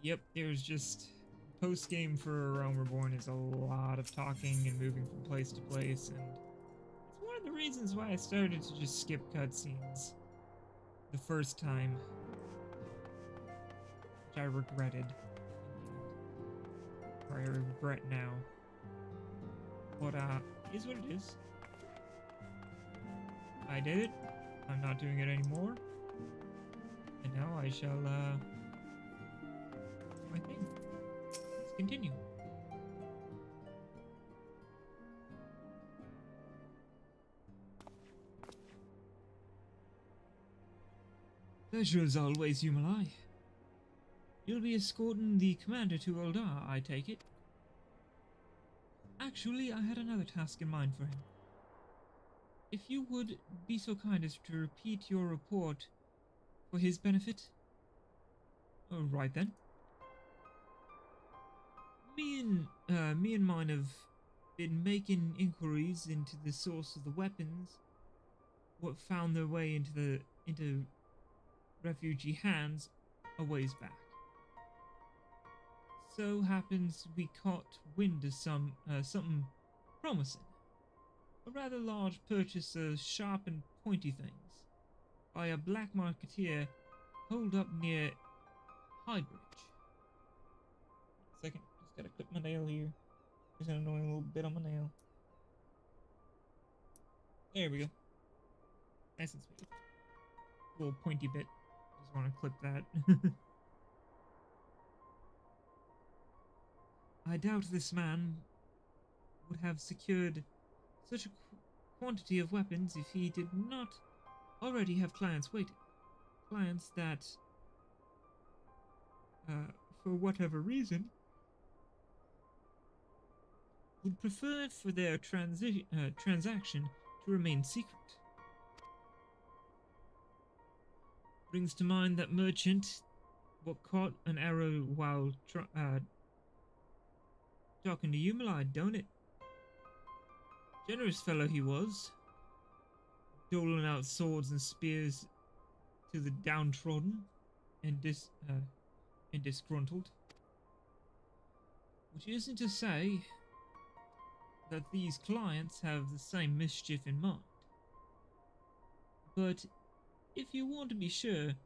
Yep, there's just post-game for Realm Reborn is a lot of talking and moving from place to place, and it's one of the reasons why I started to just skip cutscenes the first time, which I regretted, or I regret now. But it is what it is. I did it. I'm not doing it anymore, and now I shall do my thing. Let's continue. Pleasure as always, Yumalai. You'll be escorting the commander to Eldar, I take it? Actually, I had another task in mind for him. If you would be so kind as to repeat your report for his benefit. Oh, right then. Me and mine have been making inquiries into the source of the weapons what found their way into refugee hands a ways back. So happens we caught wind of something promising. A rather large purchase of sharp and pointy things by a black marketeer holed up near Highbridge. Second, just gotta clip my nail here. There's an annoying little bit on my nail. There we go. Nice and sweet. Little pointy bit. Just want to clip that. I doubt this man would have secured such a quantity of weapons if he did not already have clients waiting. Clients that, for whatever reason, would prefer for their transaction to remain secret. Brings to mind that merchant what caught an arrow while talking to Yumalai, don't it? Generous fellow he was, doling out swords and spears to the downtrodden and disgruntled. Which isn't to say that these clients have the same mischief in mind. But if you want to be sure, it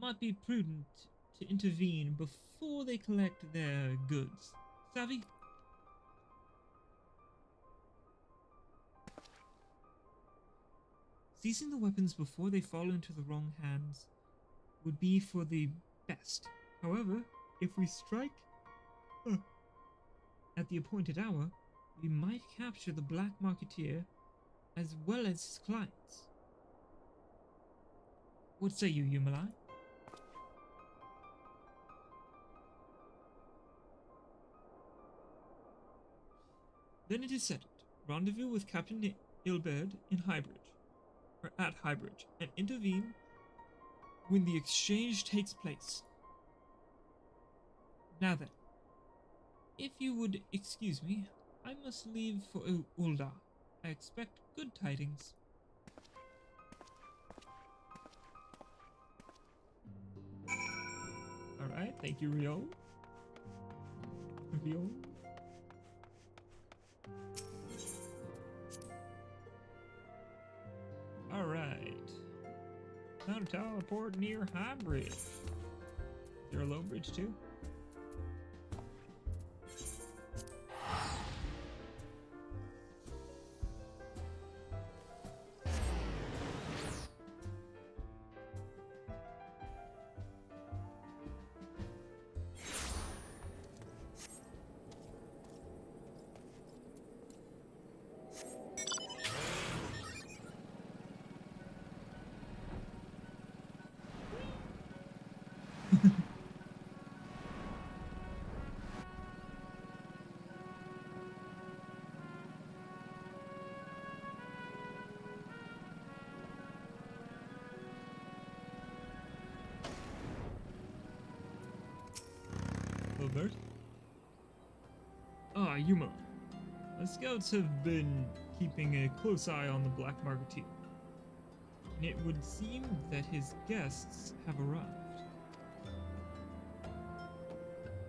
might be prudent to intervene before they collect their goods. Savvy? Seizing the weapons before they fall into the wrong hands would be for the best. However, if we strike at the appointed hour, we might capture the black marketeer as well as his clients. What say you, Yumalai? Then it is settled. Rendezvous with Captain Ilberd in Highbridge, or at Highbridge, and intervene when the exchange takes place. Now then, if you would excuse me, I must leave for Ul'dah. I expect good tidings. Alright, thank you, Rio. Rio. Alright. Time to teleport near High Bridge. Is there a low bridge too? Albert? Ah, Yuma. The scouts have been keeping a close eye on the Black Marketeer, and it would seem that his guests have arrived.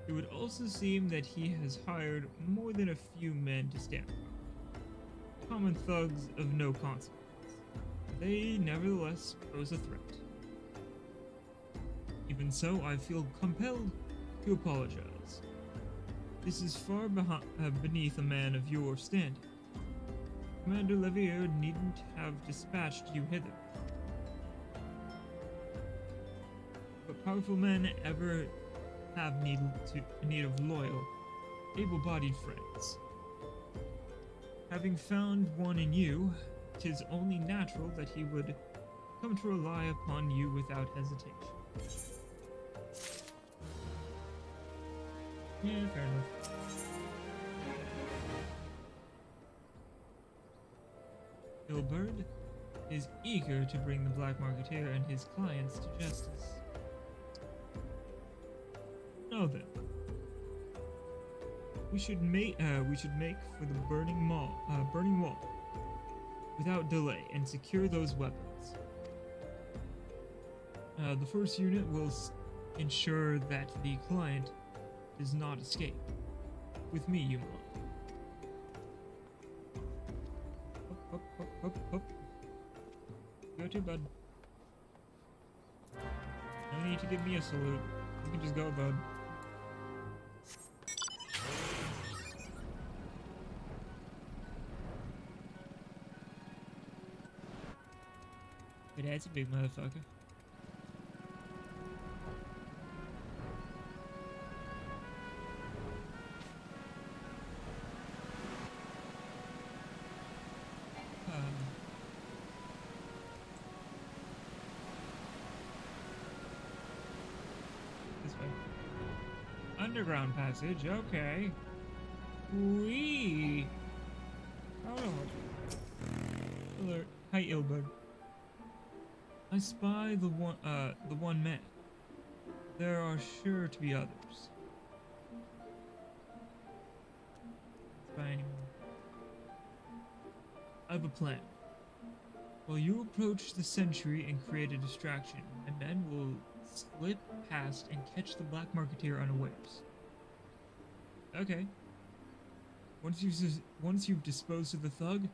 It would also seem that he has hired more than a few men to stand by. Common thugs of no consequence. They nevertheless pose a threat. Even so, I feel compelled to apologize. This is far beneath a man of your standing. Commander Levier needn't have dispatched you hither. But powerful men ever have need of loyal, able-bodied friends. Having found one in you, 'tis only natural that he would come to rely upon you without hesitation. Yeah, fair enough. Ilberd is eager to bring the Black Marketeer and his clients to justice. Now then, we should make for the burning wall without delay and secure those weapons. The first unit will ensure that the client does not escape. With me, you will. Hop, hop, hop, hop. Go to bud. No need to give me a salute. You can just go, bud. But that's a big motherfucker. This way. Underground passage, okay. Wee. Oh. Alert. Hi, Ilberd. I spy the one man. There are sure to be others. Spy anyone. I have a plan. While you approach the sentry and create a distraction, my men will slip past and catch the Black Marketeer unawares. Okay. Once you've disposed of the thug,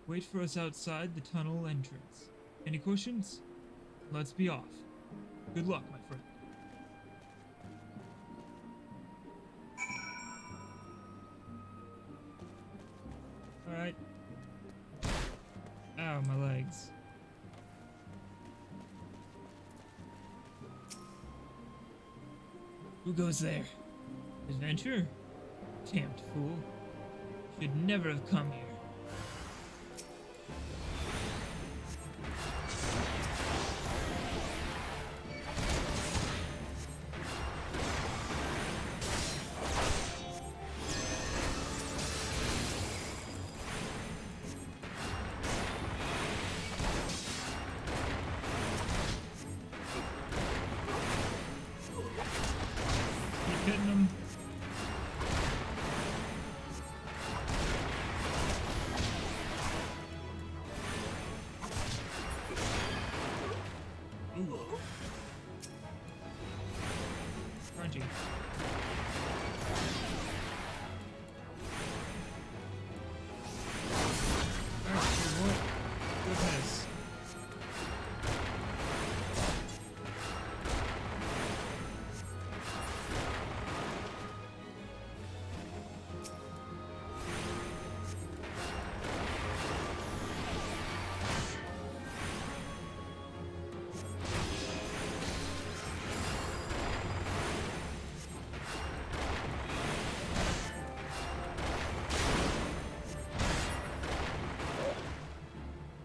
wait for us outside the tunnel entrance. Any questions? Let's be off. Good luck, my friend. Alright. Ow, my legs. Who goes there? Adventure? Damned fool. Should never have come here. Hitting him. Ooh. Crunchy. What? Goodness.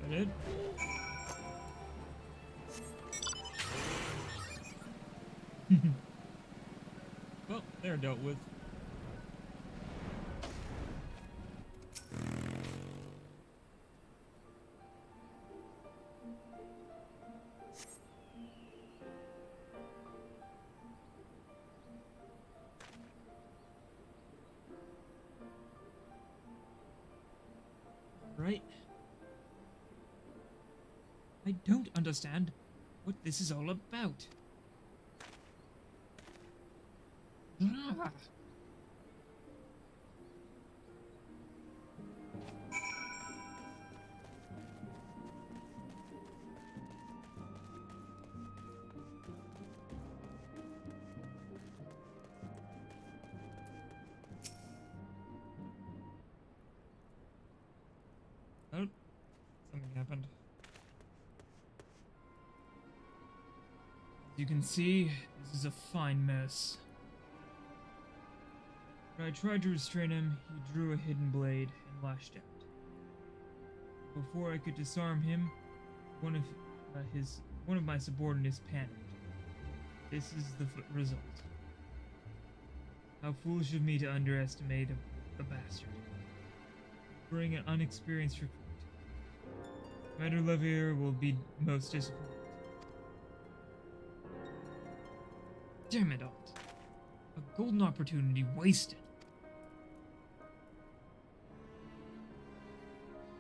That it? Well, they're dealt with. Right? I don't understand what this is all about. Ah. Oh, something happened. As you can see, this is a fine mess. When I tried to restrain him, he drew a hidden blade and lashed out. Before I could disarm him, one one of my subordinates panicked. This is the result. How foolish of me to underestimate a bastard. Bring an unexperienced recruit. Commander Levier will be most disappointed. Damn it, Alt. A golden opportunity wasted.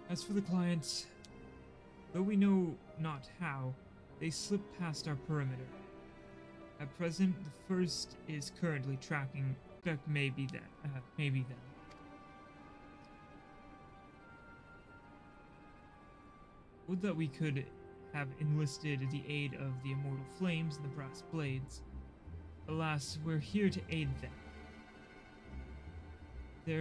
As for the clients, though we know not how, they slipped past our perimeter. At present, the first is currently tracking. Expect maybe them. Would that we could have enlisted the aid of the immortal flames and the brass blades. Alas, we're here to aid them. They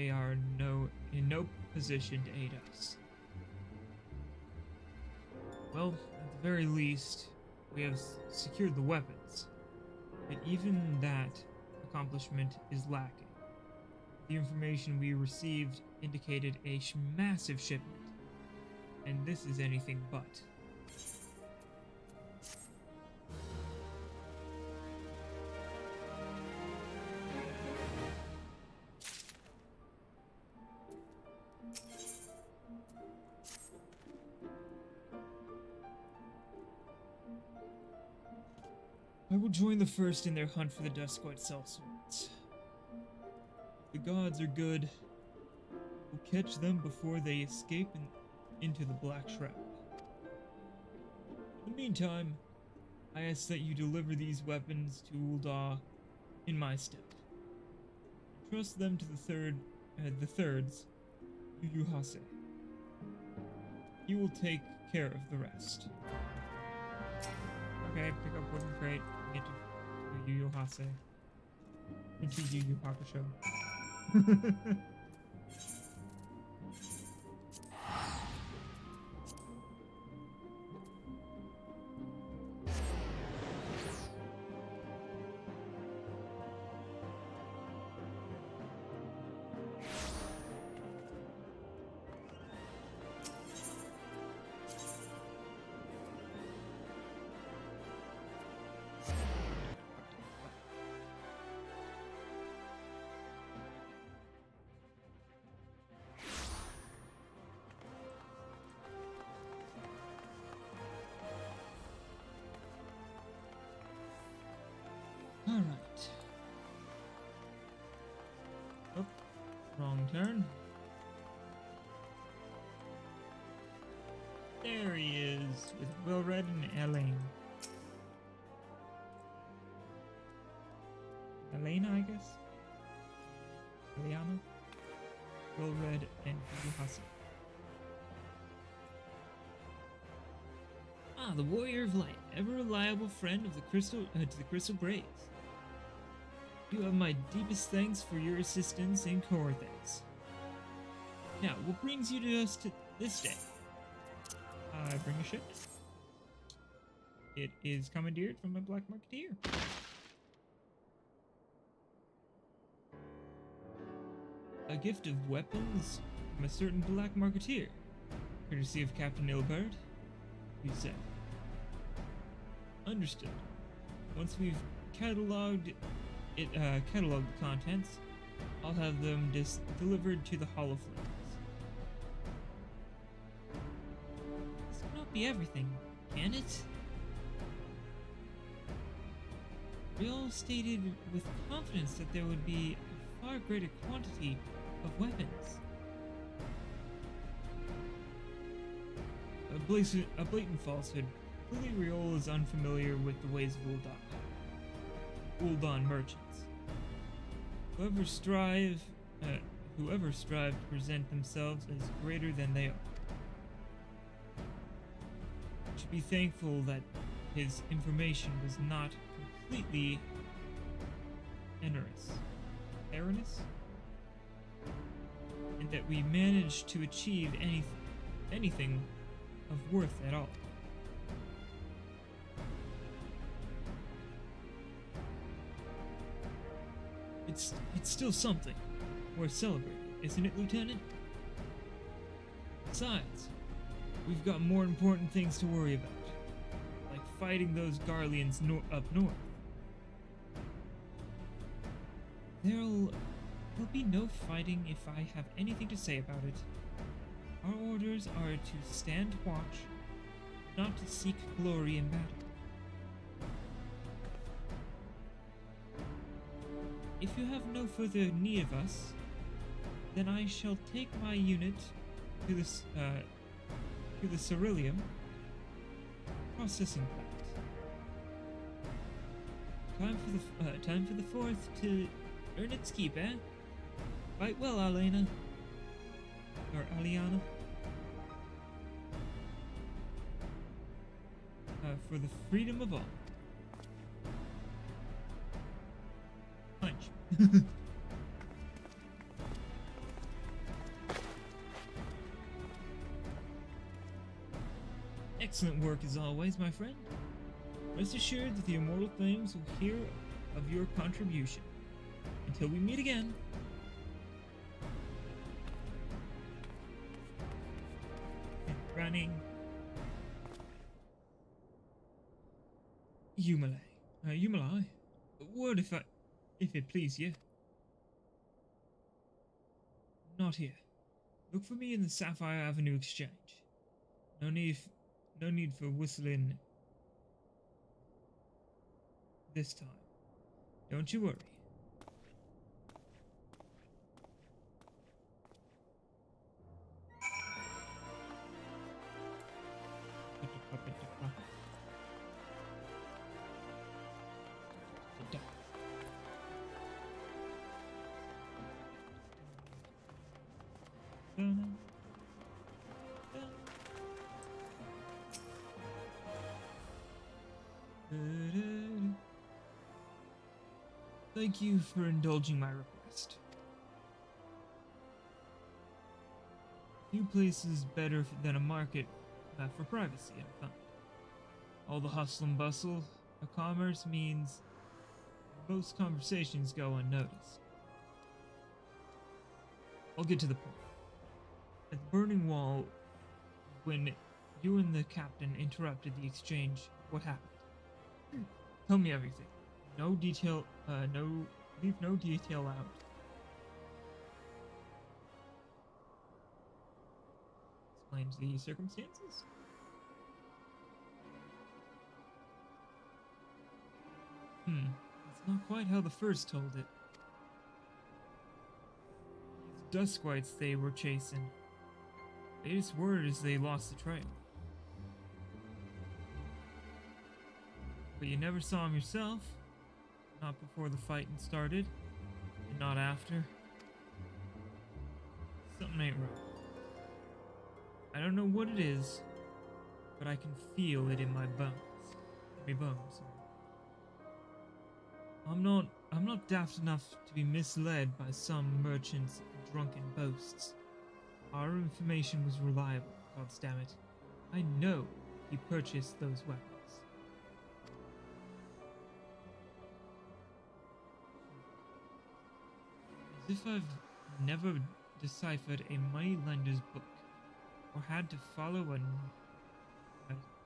are in no position to aid us. Well, at the very least, we have secured the weapons, but even that accomplishment is lacking. The information we received indicated a massive shipment, and this is anything but. I will join the first in their hunt for the Duskoid sellswords. If the gods are good, we'll catch them before they escape into the Black Shroud. In the meantime, I ask that you deliver these weapons to Ul'dah in my stead. Trust them to the thirds, Yuhase. He will take care of the rest. Okay, pick up wooden crate, get to Yu Hase. Into Yu Yu Hakusho. Alright. Oh, wrong turn. There he is, with Wilred and Elaine. Elena, I guess? Eliana? Wilred and Yuhase. Ah, the Warrior of Light, ever reliable friend of the to the Crystal Braves. You have my deepest thanks for your assistance in Coerthas. Now, what brings you to us to this day? I bring a ship. It is commandeered from a black marketeer. A gift of weapons from a certain black marketeer, courtesy of Captain Ilbert, you say. Understood. Once we've cataloged the contents, I'll have them delivered to the Hall of Flames. This cannot be everything, can it? We all stated with confidence that there would be a far greater quantity of weapons. A blatant falsehood. Clearly Riol is unfamiliar with the ways of Ul'dah merchants. Whoever strive to present themselves as greater than they are should be thankful that his information was not completely erroneous, and that we managed to achieve anything of worth at all. It's still something worth celebrating, isn't it, Lieutenant? Besides, We've got more important things to worry about, like fighting those Garleans up north. There'll be no fighting if I have anything to say about it. Our orders are to stand watch, not to seek glory in battle. If you have no further need of us, then I shall take my unit to the Ceruleum processing plant. Time for the fourth to earn its keep, eh? Fight well, Alena. Or Aliana. For the freedom of all. Punch. Excellent work as always, my friend. Rest assured that the immortal flames will hear of your contribution. Until we meet again. Running. Yumala, a word if it please you. Not here. Look for me in the Sapphire Avenue Exchange. No need for whistling this time. Don't you worry. Thank you for indulging my request. Few places better than a market for privacy, I found. All the hustle and bustle of commerce means most conversations go unnoticed. I'll get to the point. At the Burning Wall, when you and the captain interrupted the exchange, what happened? Tell me everything. No detail, leave no detail out. Explains the circumstances. It's not quite how the first told it. These Duskwites they were chasing. Latest word is they lost the trail. But you never saw him yourself. Not before the fighting started, and not after. Something ain't right. I don't know what it is, but I can feel it in my bones. I'm not daft enough to be misled by some merchant's drunken boasts. Our information was reliable, goddammit. I know he purchased those weapons. As if I've never deciphered a moneylender's book, or had to follow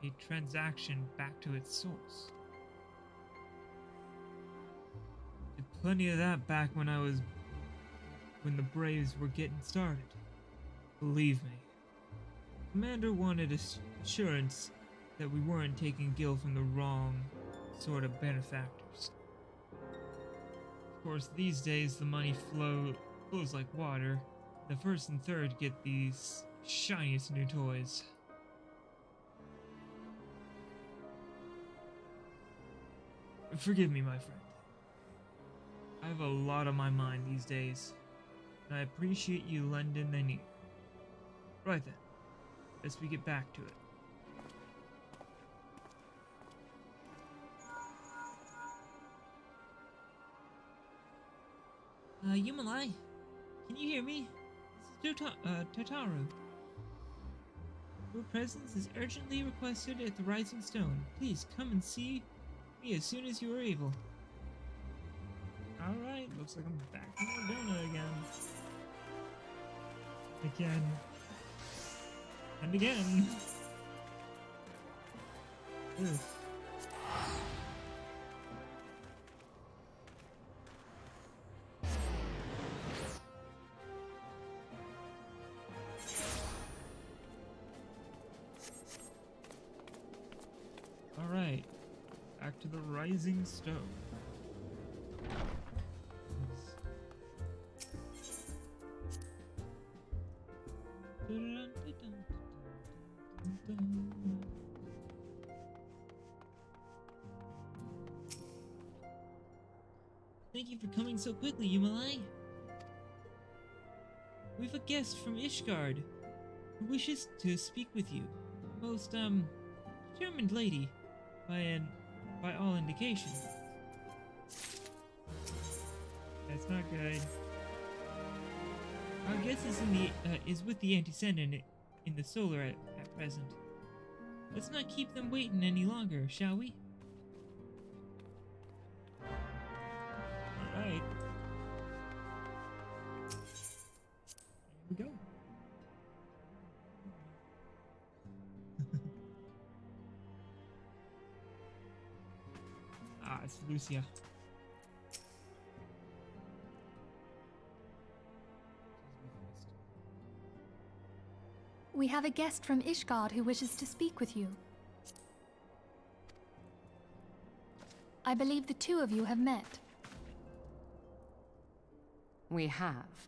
a transaction back to its source. Did plenty of that back when the Braves were getting started. Believe me. Commander wanted assurance that we weren't taking Gil from the wrong sort of benefactors. Of course, these days the money flows like water. The first and third get these shiniest new toys. Forgive me, my friend. I have a lot on my mind these days, and I appreciate you lending an ear. Right then, let's get back to it. Yumalai, can you hear me? This is Totaro. Your presence is urgently requested at the Rising Stone. Please come and see me as soon as you are able. Alright, looks like I'm back in Mordona again. happened again. Ugh. Alright, back to the rising stone. Thank you for coming so quickly, Yumalai. We've a guest from Ishgard who wishes to speak with you. Most, determined lady, by all indications. That's not good. Our guest is with the Anti-Sentinel in the Solar at present. Let's not keep them waiting any longer, shall we? Alright. Here we go. It's Lucia. We have a guest from Ishgard who wishes to speak with you. I believe the two of you have met. We have.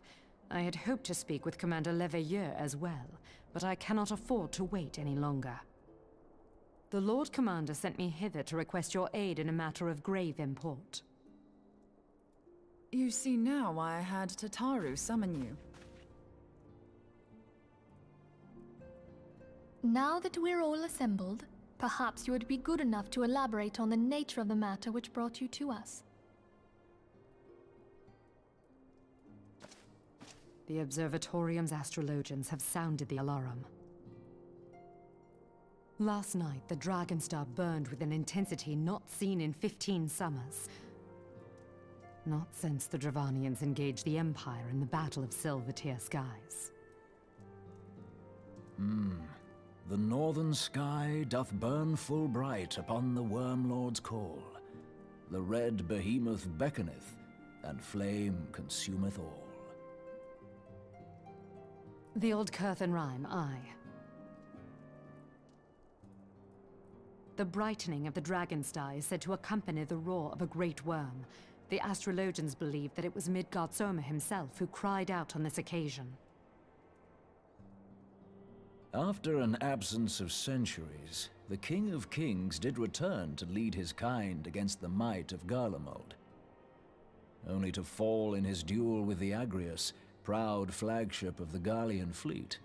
I had hoped to speak with Commander Leveilleur as well, but I cannot afford to wait any longer. The Lord Commander sent me hither to request your aid in a matter of grave import. You see now why I had Tataru summon you. Now that we're all assembled, perhaps you would be good enough to elaborate on the nature of the matter which brought you to us. The Observatorium's astrologians have sounded the alarm. Last night, the Dragon Star burned with an intensity not seen in 15 summers. Not since the Dravanians engaged the Empire in the Battle of Silvertear Skies. The northern sky doth burn full bright upon the Wormlord's call. The red behemoth beckoneth, and flame consumeth all. The old Curthan rhyme, aye. The brightening of the Dragon Star is said to accompany the roar of a great worm. The astrologians believe that it was Midgard Soma himself who cried out on this occasion. After an absence of centuries, the King of Kings did return to lead his kind against the might of Garlemald. Only to fall in his duel with the Agrius, proud flagship of the Garlean fleet.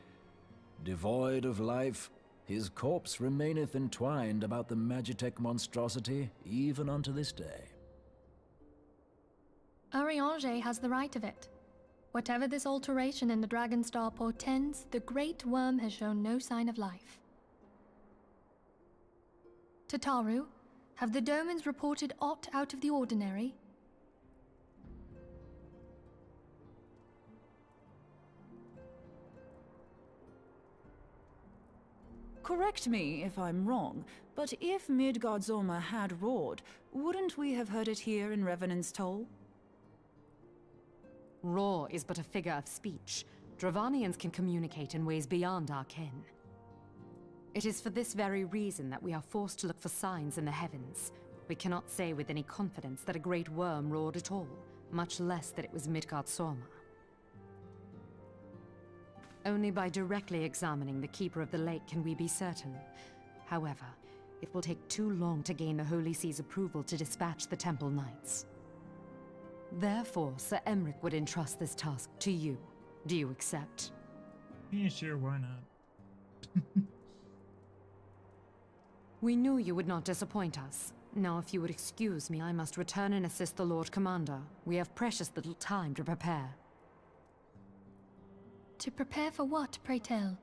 Devoid of life, his corpse remaineth entwined about the Magitech monstrosity even unto this day. Eorzea has the right of it. Whatever this alteration in the Dragon Star portends, the Great Worm has shown no sign of life. Tataru, have the Domans reported aught out of the ordinary? Correct me if I'm wrong, but if Midgard Soma had roared, wouldn't we have heard it here in Revenant's Toll? Roar is but a figure of speech. Dravanians can communicate in ways beyond our ken. It is for this very reason that we are forced to look for signs in the heavens. We cannot say with any confidence that a great worm roared at all, much less that it was Midgard Soma. Only by directly examining the Keeper of the Lake can we be certain. However, it will take too long to gain the Holy See's approval to dispatch the Temple Knights. Therefore, Sir Emric would entrust this task to you. Do you accept? Yeah, sure, why not? We knew you would not disappoint us. Now, if you would excuse me, I must return and assist the Lord Commander. We have precious little time to prepare. To prepare for what, pray tell?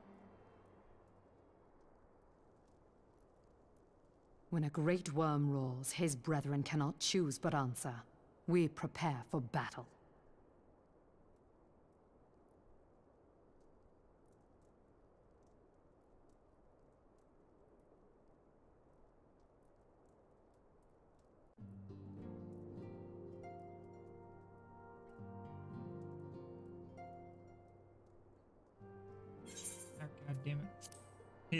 When a great worm roars, his brethren cannot choose but answer. We prepare for battle.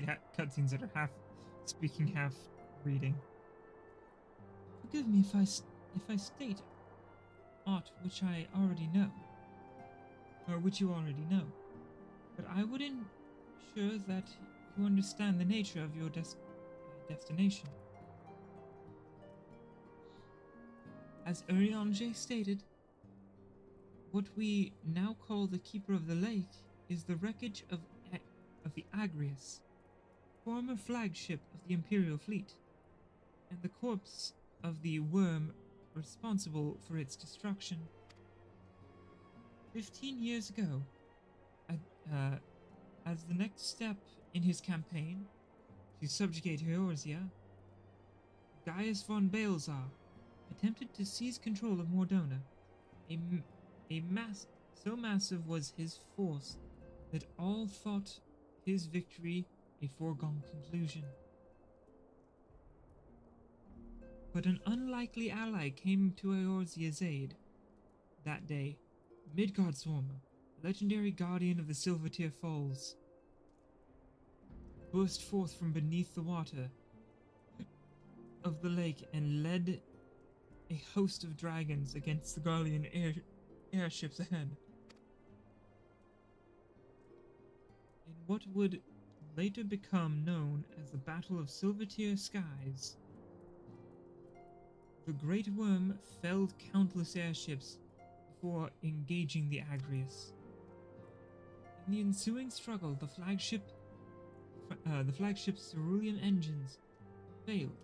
hate cutscenes that are half speaking, half reading. Forgive me if I state aught which I already know, or which you already know, but I would ensure that you understand the nature of your destination. As Eorzea stated, what we now call the Keeper of the Lake is the wreckage of the Agrius, former flagship of the Imperial fleet, and the corpse of the worm responsible for its destruction. 15 years ago, as the next step in his campaign to subjugate Eorzea, Gaius von Balezar attempted to seize control of Mordona. So massive was his force that all thought his victory a foregone conclusion. But an unlikely ally came to Eorzea's aid. That day, Midgardswarmer, legendary guardian of the Silvertear Falls, burst forth from beneath the water of the lake and led a host of dragons against the Garlean airships ahead. In what would later become known as the Battle of Silvertear Skies, the Great Worm felled countless airships before engaging the Agrius. In the ensuing struggle, the flagship's cerulean engines failed,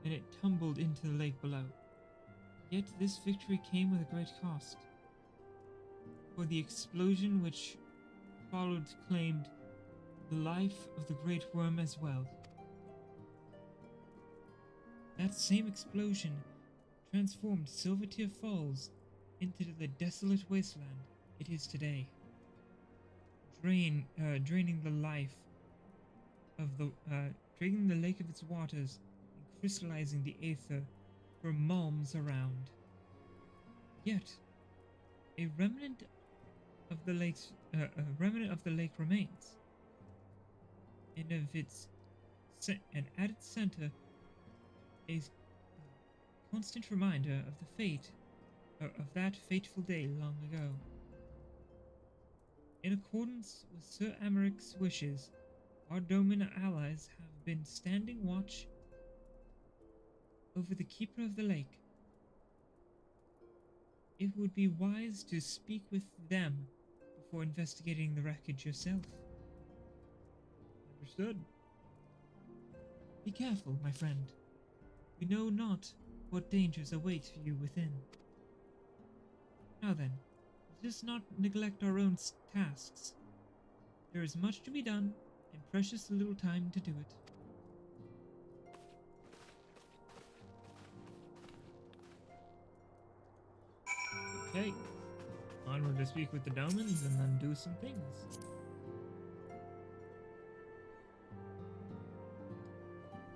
and it tumbled into the lake below. Yet this victory came with a great cost, for the explosion which followed claimed the life of the Great Worm as well. That same explosion transformed Silvertear Falls into the desolate wasteland it is today, draining the life of draining the lake of its waters and crystallizing the aether for malms around. Yet, a remnant of the lake remains, and at its center, a constant reminder of that fateful day long ago. In accordance with Sir Amaric's wishes, our Domin allies have been standing watch over the Keeper of the Lake. It would be wise to speak with them before investigating the wreckage yourself. Understood. Be careful, my friend. We know not what dangers await you within. Now then, let us not neglect our own tasks. There is much to be done, and precious little time to do it. Okay, onward to speak with the Domans and then do some things.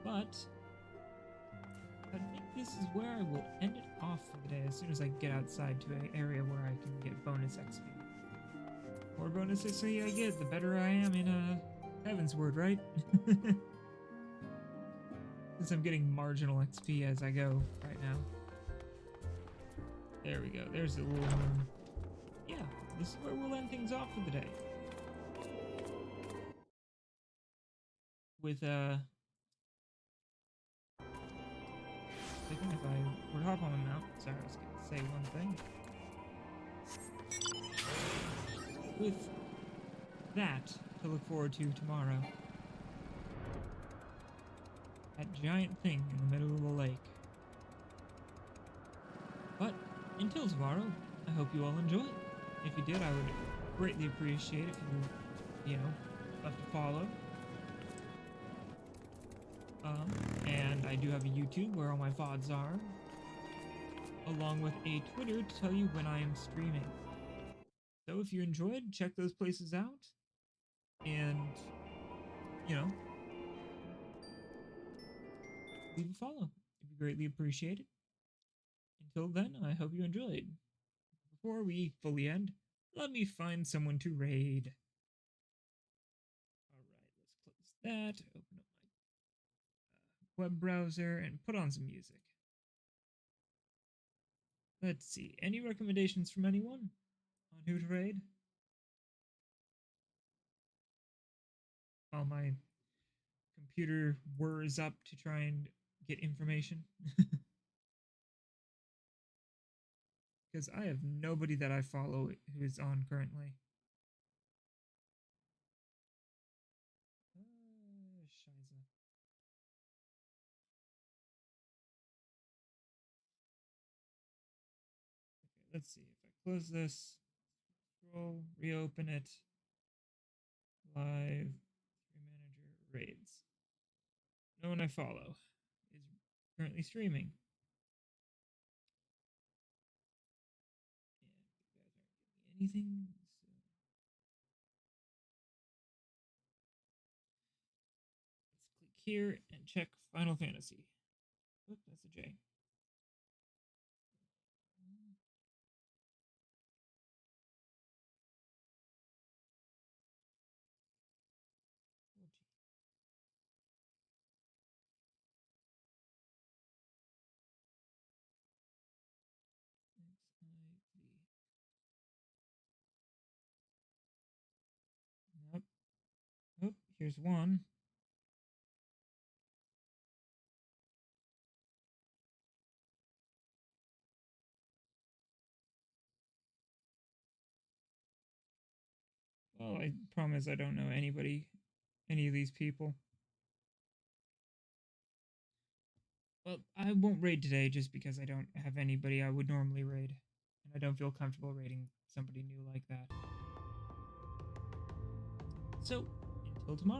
But I think this is where I will end it off for the day as soon as I get outside to an area where I can get bonus XP. The more bonus XP I get, the better I am in Heavensward, right? Since I'm getting marginal XP as I go right now. There we go. There's a little room. Yeah, this is where we'll end things off for the day. With thinking if I were to hop on a mount. Sorry, I was gonna say one thing. With that to look forward to tomorrow. That giant thing in the middle of the lake. But until tomorrow, I hope you all enjoy it. If you did, I would greatly appreciate if you left a follow. And I do have a YouTube where all my VODs are, along with a Twitter to tell you when I am streaming. So if you enjoyed, check those places out, and, leave a follow. It'd be greatly appreciated. Until then, I hope you enjoyed. Before we fully end, let me find someone to raid. Alright, let's close that, open up my web browser, and put on some music. Let's see, any recommendations from anyone on who to raid? While my computer whirs up to try and get information. Because I have nobody that I follow who is on currently. Scheiße. Okay, let's see. If I close this, scroll, reopen it, live, stream manager, raids. No one I follow is currently streaming. And you guys aren't giving me anything. So let's click here and check Final Fantasy. Oop, that's a J. Nope. Oh, here's one. Well, I promise I don't know any of these people. Well, I won't raid today just because I don't have anybody I would normally raid. And I don't feel comfortable raiding somebody new like that. So, until tomorrow.